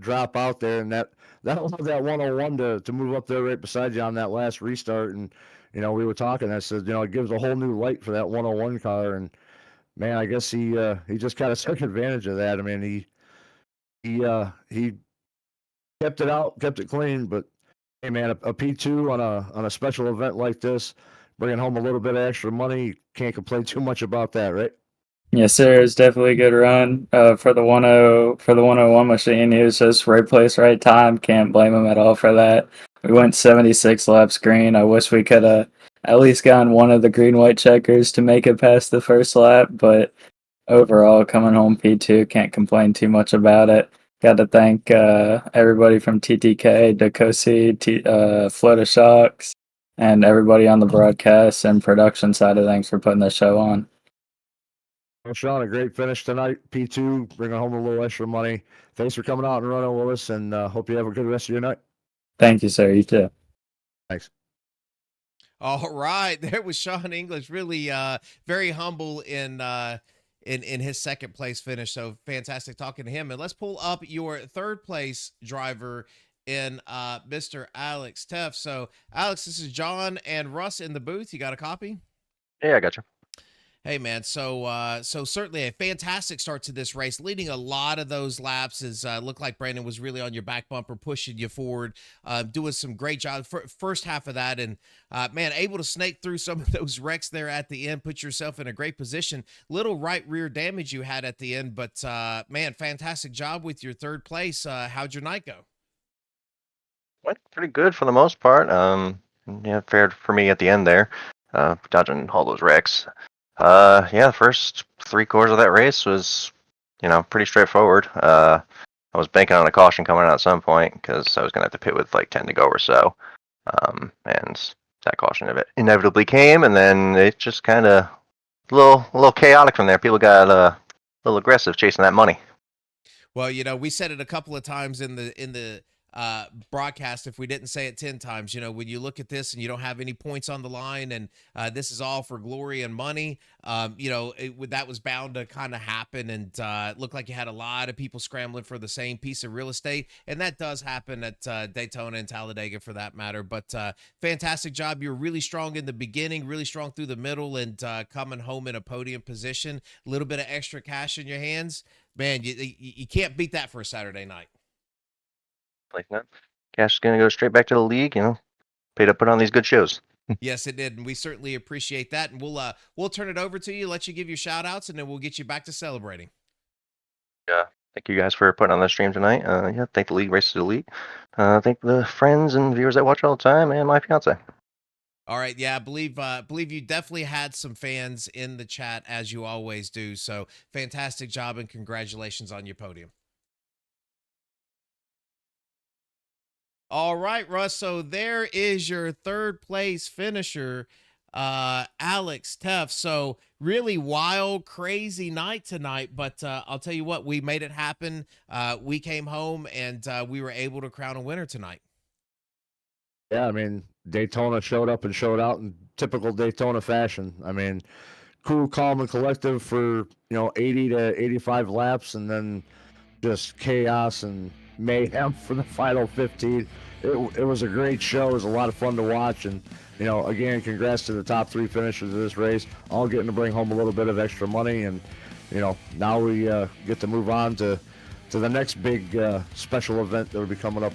drop out there, and that allowed that 101 to move up there right beside you on that last restart. And you know, we were talking. I said, you know, it gives a whole new light for that 101 car. And man, I guess he just kind of took advantage of that. I mean, he kept it out, kept it clean. But hey, man, a P2 on a special event like this, bringing home a little bit of extra money, can't complain too much about that, right? Yes, sir. It's definitely a good run for the 101 machine. He was just right place, right time. Can't blame him at all for that. We went 76 laps green. I wish we could have at least gotten one of the green white checkers to make it past the first lap, but overall, coming home P2, can't complain too much about it. Got to thank everybody from TTK, Dakosi, Florida Shocks, and everybody on the broadcast and production side of things for putting the show on. Well, Sean, a great finish tonight. P2, bringing home a little extra money. Thanks for coming out and running with us, and hope you have a good rest of your night. Thank you, sir. You too. Thanks. All right, there was Sean English, really very humble in his second place finish. So fantastic talking to him. And let's pull up your third place driver in Mr. Alex Teff. So Alex, this is John and Russ in the booth. You got a copy? Yeah, I got you. Hey man, so certainly a fantastic start to this race, leading a lot of those laps. As looked like Brandon was really on your back bumper, pushing you forward, doing some great job first half of that, and man, able to snake through some of those wrecks there at the end, put yourself in a great position. Little right rear damage you had at the end, but man, fantastic job with your third place. How'd your night go? Went pretty good for the most part. Yeah, fair for me at the end there, dodging all those wrecks. Yeah, the first 3/4 of that race was, pretty straightforward. I was banking on a caution coming out at some point because I was gonna have to pit with like 10 to go or so. And that caution inevitably came, and then it just kind of a little chaotic from there. People got a little aggressive chasing that money. Well, we said it a couple of times in the broadcast, if we didn't say it 10 times. When you look at this and you don't have any points on the line, and this is all for glory and money, that was bound to kind of happen. And it looked like you had a lot of people scrambling for the same piece of real estate, and that does happen at Daytona and Talladega for that matter. But fantastic job. You're really strong in the beginning, really strong through the middle, and coming home in a podium position, a little bit of extra cash in your hands. Man, you can't beat that for a Saturday night. Like that, cash is gonna go straight back to the league. Paid to put on these good shows. Yes, it did, and we certainly appreciate that. And we'll turn it over to you, let you give your shout outs, and then we'll get you back to celebrating. Yeah, thank you guys for putting on the stream tonight. Yeah, thank the league, Races to the League. Thank the friends and viewers that watch all the time, and my fiance. All right, yeah, I believe you definitely had some fans in the chat, as you always do. So fantastic job, and congratulations on your podium. All right, Russ. So there is your third place finisher, Alex Teff. So really wild, crazy night tonight. But I'll tell you what, we made it happen. We came home and we were able to crown a winner tonight. Yeah, I mean, Daytona showed up and showed out in typical Daytona fashion. I mean, cool, calm, and collective for 80 to 85 laps, and then just chaos and mayhem for the final 15. It was a great show. It was a lot of fun to watch, and again, congrats to the top three finishers of this race, all getting to bring home a little bit of extra money. And now we get to move on to the next big special event that will be coming up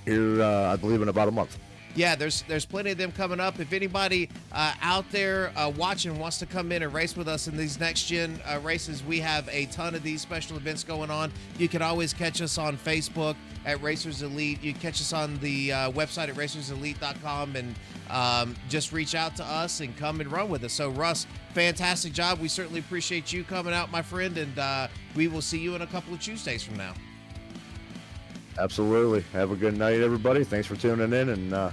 here, I believe, in about a month. yeah, there's plenty of them coming up. If anybody out there watching wants to come in and race with us in these next gen races, we have a ton of these special events going on. You can always catch us on Facebook at Racers Elite. You can catch us on the website at racerselite.com, and just reach out to us and come and run with us. So Russ, fantastic job. We certainly appreciate you coming out, my friend, and we will see you in a couple of Tuesdays from now. Absolutely. Have a good night, everybody. Thanks for tuning in, and